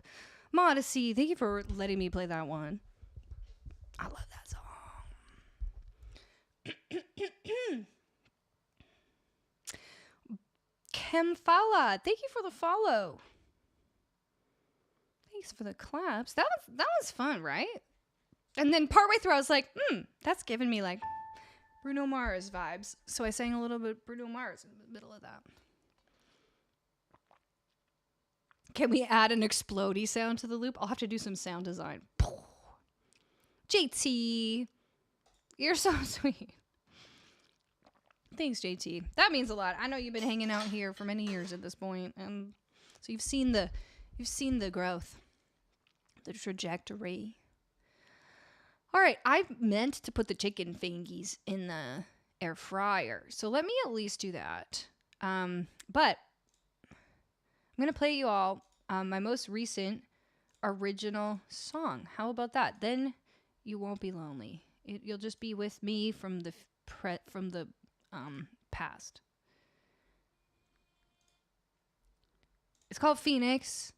Modesty, thank you for letting me play that one. I love that song. Kemfala, thank you for the follow. Thanks for the claps. That was fun, right? And then partway through, I was like, that's giving me like Bruno Mars vibes. So I sang a little bit Bruno Mars in the middle of that. Can we add an explodey sound to the loop? I'll have to do some sound design. JT, you're so sweet. Thanks, JT. That means a lot. I know you've been hanging out here for many years at this point, and so you've seen the growth, the trajectory. All right, I meant to put the chicken fingies in the air fryer, so let me at least do that. But I'm gonna play you all my most recent original song. How about that? Then you won't be lonely. You'll just be with me from the past. It's called Phoenix.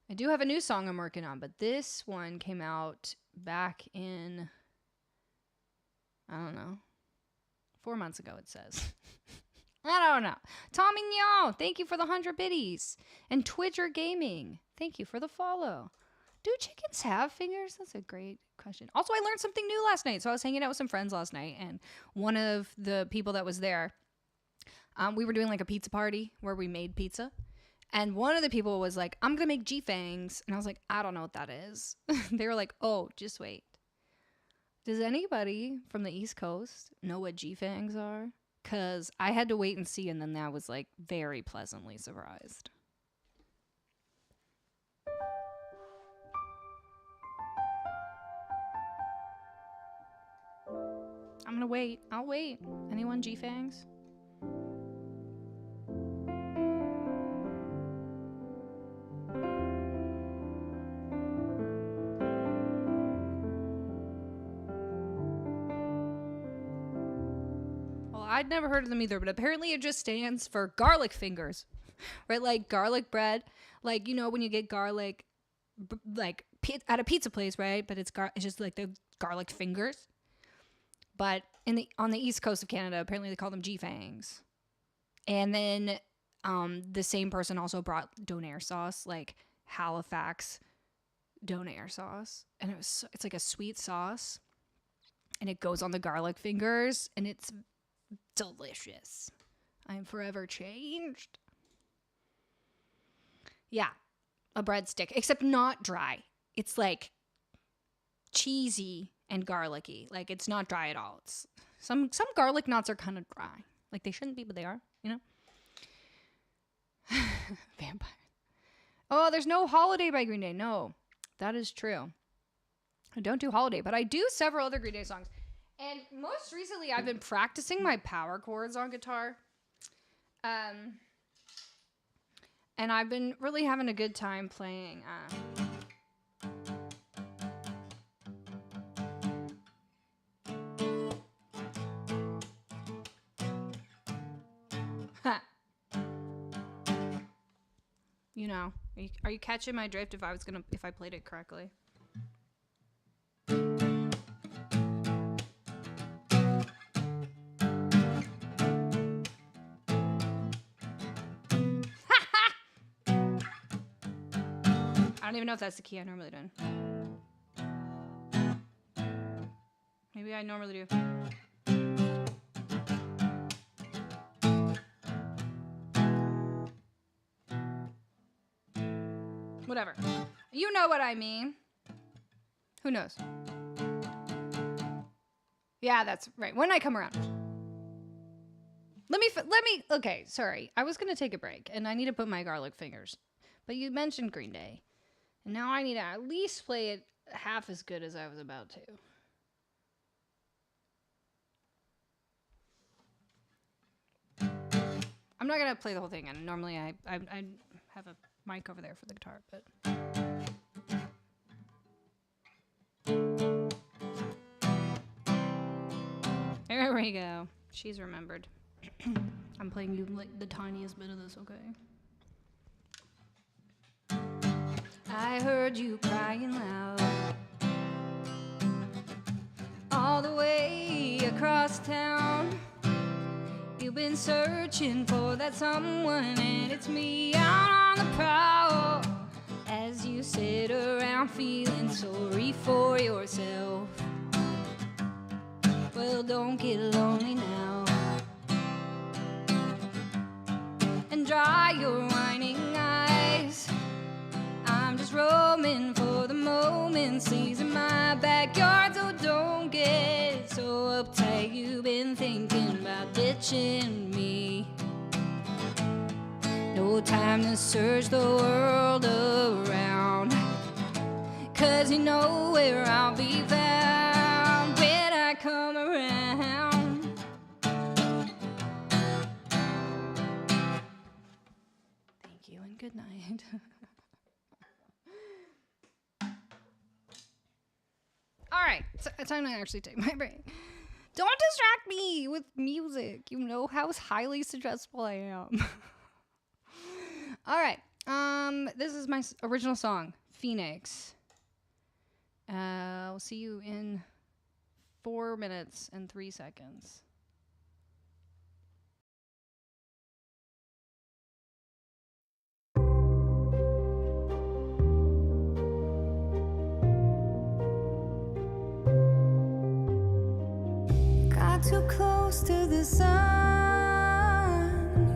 I do have a new song I'm working on, but this one came out back in, I don't know, 4 months ago, it says. I don't know. Tommy Nyo, thank you for the 100 biddies. And Twitcher Gaming, thank you for the follow. Do chickens have fingers? That's a great question. Also, I learned something new last night. So I was hanging out with some friends last night, and one of the people that was there, we were doing like a pizza party where we made pizza. And one of the people was like, I'm going to make G-fangs. And I was like, I don't know what that is. They were like, oh, just wait. Does anybody from the East Coast know what G-fangs are? Because I had to wait and see, and then I was like very pleasantly surprised. I'm going to wait. I'll wait. Anyone G-fangs? I'd never heard of them either, but apparently it just stands for garlic fingers, right? Like garlic bread, like, you know, when you get garlic, like at a pizza place, right? But it's just like the garlic fingers. But on the East Coast of Canada, apparently they call them G-fangs. And then the same person also brought donair sauce, like Halifax donair sauce, and it's like a sweet sauce, and it goes on the garlic fingers, and it's delicious. I'm forever changed. Yeah, a breadstick, except not dry. It's like cheesy and garlicky. Like it's not dry at all. It's some garlic knots are kind of dry. Like they shouldn't be, but they are, you know? Vampire. Oh, there's no Holiday by Green Day. No, that is true. I don't do Holiday, but I do several other Green Day songs. And most recently, I've been practicing my power chords on guitar. And I've been really having a good time playing. You know, are you catching my drift if I played it correctly? I don't even know if that's the key I normally do. Maybe I normally do. Whatever. You know what I mean. Who knows? Yeah, that's right. When I come around. Let me, okay, sorry. I was going to take a break, and I need to put my garlic fingers. But you mentioned Green Day. And now I need to at least play it half as good as I was about to. I'm not going to play the whole thing. And normally I have a mic over there for the guitar, but... There we go. She's remembered. I'm playing you like the tiniest bit of this, okay? I heard you crying loud all the way across town. You've been searching for that someone, and it's me out on the prowl. As you sit around feeling sorry for yourself, well, don't get lonely now, and dry your whining eyes. I'm just roaming for the moment, seizing my backyard, so don't get so uptight. You've been thinking about ditching me. No time to search the world around, 'cause you know where I'll be found when I come around. Thank you and good night. All right, so it's time to actually take my break. Don't distract me with music. You know how highly suggestible I am. All right, this is my original song, Phoenix. I'll see you in 4 minutes and 3 seconds. Got too close to the sun,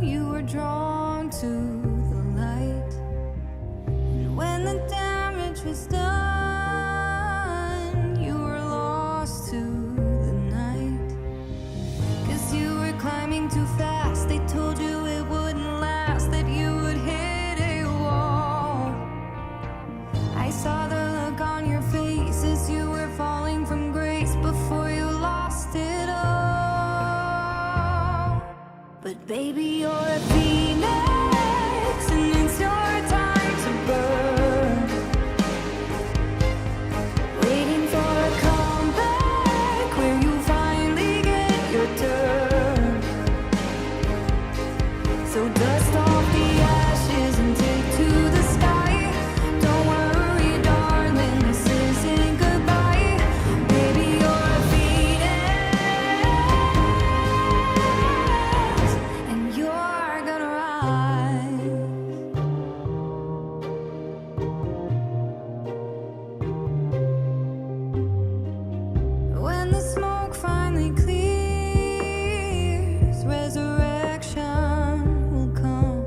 you were drawn to the light, and when the damage was done, you were lost to the night. 'Cause you were climbing too fast, they told you it wouldn't last, that you would hit a wall. I saw the look on your face as you were falling from grace before you lost it all. But baby, you're a phoenix, and it's your time to burn. Waiting for a comeback where you finally get your turn. So dust off the ashes and take to the sky. Don't worry, darling, this isn't goodbye. Baby, you're a phoenix, and you're gonna rise. When the smoke finally clears, resurrection will come.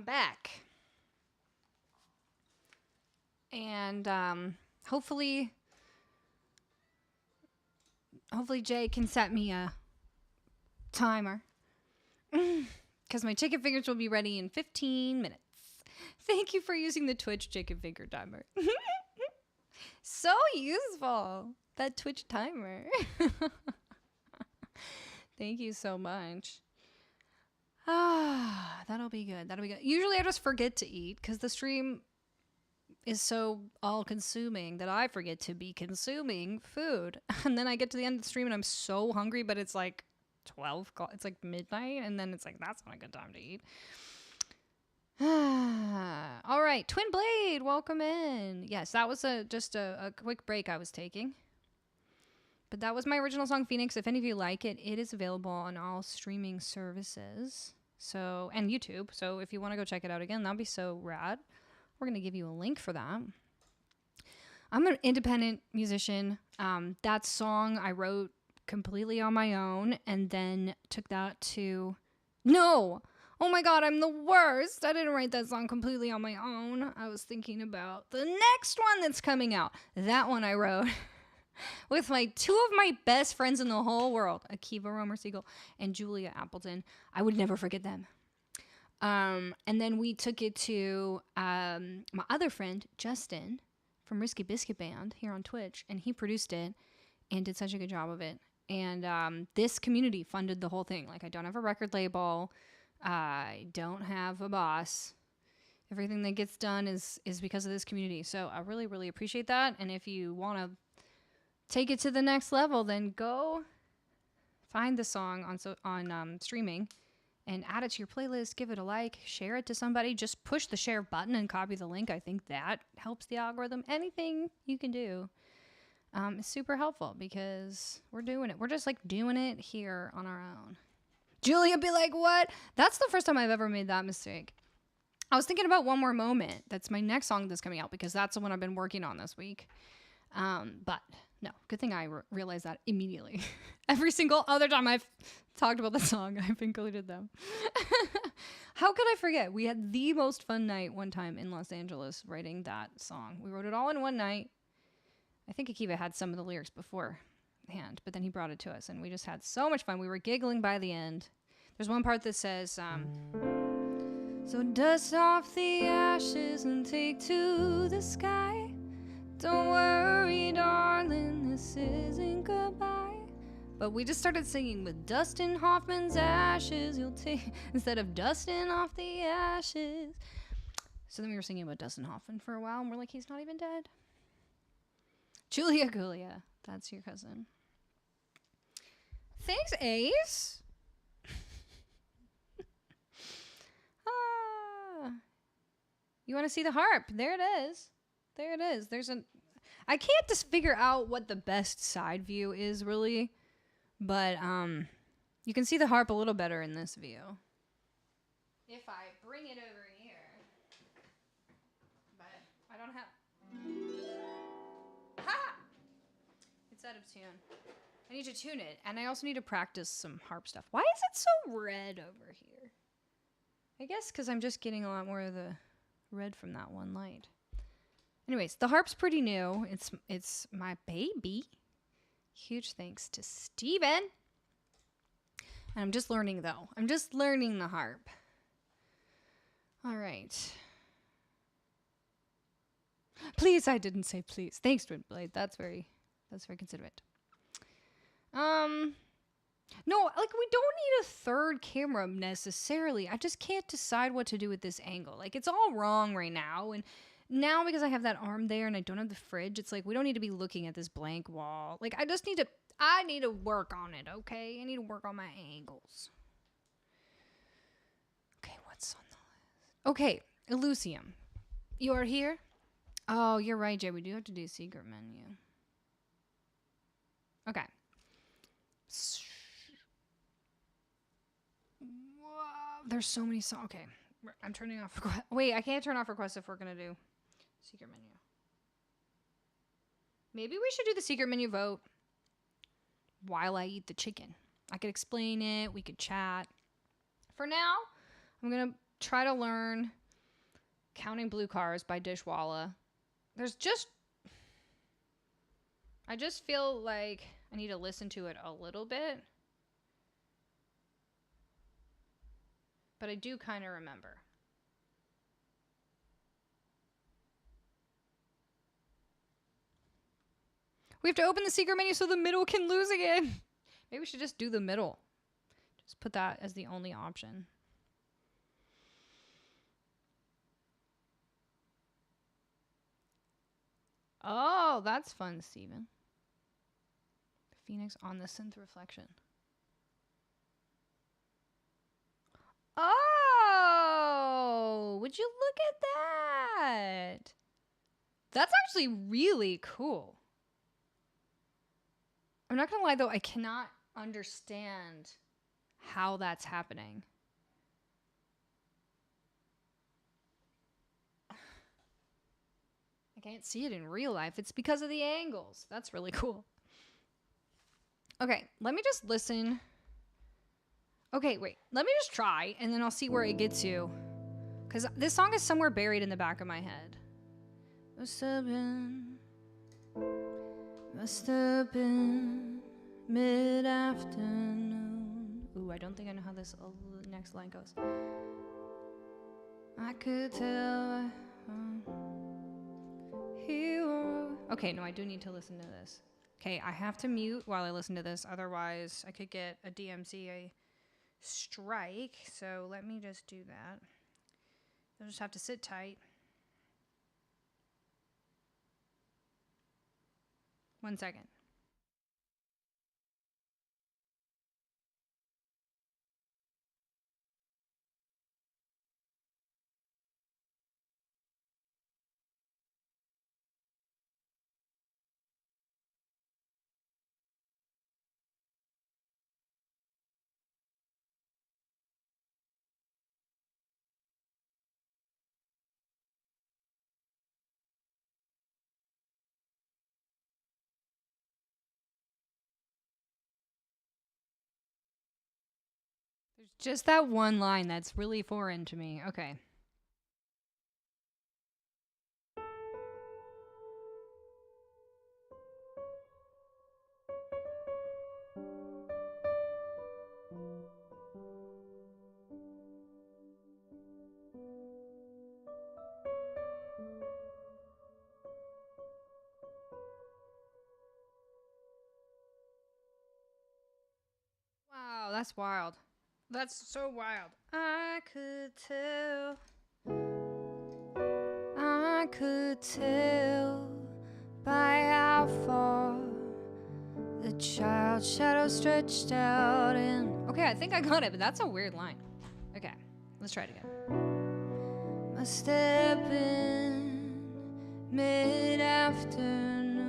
back. And hopefully Jay can set me a timer. Because my chicken fingers will be ready in 15 minutes. Thank you for using the Twitch chicken finger timer. So useful. That Twitch timer. Thank you so much. That'll be good. Usually I just forget to eat because the stream is so all-consuming that I forget to be consuming food. And then I get to the end of the stream and I'm so hungry, but it's like 12, it's like midnight, and then it's like, that's not a good time to eat. All right, Twin Blade, welcome in. Yes, that was just a quick break I was taking. But that was my original song, Phoenix. If any of you like it, it is available on all streaming services. So, and YouTube. So if you want to go check it out again, that'd be so rad. We're going to give you a link for that. I'm an independent musician. That song I wrote completely on my own and then took that to... No! Oh my god, I'm the worst. I didn't write that song completely on my own. I was thinking about the next one that's coming out. That one I wrote with two of my best friends in the whole world, Akiva Romer Siegel and Julia Appleton. I would never forget them. And then we took it to my other friend, Justin, from Risky Biscuit Band here on Twitch, and he produced it and did such a good job of it. And this community funded the whole thing. Like, I don't have a record label. I don't have a boss. Everything that gets done is because of this community. So I really, really appreciate that. And if you want to take it to the next level, then go find the song on streaming and add it to your playlist. Give it a like. Share it to somebody. Just push the share button and copy the link. I think that helps the algorithm. Anything you can do is super helpful because we're doing it. We're just like doing it here on our own. Julia be like, what? That's the first time I've ever made that mistake. I was thinking about One More Moment. That's my next song that's coming out because that's the one I've been working on this week. But no, good thing I realized that immediately. Every single other time I've talked about the song, I've included them. How could I forget? We had the most fun night one time in Los Angeles writing that song. We wrote it all in one night. I think Akiva had some of the lyrics beforehand, but then he brought it to us, and we just had so much fun. We were giggling by the end. There's one part that says, so dust off the ashes and take to the sky. Don't worry, darling, this isn't goodbye. But we just started singing with Dustin Hoffman's ashes, you'll take, instead of dusting off the ashes. So then we were singing about Dustin Hoffman for a while, and we're like, he's not even dead. Julia Gulia, that's your cousin. Thanks, Ace. You want to see the harp? There it is. There it is. I can't just figure out what the best side view is, really. But you can see the harp a little better in this view. If I bring it over here. But I don't have... Ha! It's out of tune. I need to tune it. And I also need to practice some harp stuff. Why is it so red over here? I guess because I'm just getting a lot more of the red from that one light. Anyways, the harp's pretty new. It's my baby. Huge thanks to Steven. And I'm just learning, though. I'm just learning the harp. All right. Please, I didn't say please. Thanks, Twin Blade. That's very considerate. No, like, we don't need a third camera necessarily. I just can't decide what to do with this angle. Like, it's all wrong right now. And now because I have that arm there and I don't have the fridge, it's like we don't need to be looking at this blank wall. Like, I need to work on it, okay? I need to work on my angles. Okay, what's on the list? Okay, Elysium. You are here? Oh, you're right, Jay. We do have to do a secret menu. Okay. There's so many songs. Okay, I'm turning off requests. Wait, I can't turn off requests if we're going to do secret menu. Maybe we should do the secret menu vote while I eat the chicken. I could explain it. We could chat. For now, I'm going to try to learn Counting Blue Cars by Dishwalla. I just feel like I need to listen to it a little bit. But I do kind of remember. We have to open the secret menu so the middle can lose again. Maybe we should just do the middle. Just put that as the only option. Oh, that's fun, Steven. The Phoenix on the synth reflection. Oh, would you look at that? That's actually really cool. I'm not going to lie, though. I cannot understand how that's happening. I can't see it in real life. It's because of the angles. That's really cool. Okay, let me just listen. Okay, wait. Let me just try, and then I'll see where it gets you. Because this song is somewhere buried in the back of my head. Must have been mid-afternoon. Ooh, I don't think I know how this next line goes. I could tell Okay, no, I do need to listen to this. Okay, I have to mute while I listen to this. Otherwise, I could get a DMCA strike. So let me just do that. You'll just have to sit tight. 1 second. There's just that one line that's really foreign to me. Okay. Wow, that's wild. That's so wild. I could tell by how far the child's shadow stretched out and... Okay, I think I got it, but that's a weird line. Okay, let's try it again. Must have been mid-afternoon.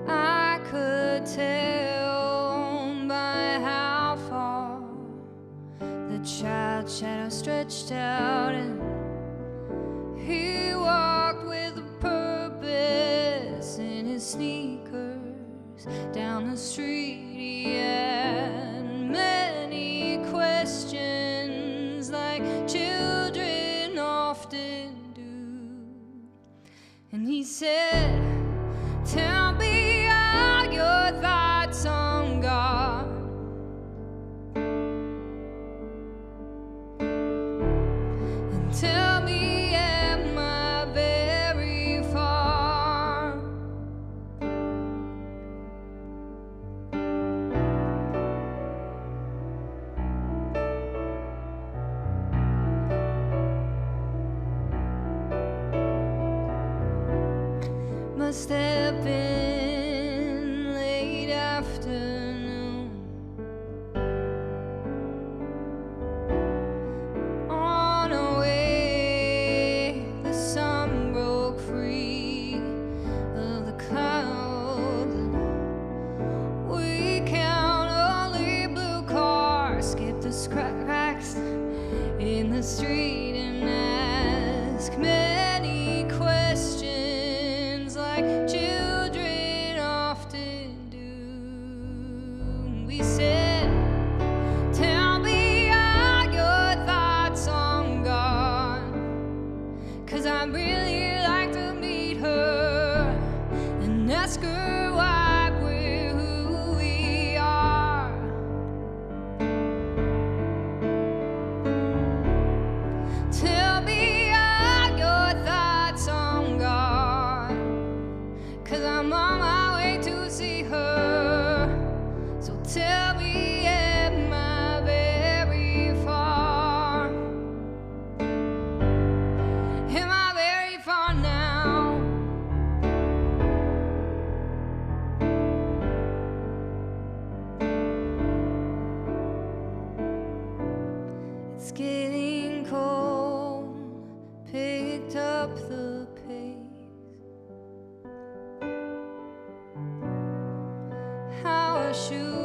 I could tell by how far the child's shadow stretched out and he walked with a purpose in his sneakers down the street. He had many questions like children often do, and he said, tell me all your thoughts on God. And tell me, am I very far? Must have been late afternoon. On a way, the sun broke free of the clouds. We count only blue cars, skip the cracks in the street and ask many questions like children 'cause I'd really like to meet her and ask her why we're who we are. Tell me all your thoughts on God, 'cause I'm on my way to see her. So tell me, am I very far? Am I very far now? It's getting cold, picked up the pace. Our shoes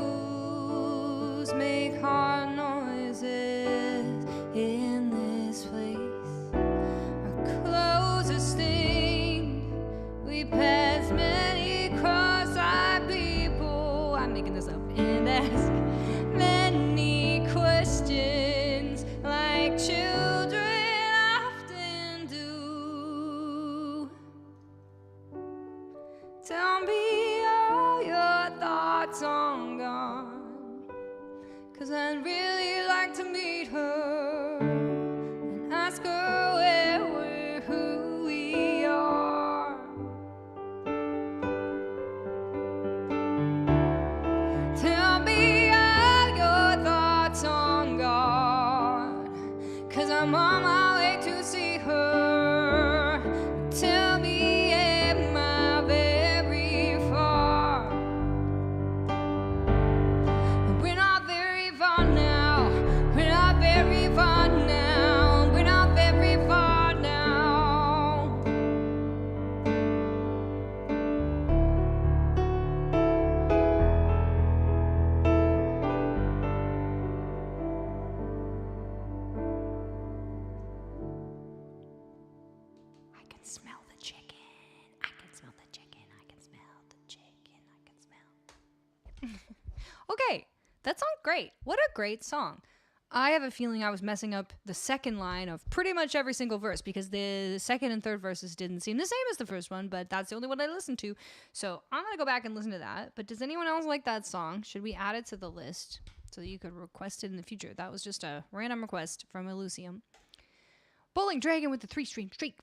make hard noises in this place. Our clothes are stained. We pass many cross-eyed people. I'm making this up. And ask many questions like children often do. Tell me all your thoughts on God, 'cause I'd really like to meet her and ask her where we're who we are. Tell me all your thoughts on God, 'cause I'm on my way to see her. Tell me, am I very far? We're not very far now. We're not very far now. We're not very far now. I can smell the chicken. I can smell the chicken. I can smell the chicken. I can smell. Okay, that song's great. What a great song. I have a feeling I was messing up the second line of pretty much every single verse because the second and third verses didn't seem the same as the first one, but that's the only one I listened to. So I'm going to go back and listen to that. But does anyone else like that song? Should we add it to the list so that you could request it in the future? That was just a random request from Elysium. Bowling Dragon with the 3-stream streak.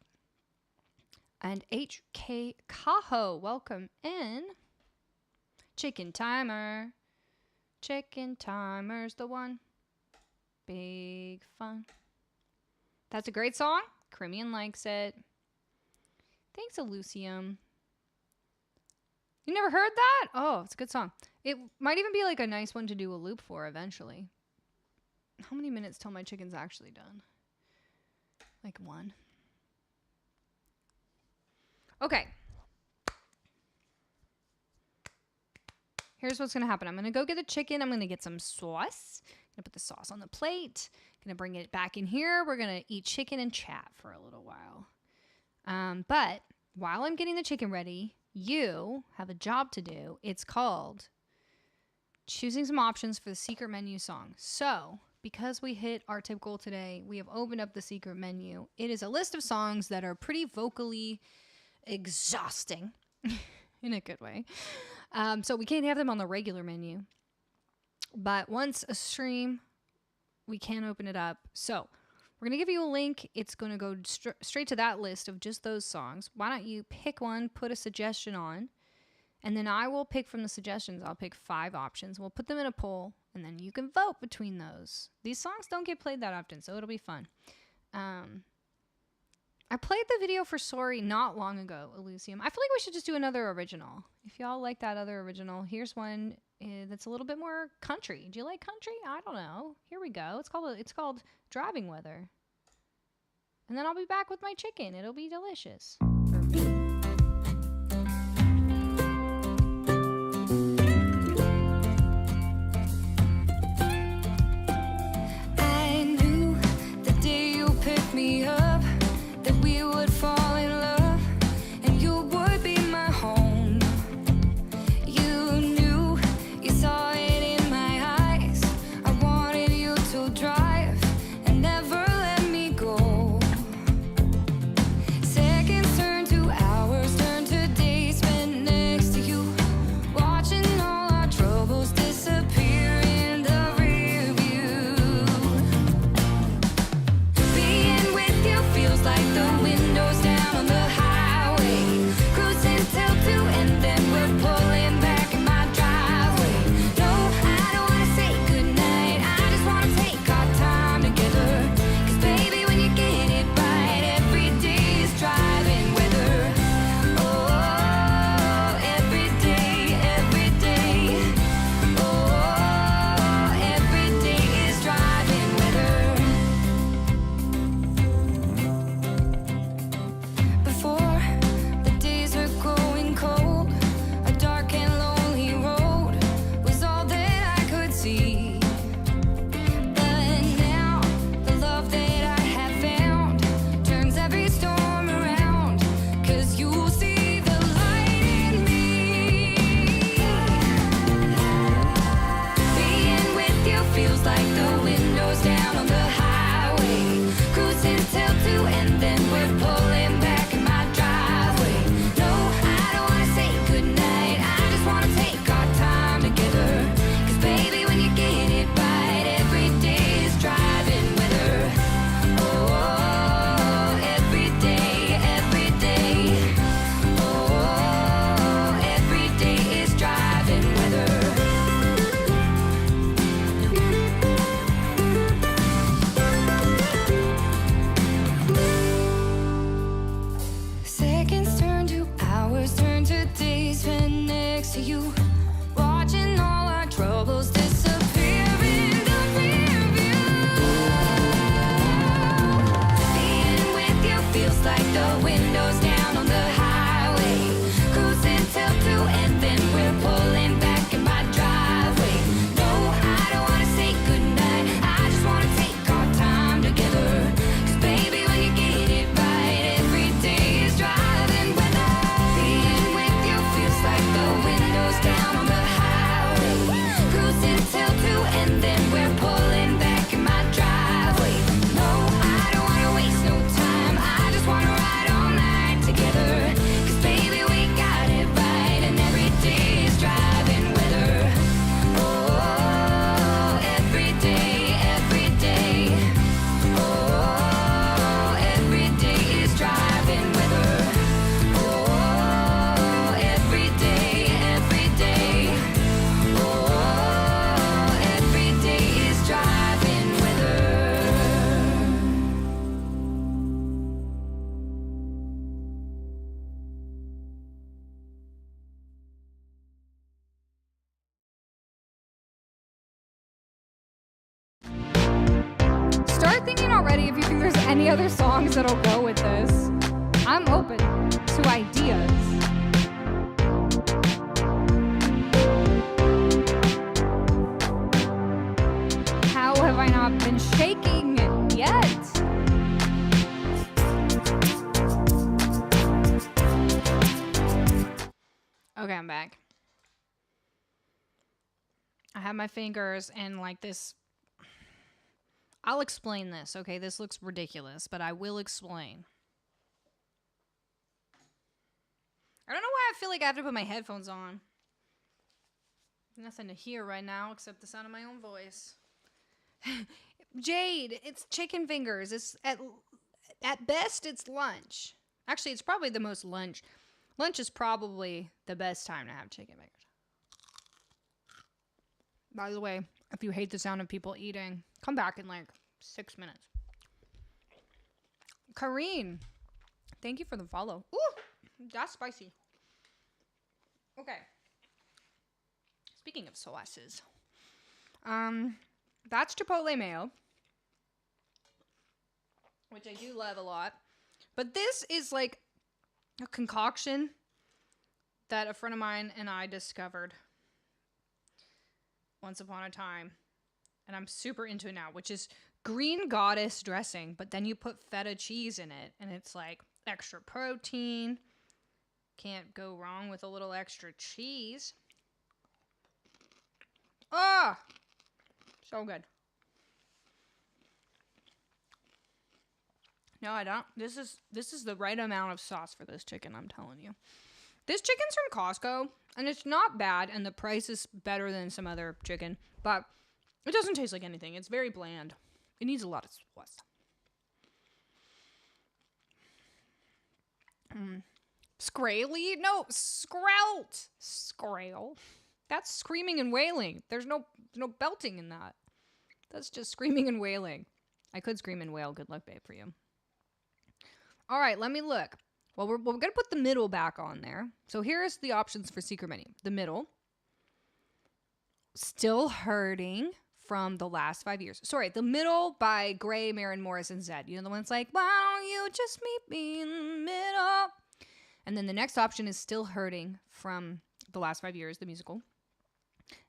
And HK Kaho, welcome in. Chicken Timer. Chicken Timer's the one. Big fun. That's a great song. Crimean likes it. Thanks, Elysium. You never heard that? Oh, it's a good song. It might even be like a nice one to do a loop for eventually. How many minutes till my chicken's actually done? Like 1. Okay. Here's what's going to happen. I'm going to go get the chicken. I'm going to get some sauce. I'm going to put the sauce on the plate. Going to bring it back in here. We're going to eat chicken and chat for a little while. But while I'm getting the chicken ready, you have a job to do. It's called choosing some options for the secret menu song. So, because we hit our tip goal today, we have opened up the secret menu. It is a list of songs that are pretty vocally exhausting in a good way. So we can't have them on the regular menu. But once a stream, we can open it up. So we're going to give you a link. It's going to go straight to that list of just those songs. Why don't you pick one, put a suggestion on, and then I will pick from the suggestions. I'll pick 5 options. We'll put them in a poll, and then you can vote between those. These songs don't get played that often, so it'll be fun. I played the video for Sorry not long ago, Elysium. I feel like we should just do another original. If y'all like that other original, here's one that's a little bit more country. Do you like country? I don't know. Here we go. It's called Driving Weather. And then I'll be back with my chicken. It'll be delicious. I knew the day you picked me up that we would fall in love and you would be my home. You knew, you saw it in my eyes. I wanted you to drive and never let me go. the windows down on the highway. Cruising till 2 and then we're pulling back in my driveway. No, I don't wanna say goodnight, I just wanna take our time together. 'Cause baby, when you get it right, every day is driving weather. Being with you feels like the windows down on the highway. Cruising till 2 and then we're pulling back in my driveway. No, I don't wanna waste no time, I just wanna ride all night together. 'Cause baby, we got it right, and every day is driving weather. Oh, every day, every day. Oh, every day is driving weather. Oh, every day, every day. Oh, every day is driving weather. Start thinking already if you think there's any other songs that'll go with this. I'm open to ideas. How have I not been shaking yet? Okay, I'm back. I have my fingers and like this. I'll explain this, okay? This looks ridiculous, but I will explain. I don't know why I feel like I have to put my headphones on. Nothing to hear right now except the sound of my own voice. Jade, it's chicken fingers. It's at best it's lunch. Actually, it's probably the most lunch. Lunch is probably the best time to have chicken fingers. By the way, if you hate the sound of people eating, come back in like 6 minutes. Kareen, thank you for the follow. Ooh, that's spicy. Okay. Speaking of sauces, that's Chipotle mayo, which I do love a lot. But this is like a concoction that a friend of mine and I discovered once upon a time, and I'm super into it now, which is green goddess dressing, but then you put feta cheese in it, and it's like extra protein. Can't go wrong with a little extra cheese. Ah, so good. No, I don't. This is the right amount of sauce for this chicken, I'm telling you. This chicken's from Costco, and it's not bad, and the price is better than some other chicken, but it doesn't taste like anything. It's very bland. It needs a lot of sauce. Scraly? No, scrout. Scrail. That's screaming and wailing. There's no belting in that. That's just screaming and wailing. I could scream and wail. Good luck, babe, for you. All right, let me look. Well, we're going to put the middle back on there. So here's the options for secret menu. The middle. Still Hurting from the last 5 years. Sorry, The Middle by Gray, Maren Morris, and Zed. You know the one's like, why don't you just meet me in the middle? And then the next option is Still Hurting from the last 5 years, the musical.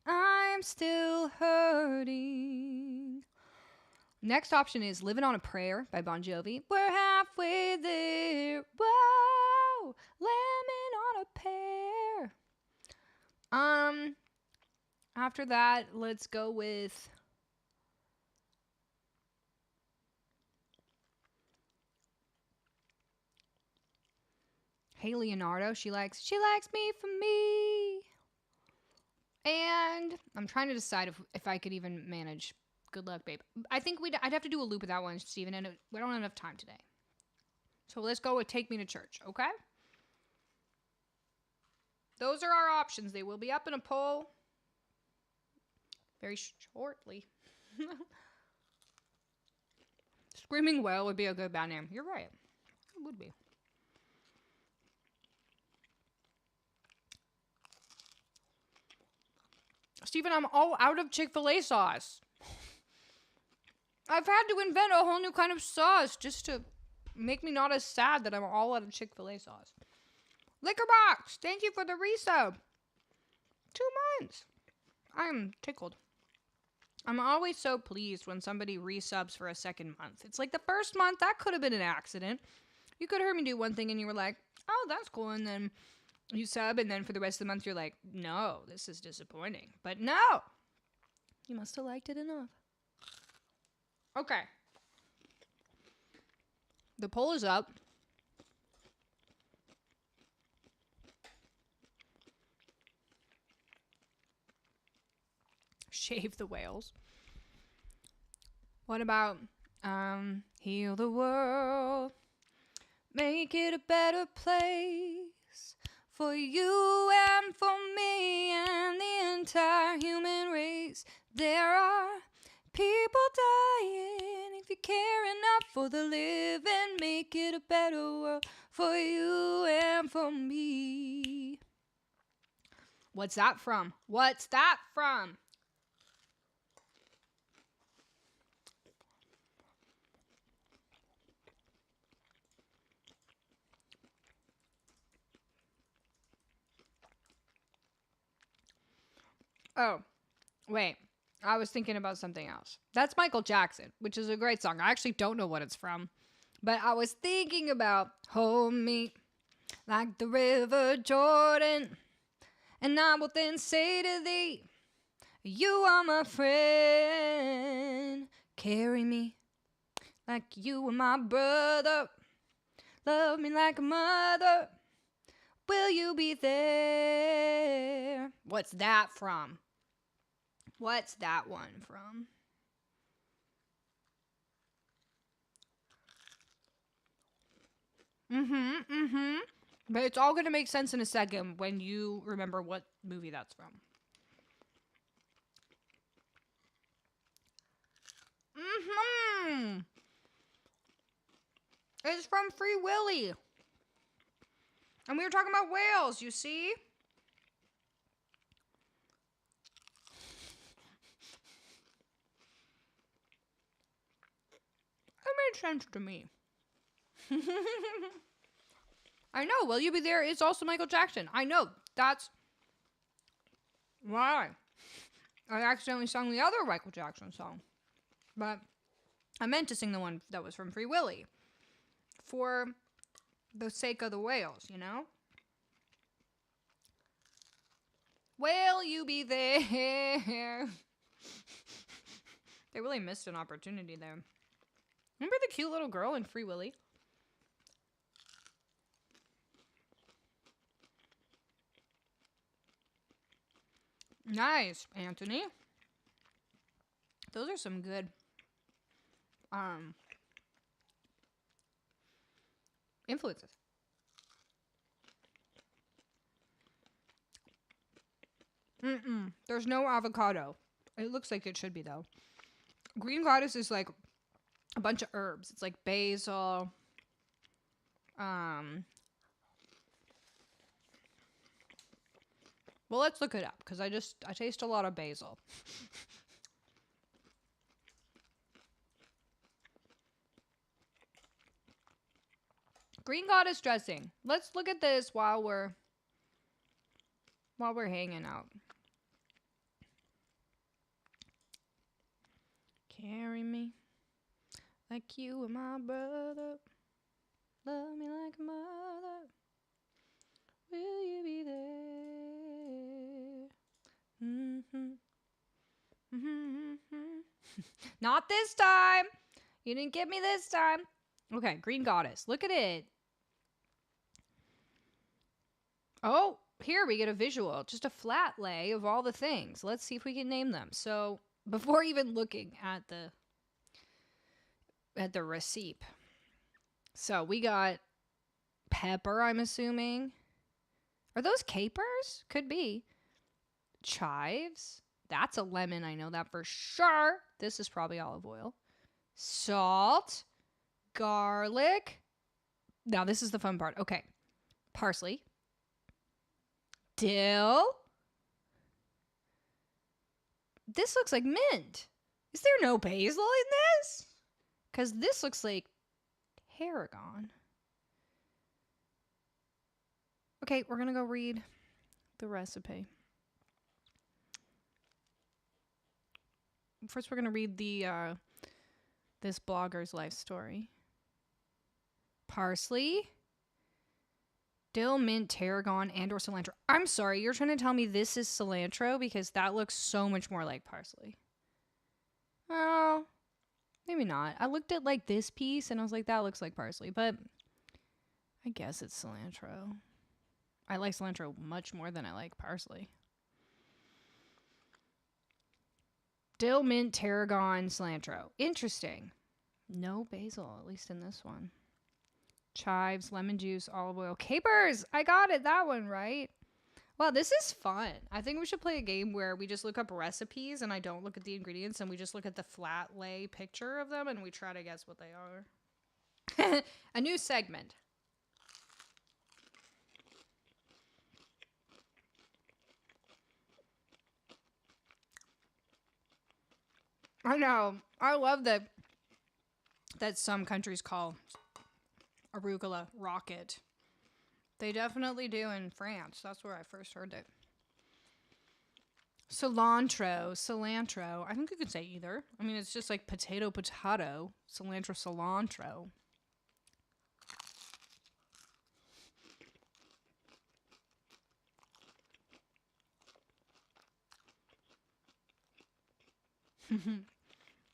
I'm still hurting. Next option is Livin' on a Prayer by Bon Jovi. We're halfway there. Whoa, lemon on a pear. After that, let's go with Hey Leonardo. She likes me for me. And I'm trying to decide if I could even manage Good Luck, Babe. I think I'd have to do a loop of that one, Steven, and we don't have enough time today. So let's go with Take Me to Church, okay? Those are our options. They will be up in a poll very shortly. Screaming Whale would be a good band name. You're right. It would be. Steven, I'm all out of Chick-fil-A sauce. I've had to invent a whole new kind of sauce just to make me not as sad that I'm all out of Chick-fil-A sauce. Liquor Box, thank you for the resub. 2 months. I'm tickled. I'm always so pleased when somebody resubs for a second month. It's like the first month, that could have been an accident. You could have heard me do one thing and you were like, oh, that's cool. And then you sub, and then for the rest of the month, you're like, no, this is disappointing. But no, you must have liked it enough. Okay. The poll is up. Shave the whales. What about heal the world, make it a better place for you and for me and the entire human race. There are people dying. If you care enough for the living, make it a better world for you and for me. What's that from? What's that from? Oh, wait. I was thinking about something else. That's Michael Jackson, which is a great song. I actually don't know what it's from. But I was thinking about hold me like the river Jordan, and I will then say to thee, you are my friend. Carry me like you were my brother. Love me like a mother. Will you be there? What's that from? What's that one from? But it's all going to make sense in a second when you remember what movie that's from. It's from Free Willy. And we were talking about whales, you see? It made sense to me. I know, Will You Be There is also Michael Jackson. I know, that's why I accidentally sung the other Michael Jackson song. But I meant to sing the one that was from Free Willy. For the sake of the whales, you know? Will you be there? They really missed an opportunity there. Remember the cute little girl in Free Willy? Nice, Anthony. Those are some good influences. There's no avocado. It looks like it should be, though. Green goddess is like a bunch of herbs. It's like basil. Well, let's look it up, because I taste a lot of basil. Green goddess dressing. Let's look at this while we're hanging out. Carry me like you were my brother. Love me like a mother. Will you be there? Not this time. You didn't get me this time. Okay, green goddess. Look at it. Oh, here we get a visual. Just a flat lay of all the things. Let's see if we can name them. So, before even looking at the receipt. So, we got pepper, I'm assuming. Are those capers? Could be. Chives. That's a lemon. I know that for sure. This is probably olive oil. Salt. Garlic. Now, this is the fun part. Okay. Parsley. Dill. This looks like mint. Is there no basil in this? Because this looks like tarragon. Okay, we're going to go read the recipe. First, we're going to read this blogger's life story. Parsley, dill, mint, tarragon, and or cilantro. I'm sorry, you're trying to tell me this is cilantro because that looks so much more like parsley. Oh, maybe not. I looked at like this piece and I was like, that looks like parsley, but I guess it's cilantro. I like cilantro much more than I like parsley. Dill, mint, tarragon, cilantro. Interesting. No basil, at least in this one. Chives, lemon juice, olive oil, capers. I got it. That one, right? Wow, this is fun. I think we should play a game where we just look up recipes and I don't look at the ingredients and we just look at the flat lay picture of them and we try to guess what they are. A new segment. I know. I love that some countries call arugula rocket. They definitely do in France. That's where I first heard it. Cilantro. I think you could say either. I mean, it's just like potato. Cilantro.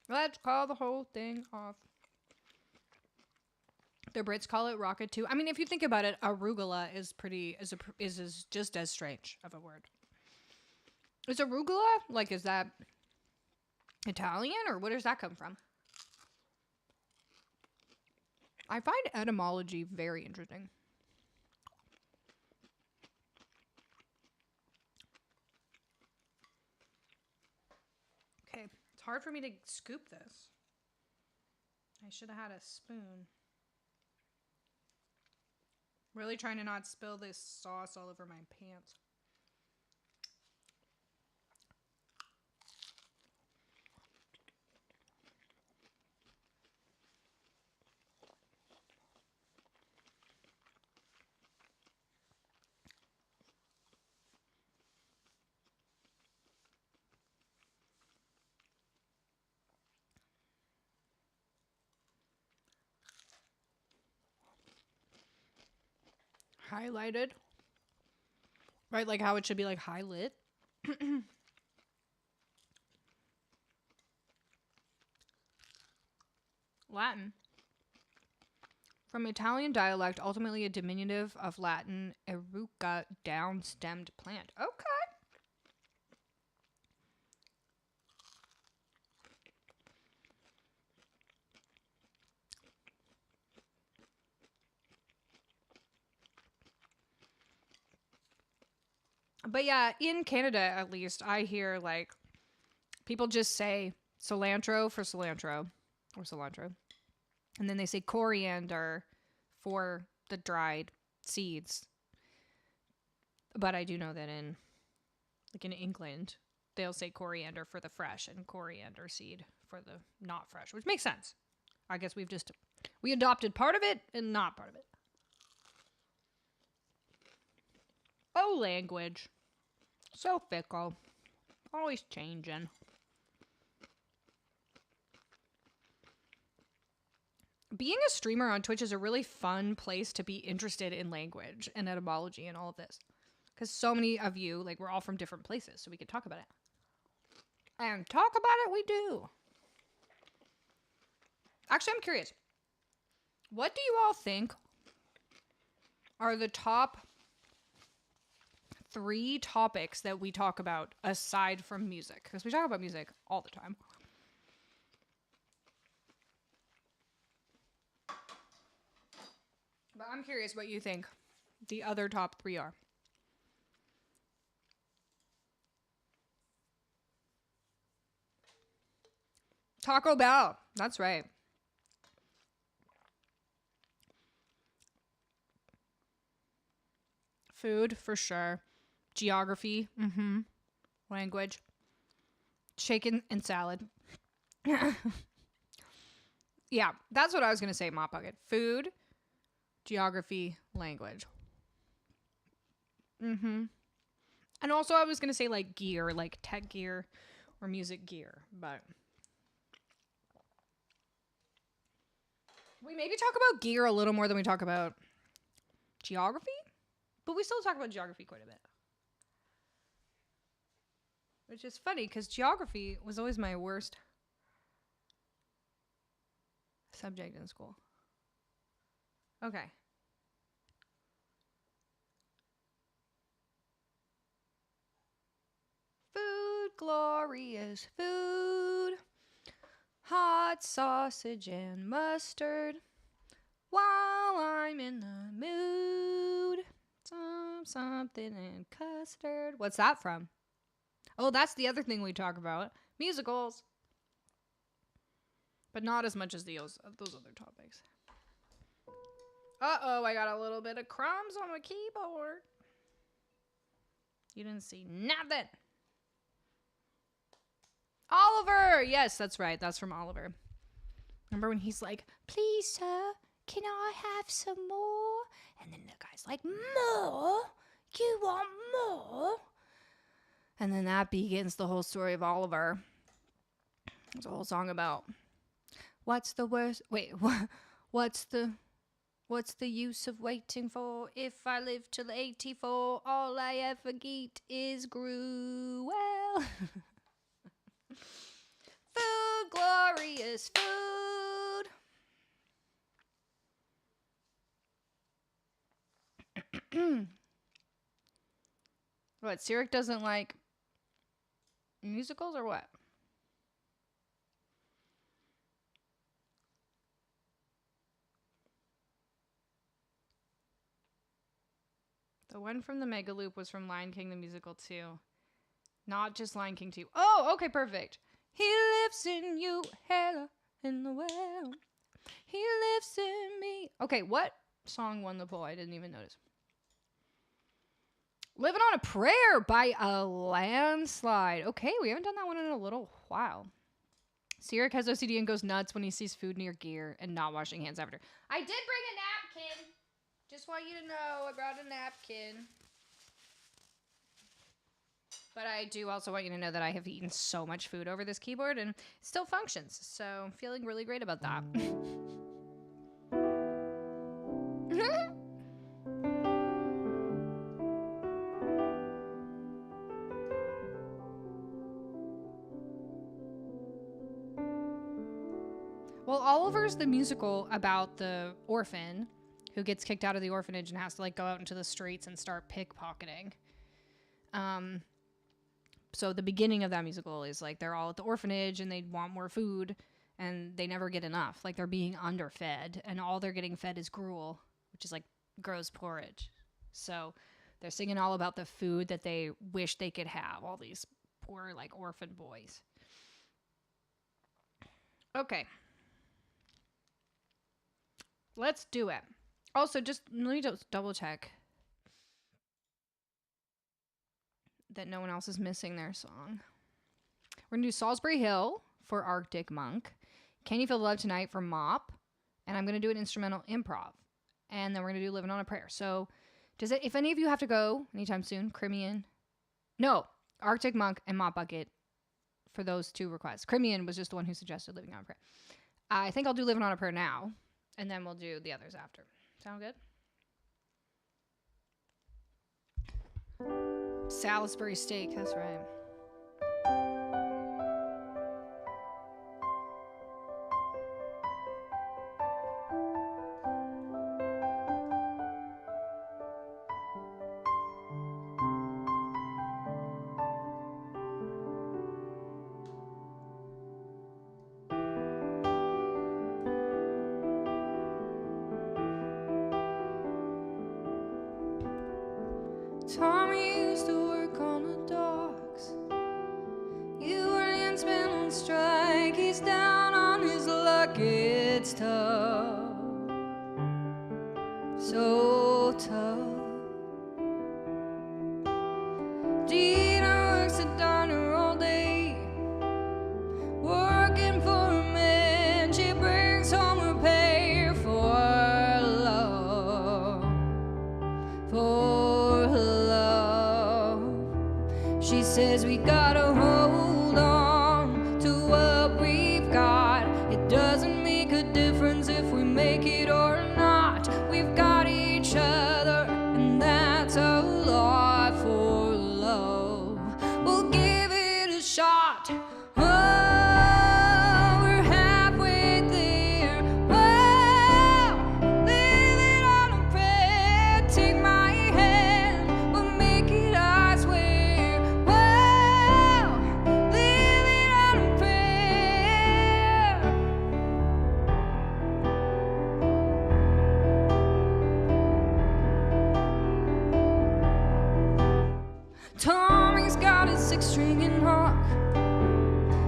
Let's call the whole thing off. The Brits call it rocket too. I mean, if you think about it, arugula is just as strange of a word. Is arugula is that Italian or where does that come from? I find etymology very interesting. Okay, it's hard for me to scoop this. I should have had a spoon. Really trying to not spill this sauce all over my pants. Highlighted. Right, like how it should be like high lit. Latin. From Italian dialect, ultimately a diminutive of Latin eruca, down-stemmed plant. Okay. But yeah, in Canada, at least, I hear like people just say cilantro for cilantro or cilantro. And then they say coriander for the dried seeds. But I do know that in England, they'll say coriander for the fresh and coriander seed for the not fresh, which makes sense. I guess we adopted part of it and not part of it. Oh, language. So fickle. Always changing. Being a streamer on Twitch is a really fun place to be interested in language and etymology and all of this. Because so many of you, we're all from different places, so we can talk about it. And talk about it we do. Actually, I'm curious. What do you all think are the top 3 topics that we talk about aside from music? Because we talk about music all the time. But I'm curious what you think the other top 3 are. Taco Bell. That's right. Food, for sure. Geography. Mm-hmm. Language. Chicken and salad. Yeah, that's what I was going to say, Mop Bucket. Food, geography, language. And also I was going to say like gear, like tech gear or music gear, but we maybe talk about gear a little more than we talk about geography, but we still talk about geography quite a bit. Which is funny because geography was always my worst subject in school. Okay. Food, glorious food. Hot sausage and mustard. While I'm in the mood. Something and custard. What's that from? Oh, that's the other thing we talk about. Musicals. But not as much as those other topics. Uh-oh, I got a little bit of crumbs on my keyboard. You didn't see nothing. Oliver! Yes, that's right. That's from Oliver. Remember when he's like, please, sir, can I have some more? And then the guy's like, more? You want more? And then that begins the whole story of Oliver. There's a whole song about what's the worst? Wait, what's the use of waiting for? If I live till 84, all I ever eat is gruel. Food, glorious food. What, Sirik doesn't like musicals or what? The one from the Mega Loop was from Lion King the Musical 2. Not just Lion King 2. Oh, okay, perfect. He lives in you, hella in the world. He lives in me. Okay, what song won the poll? I didn't even notice. Living on a Prayer by a landslide. Okay, we haven't done that one in a little while. Sirik has OCD and goes nuts when he sees food near gear and not washing hands after. I did bring a napkin. Just want you to know I brought a napkin. But I do also want you to know that I have eaten so much food over this keyboard and it still functions. So I'm feeling really great about that. Well, Oliver's the musical about the orphan who gets kicked out of the orphanage and has to like go out into the streets and start pickpocketing. So the beginning of that musical is like they're all at the orphanage and they want more food and they never get enough. Like they're being underfed and all they're getting fed is gruel, which is like gross porridge. So they're singing all about the food that they wish they could have, all these poor like orphan boys. Okay. Let's do it. Also, just let me just double check that no one else is missing their song. We're going to do Salsbury Hill for Arctic Monk. Can You Feel the Love Tonight for Mop. And I'm going to do an instrumental improv. And then we're going to do Livin' on a Prayer. So if any of you have to go anytime soon, Crimean. No, Arctic Monk and Mop Bucket for those two requests. Crimean was just the one who suggested Living on a Prayer. I think I'll do Livin' on a Prayer now. And then we'll do the others after. Sound good? Salisbury steak, that's right. Tommy used to work on the docks. Union's been on strike. He's down on his luck. It's tough, so tough. Dina works at diner all day, working for a man. She brings home for love. She says we gotta hold on to what we've got. It doesn't make a difference if we make it or not. We've got each other, and that's a lot for love. We'll give it a shot. Oh, we're halfway there. Oh, living on a prayer. Take my hand, we'll make it, I swear. Oh, living on a prayer. Tommy's got his six-stringing harp.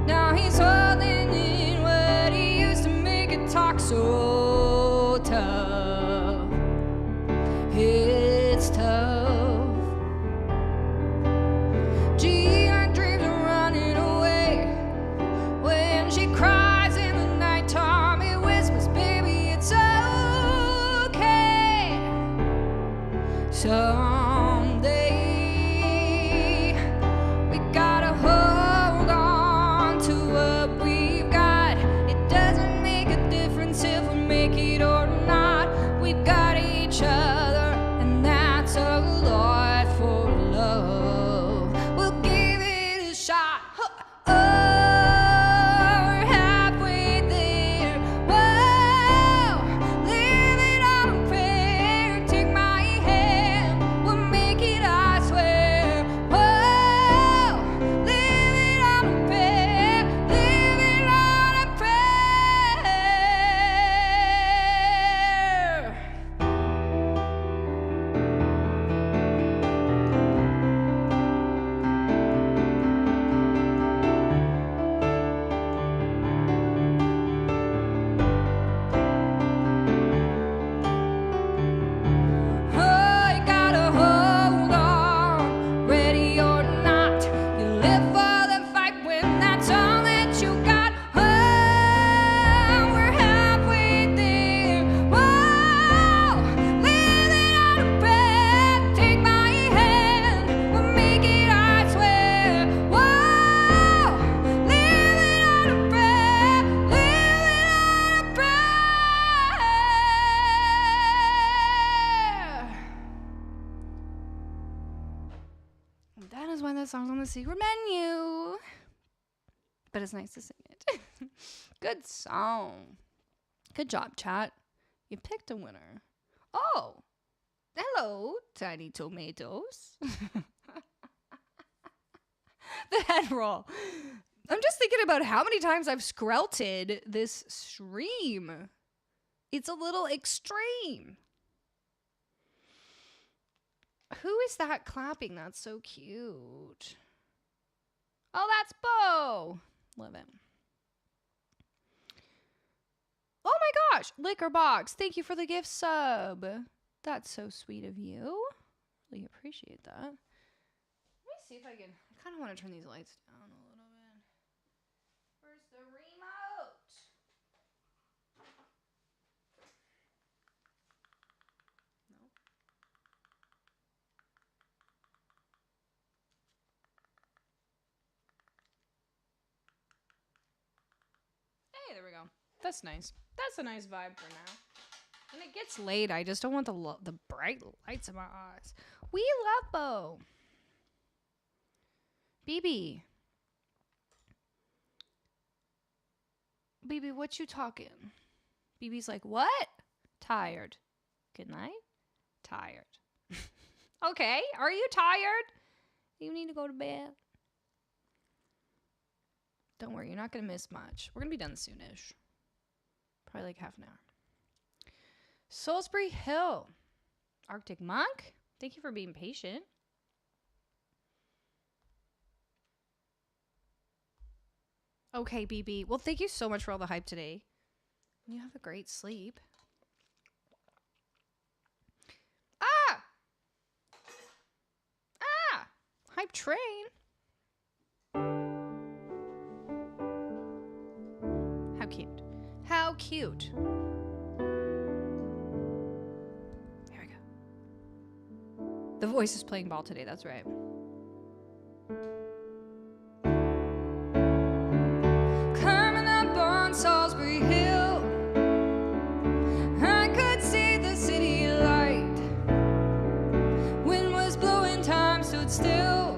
Now he's holding in what he used to make it talk so tough. It's tough. Gee, my dreams are running away. When she cries in the night, Tommy whispers, baby, it's okay. Someday we gotta hold on to what we've got. It doesn't make a difference if we make it or not. We've got each other, and that's a lot for love. We'll give it a shot. Oh, we're halfway there. Whoa, living on a prayer. Take my hand, we'll make it, I swear. Whoa, living on a prayer, living on a prayer. Oh, you gotta hold on, ready or not. You live for the fight when that's all that you got. Oh, we're halfway there. Whoa, living on a prayer. Take my hand, we'll make it, I swear. Whoa, living on a prayer, living on a prayer. That is why that song's on the secret menu. But it's nice to sing it. Good song. Good job, chat. You picked a winner. Oh, hello, tiny tomatoes. The head roll. I'm just thinking about how many times I've skrelted this stream. It's a little extreme. Who is that clapping? That's so cute. Oh, that's Bo. Livin. Oh my gosh. Liquor Box. Thank you for the gift sub. That's so sweet of you. Really appreciate that. Let me see if I can. I kind of want to turn these lights down a little bit. Where's the remote? No. Hey, there we go. That's nice. That's a nice vibe for now. When it gets late, I just don't want the bright lights in my eyes. We love Bo. BB. BB, what you talking? BB's like, what? Tired. Good night? Tired. Okay, are you tired? You need to go to bed. Don't worry, you're not going to miss much. We're going to be done soonish. Probably like half an hour. Salsbury Hill. Arctic Monk. Thank you for being patient. Okay, BB. Well, thank you so much for all the hype today. You have a great sleep. Ah! Ah! Hype train. How cute. How cute. Here we go. The Voice is playing ball today, that's right. Climbing up on Salsbury Hill, I could see the city light. Wind was blowing, time stood still.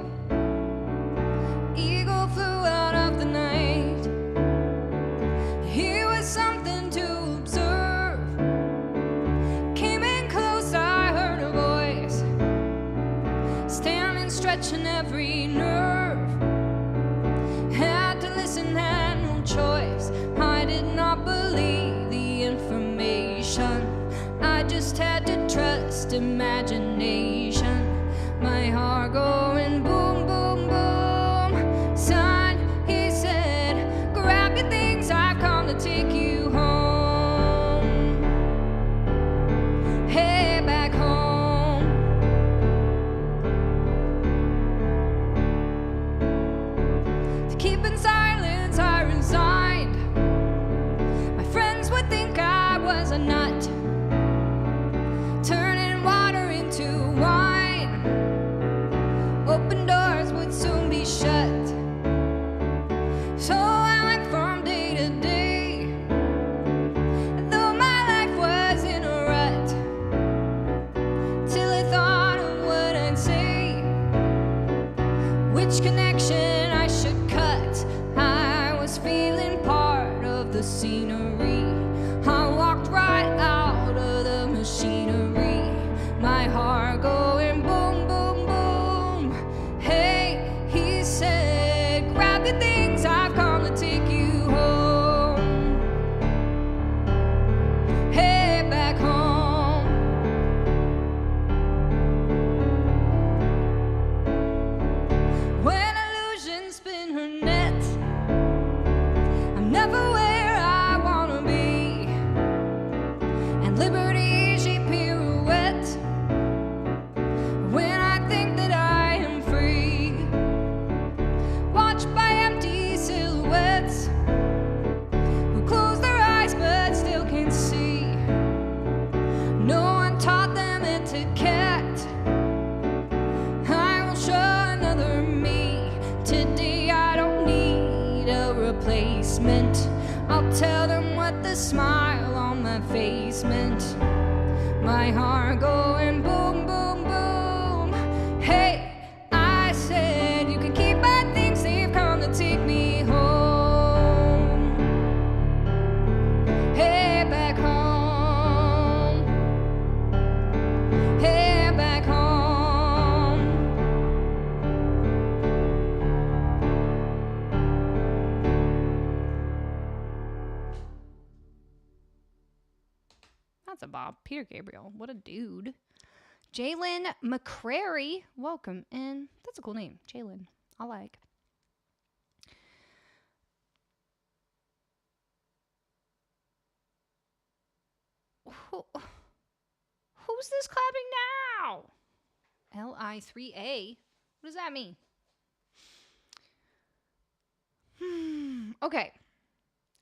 Eagle flew out of the night. Here was something to observe. Came in close, I heard a voice, standing, stretching every nerve. Had to listen, had no choice. I did not believe the information. I just had to trust imagination. My heart going boom, boom, boom. Son, he said, grab your things, I've come to take you home. Hey, back home. To keep in silence, I resigned. My friends would think I was a nut, turning water into wine. Open doors would soon be shut. So I went from day to day, though my life was in a rut, till I thought of what I'd say, which connection I should cut. I was feeling part of the scenery. I walked right out of the machinery. My heart going boom, boom, boom. Hey, he said, grab your things, I've come to take you home. Hey, back home. When illusions spin her net, I'm never where I wanna be, and liberty she pirouette. When I think that I am free, watched by empty silhouettes who close their eyes but still can't see. No one taught them etiquette. I will show another me. Today I don't need a replacement. I'll tell them what the smile on my face meant. My heart going boom, boom, boom. Hey, I said, you can keep my things, they've come to take me home. Hey, back home. Hey, back home. That's a bop. Peter Gabriel. What a dude. Jalen McCrary. Welcome in. That's a cool name. Jalen. I like. Who's this clapping now? Li3A. What does that mean? Okay.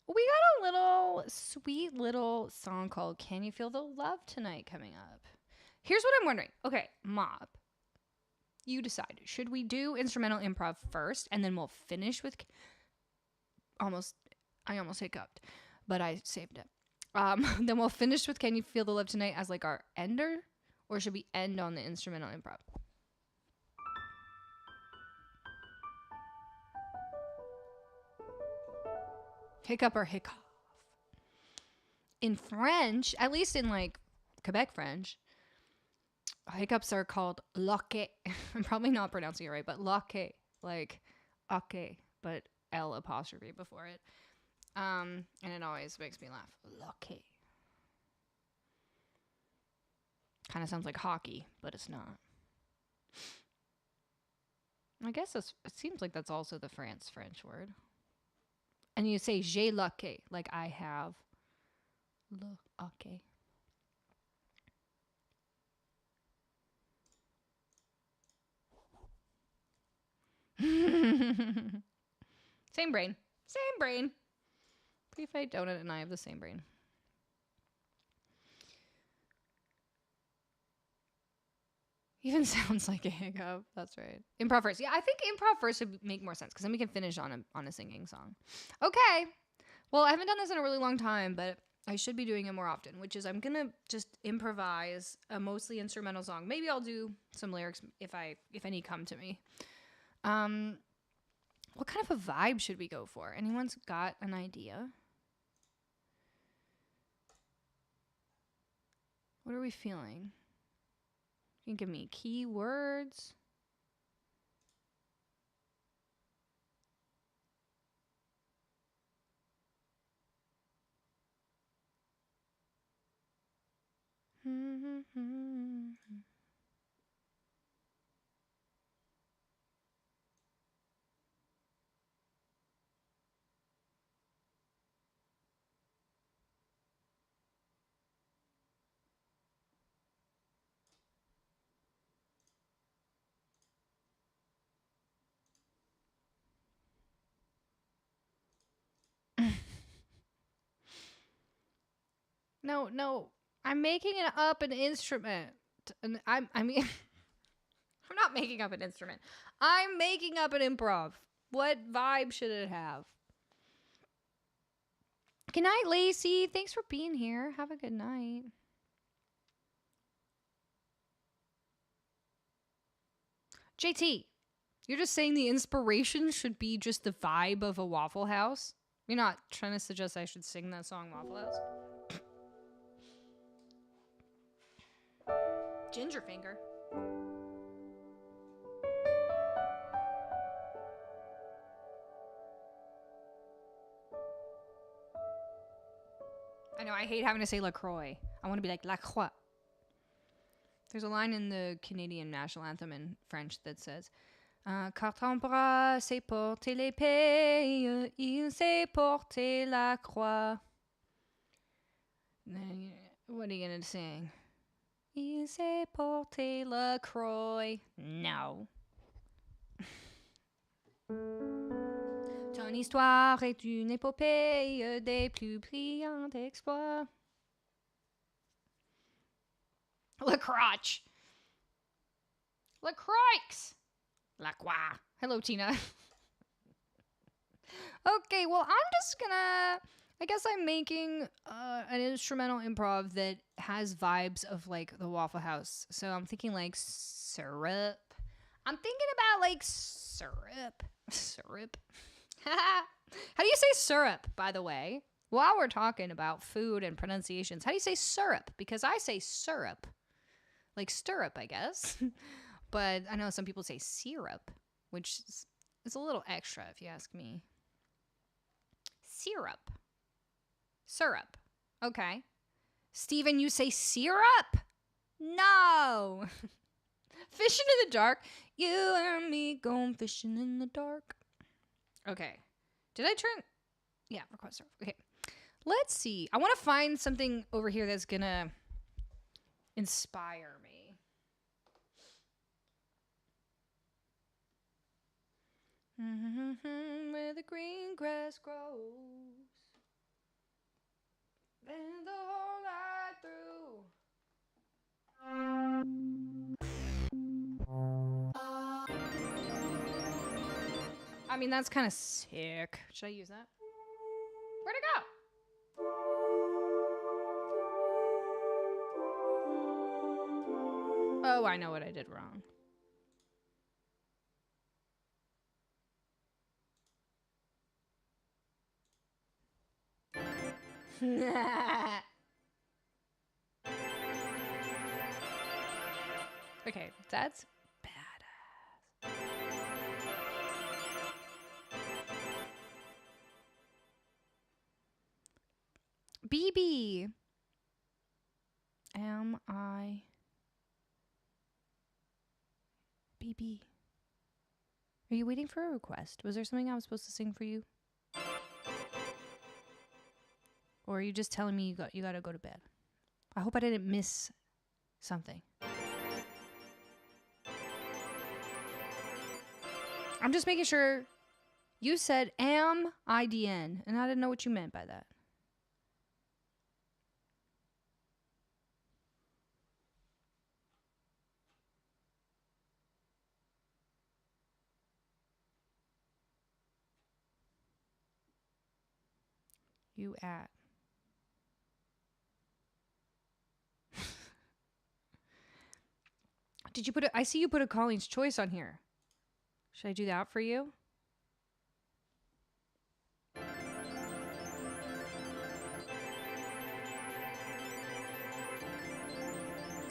We got a little sweet little song called Can You Feel the Love Tonight coming up. Here's what I'm wondering. Okay, Mob. You decide. Should we do instrumental improv first and then we'll finish with I almost hiccuped, but I saved it. Then we'll finish with Can You Feel the Love Tonight as like our ender, or should we end on the instrumental improv? Hiccup or hiccough. In French, at least in like Quebec French, hiccups are called loque. I'm probably not pronouncing it right, but loque, like okay, but L apostrophe before it. And it always makes me laugh. Loque. Kind of sounds like hockey, but it's not. I guess it seems like that's also the French word. And you say j'ai loque, like I have. Okay. Same brain. Pre-fight donut and I have the same brain. Even sounds like a hiccup. That's right. Improv first. Yeah, I think improv first would make more sense because then we can finish on a singing song. Okay. Well, I haven't done this in a really long time, but I should be doing it more often, which is I'm going to just improvise a mostly instrumental song. Maybe I'll do some lyrics if any come to me. What kind of a vibe should we go for? Anyone's got an idea? What are we feeling? You can give me keywords. No. I'm making it up an instrument. And I mean, I'm not making up an instrument. I'm making up an improv. What vibe should it have? Good night, Lacey. Thanks for being here. Have a good night. JT, you're just saying the inspiration should be just the vibe of a Waffle House? You're not trying to suggest I should sing that song Waffle House? Gingerfinger. I know, I hate having to say LaCroix. I want to be like La Croix. There's a line in the Canadian national anthem in French that says, Car ton bras sait porter l'épée, il sait porter la croix. What are you going to sing? Il sait porter la croix. No. Ton histoire est une épopée des plus brillants exploits. La crotch. La croix. La croix. Hello, Tina. Okay, well, I'm just gonna... I guess I'm making an instrumental improv that has vibes of, like, the Waffle House. So I'm thinking, like, syrup. I'm thinking about, like, syrup. Syrup. How do you say syrup, by the way? While we're talking about food and pronunciations, how do you say syrup? Because I say syrup. Like stirrup, I guess. But I know some people say syrup, which is a little extra if you ask me. Syrup. Syrup. Okay. Steven, you say syrup? No. Fishing in the dark. You and me going fishing in the dark. Okay. Did I turn? Yeah, request serve. Okay. Let's see. I want to find something over here that's going to inspire me. Where the green grass grows. And the whole night through. I mean, that's kind of sick. Should I use that? Where'd it go? Oh, I know what I did wrong. Okay, that's badass. BB. Am I BB? Are you waiting for a request? Was there something I was supposed to sing for you? Or are you just telling me you gotta go to bed? I hope I didn't miss something. I'm just making sure. You said am IDN, and I didn't know what you meant by that. You at. Did you put I see you put a Colleen's Choice on here. Should I do that for you?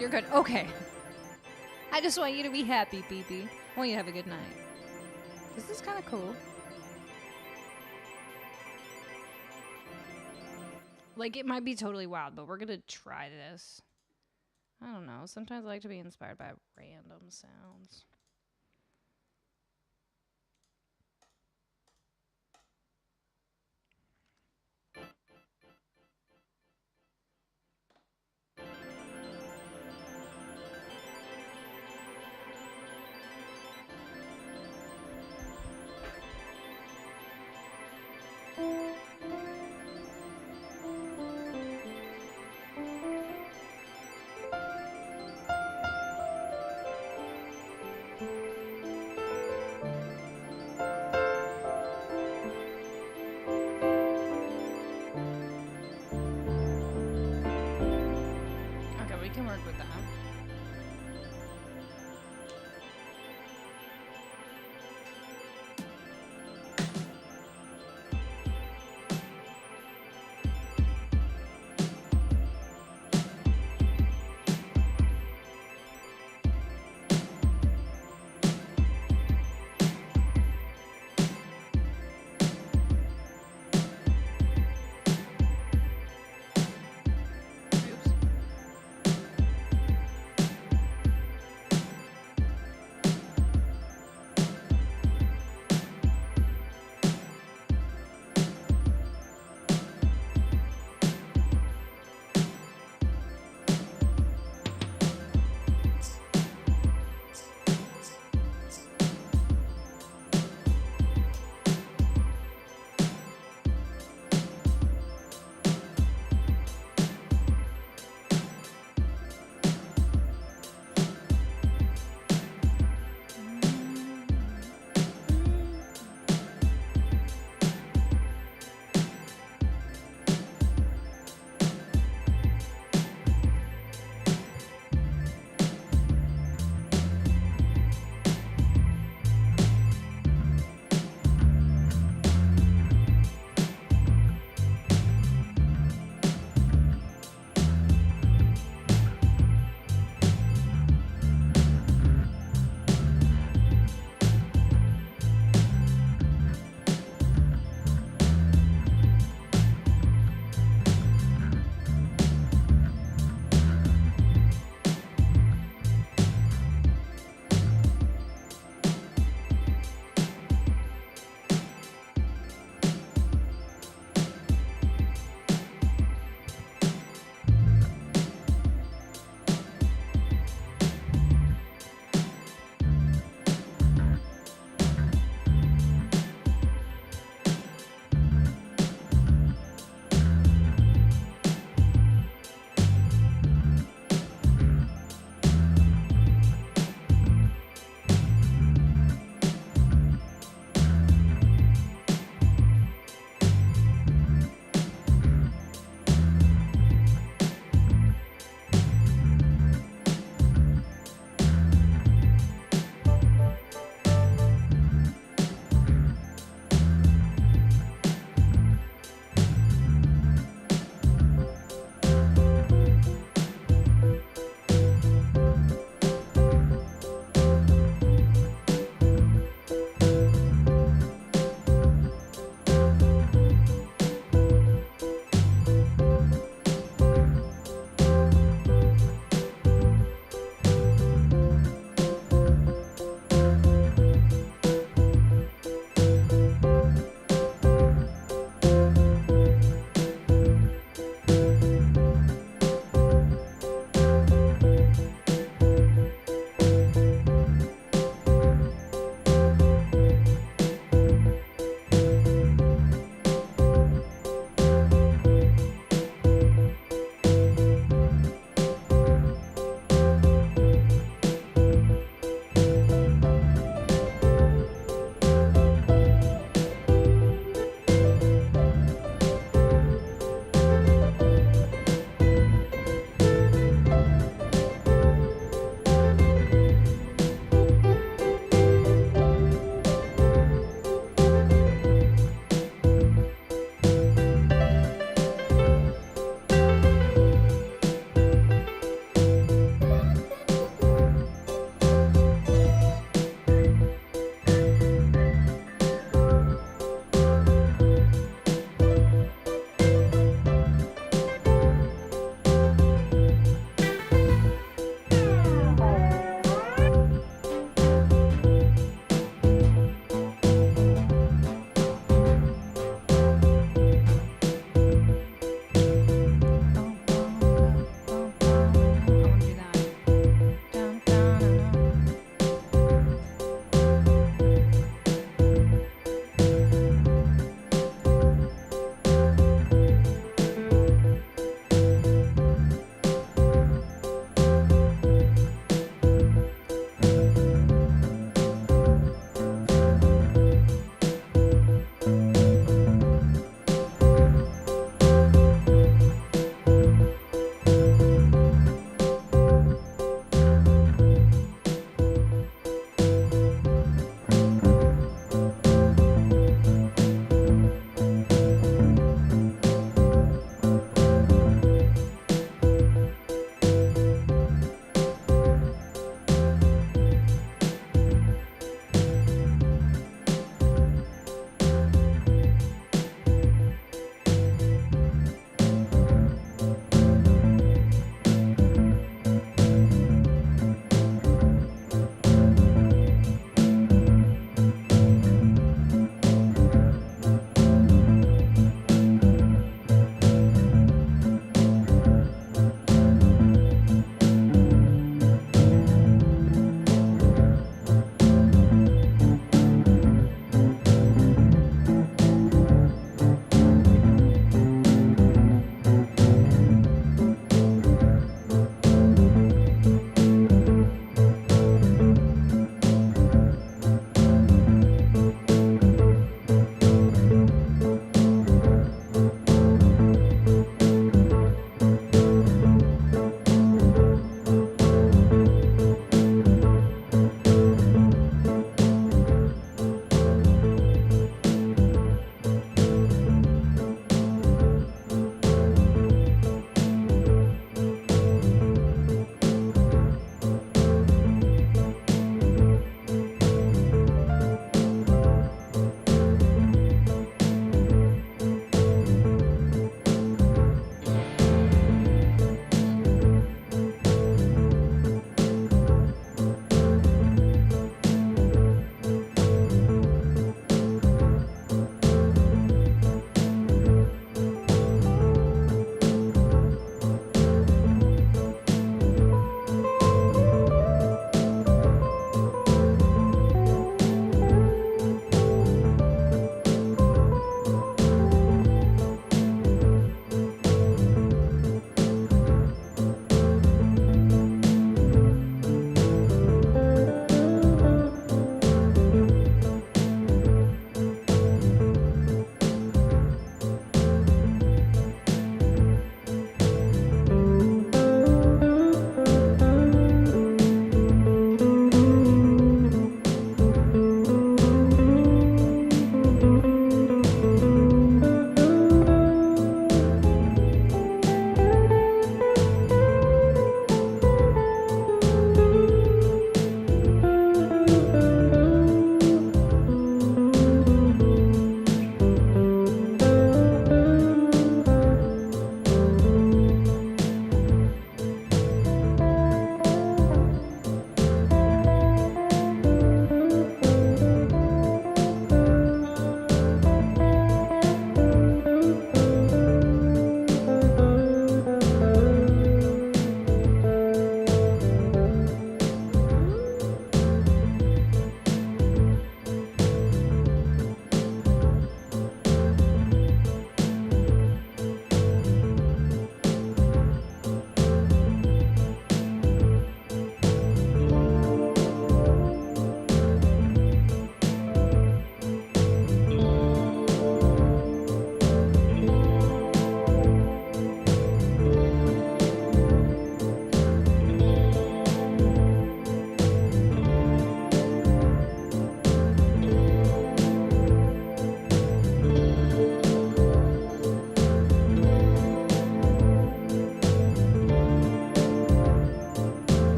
You're good. Okay. I just want you to be happy, BB. I want you to have a good night. This is kind of cool. Like, it might be totally wild, but we're going to try this. I don't know. Sometimes I like to be inspired by random sounds.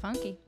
funky.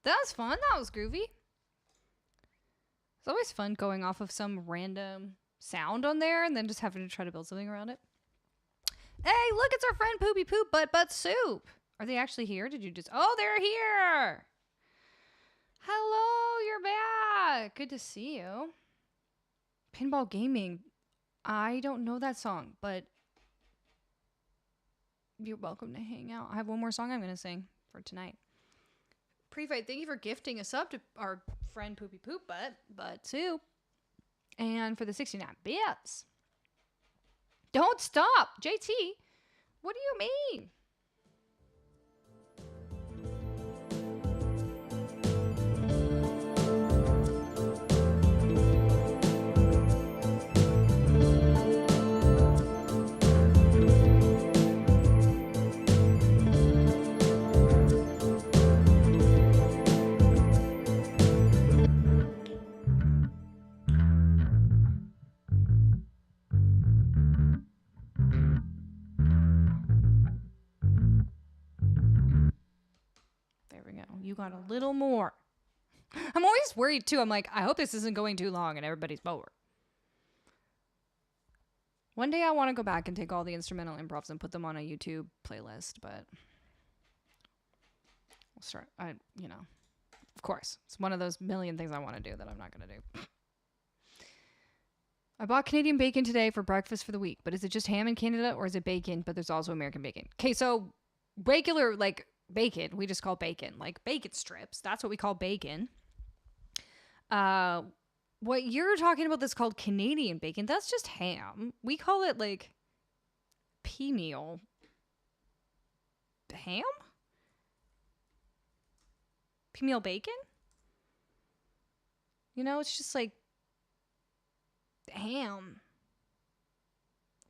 That was fun. That was groovy. It's always fun going off of some random sound on there and then just having to try to build something around it. Hey, look, it's our friend Poopy Poop Butt Soup. Are they actually here? Did you just... Oh, they're here. Hello, you're back. Good to see you. Pinball Gaming. I don't know that song, but you're welcome to hang out. I have one more song I'm going to sing for tonight. Pre-fight, thank you for gifting a sub to our friend Poopy Poop Butt Soup. And for the 69 bits. Don't stop. JT, what do you mean? You got a little more. I'm always worried too. I'm like, I hope this isn't going too long and everybody's bored. One day I want to go back and take all the instrumental improvs and put them on a YouTube playlist, but we'll start. Of course, it's one of those million things I want to do that I'm not going to do. I bought Canadian bacon today for breakfast for the week, but is it just ham in Canada or is it bacon, but there's also American bacon? Okay, so regular, bacon, we just call bacon, like bacon strips. That's what we call bacon. What you're talking about that's called Canadian bacon, that's just ham. We call it pea meal ham? Pea meal bacon? It's just ham.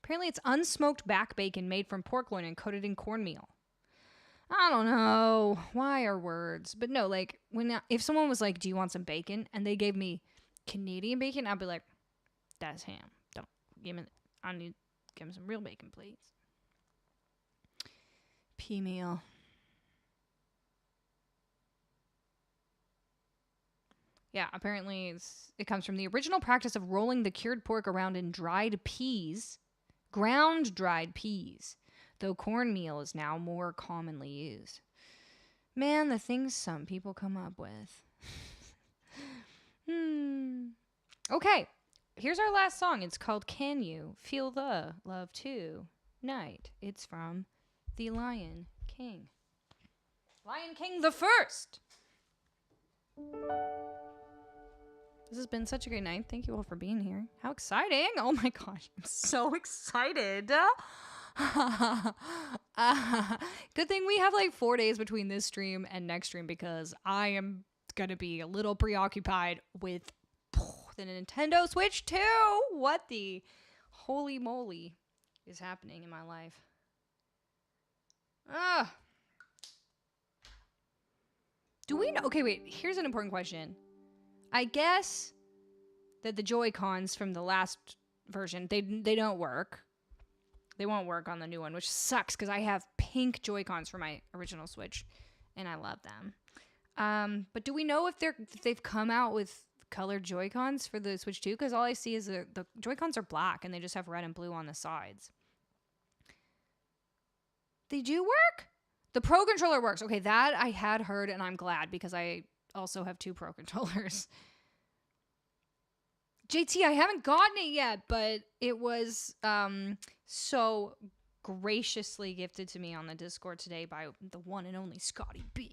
Apparently it's unsmoked back bacon made from pork loin and coated in cornmeal. I don't know. Why are words? But no, if someone was like, do you want some bacon? And they gave me Canadian bacon, I'd be like, that's ham. Don't give me, give me some real bacon, please. Pea meal. Yeah, apparently it comes from the original practice of rolling the cured pork around in dried peas, ground dried peas. Though cornmeal is now more commonly used. Man, the things some people come up with. Okay, here's our last song. It's called Can You Feel the Love Tonight? It's from The Lion King. Lion King the First. This has been such a great night. Thank you all for being here. How exciting. Oh my gosh, I'm so excited. Good thing we have 4 days between this stream and next stream because I am going to be a little preoccupied with the Nintendo Switch 2. What the holy moly is happening in my life? Do we know? Okay, wait. Here's an important question. I guess that the Joy-Cons from the last version, they don't work. They won't work on the new one, which sucks because I have pink Joy-Cons for my original Switch, and I love them. But do we know if they've come out with colored Joy-Cons for the Switch 2? Because all I see is the Joy-Cons are black, and they just have red and blue on the sides. They do work? The Pro Controller works. Okay, that I had heard, and I'm glad because I also have 2 Pro Controllers. JT, I haven't gotten it yet, but it was so graciously gifted to me on the Discord today by the one and only Scotty B.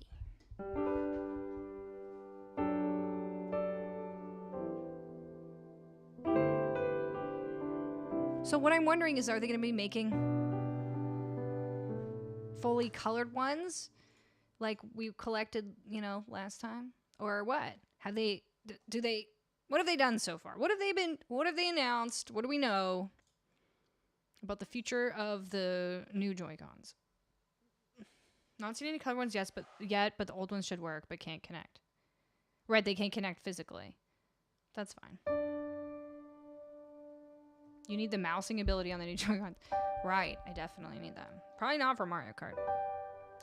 So what I'm wondering is, are they going to be making fully colored ones like we collected, last time? Or what? What have they done so far? What have they announced? What do we know about the future of the new Joy-Cons? Not seen any color ones yet, but the old ones should work, but can't connect. Right, they can't connect physically. That's fine. You need the mousing ability on the new Joy-Cons. Right, I definitely need that. Probably not for Mario Kart.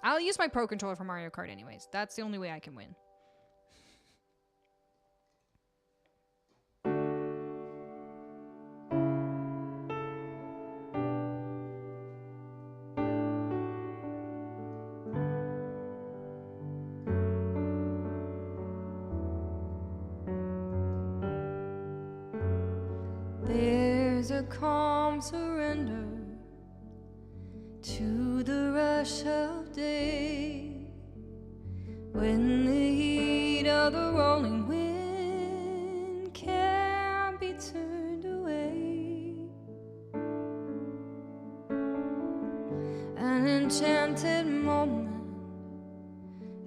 I'll use my Pro Controller for Mario Kart anyways. That's the only way I can win. a calm surrender to the rush of day, when the heat of the rolling wind can't be turned away. An enchanted moment,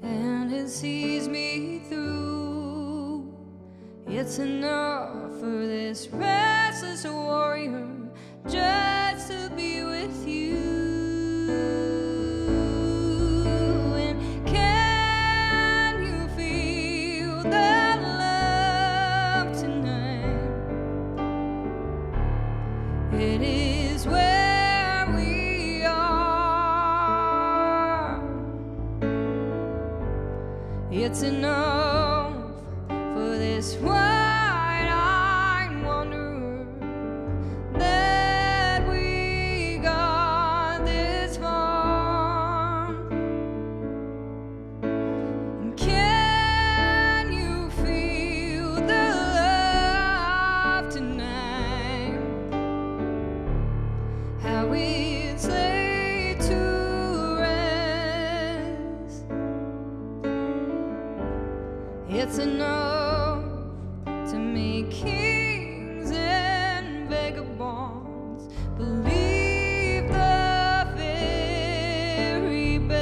and it sees me through. It's enough for this restless warrior just to be with you. And can you feel the love tonight? It is where we are. It's enough for this wide-eyed wanderer that we got this far. And can you feel the love tonight? How it's laid to rest. It's enough to make kings and vagabonds believe the very best.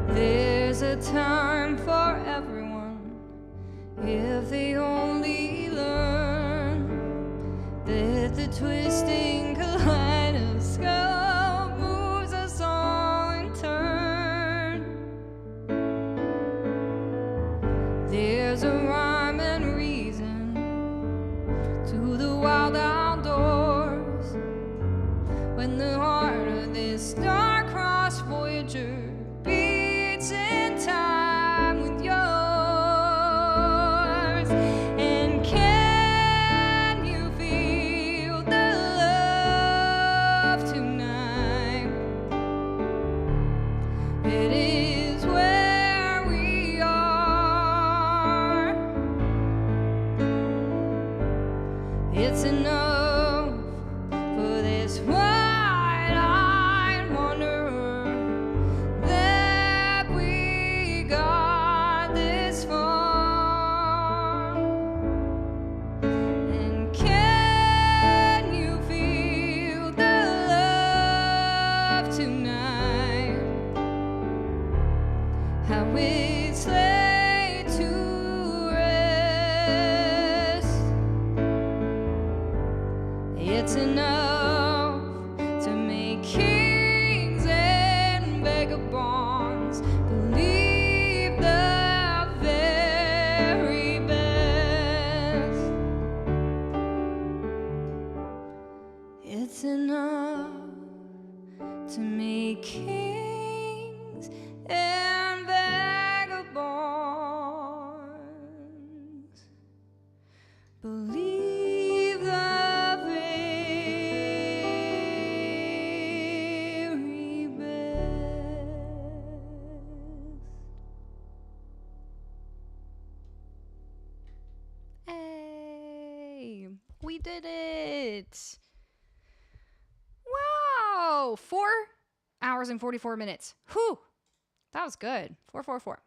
There's a time for everyone if they only learn that the twisting kaleidoscope moves us all in turn. There's a rhyme and reason to the wild outdoors when the heart of this star-crossed voyager beats in time with yours. And can you feel the love tonight? It is where we are. It's enough for this wide-eyed wanderer that we got this far. And can you feel the love tonight? How it's laid to rest. It's enough to make kings and vagabonds believe the very best. It's enough to make kings and vagabonds believe the very best. Hey, we did it. Wow, 4 hours and 44 minutes. Whew, that was good. 444.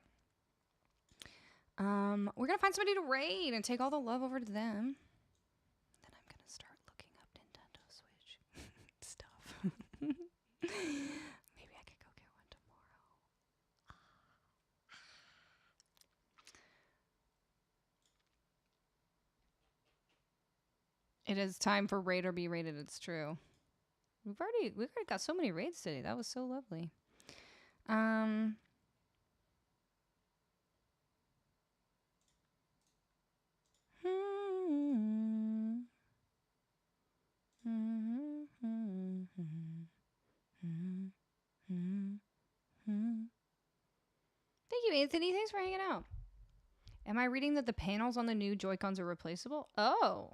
We're gonna find somebody to raid and take all the love over to them. Then I'm gonna start looking up Nintendo Switch stuff. Maybe I could go get one tomorrow. It is time for raid or be raided. It's true. We've already got so many raids today. That was so lovely. Thank you, Anthony. Thanks for hanging out. Am I reading that the panels on the new Joy-Cons are replaceable? Oh.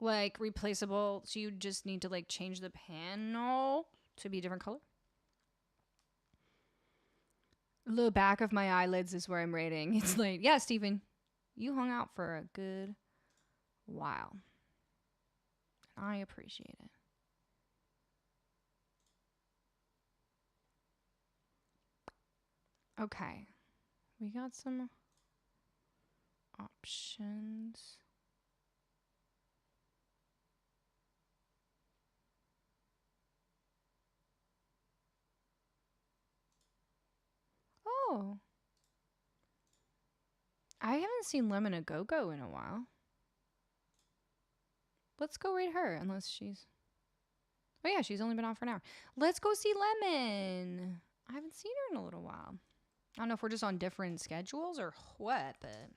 Like replaceable, so you just need to like change the panel to be a different color? The back of my eyelids is where I'm rating. It's late. Yeah, Stephen, you hung out for a good while. I appreciate it. Okay. We got some options. Oh. I haven't seen Lemon a Go-Go in a while. Let's go rate her, unless she's... Oh yeah, she's only been on for an hour. Let's go see Lemon. I haven't seen her in a little while. I don't know if we're just on different schedules or what, but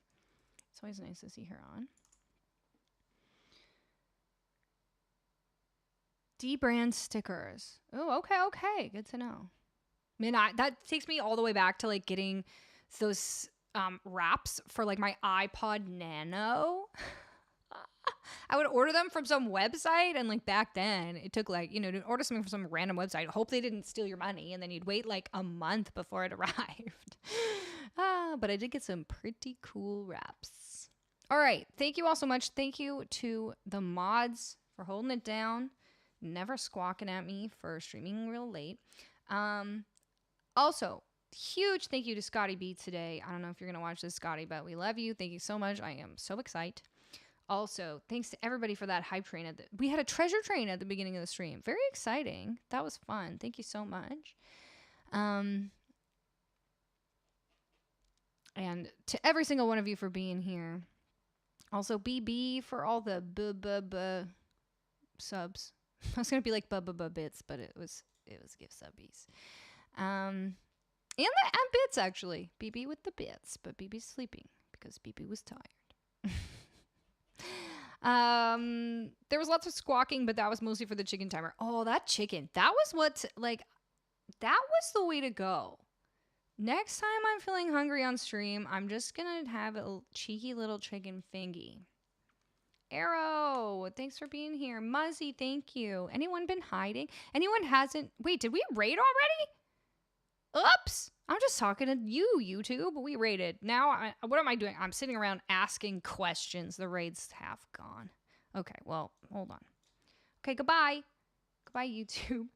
it's always nice to see her on. D-brand stickers. Oh, okay. Good to know. Man, that takes me all the way back to like getting those wraps for like my iPod Nano. I would order them from some website, and like back then it took like, to order something from some random website, hope they didn't steal your money, and then you'd wait like a month before it arrived. But I did get some pretty cool wraps. All right. Thank you all so much. Thank you to the mods for holding it down, never squawking at me for streaming real late. Also, huge thank you to Scotty B today. I don't know if you're going to watch this, Scotty, but we love you. Thank you so much. I am so excited. Also, thanks to everybody for that hype train. We had a treasure train at the beginning of the stream. Very exciting. That was fun. Thank you so much. And to every single one of you for being here. Also, BB for all the subs. I was gonna be like bits, but it was give subbies. And the bits actually. BB with the bits, but BB's sleeping because BB was tired. There was lots of squawking, but that was mostly for the chicken timer. Oh, that chicken. That was that was the way to go. Next time I'm feeling hungry on stream, I'm just gonna have a cheeky little chicken fingy. Arrow, thanks for being here. Muzzy, thank you. Anyone been hiding? Anyone hasn't? Wait, did we raid already? Oops. I'm just talking to you, YouTube. We raided. Now, what am I doing? I'm sitting around asking questions. The raids have gone. Okay, well, hold on. Okay, goodbye. Goodbye, YouTube.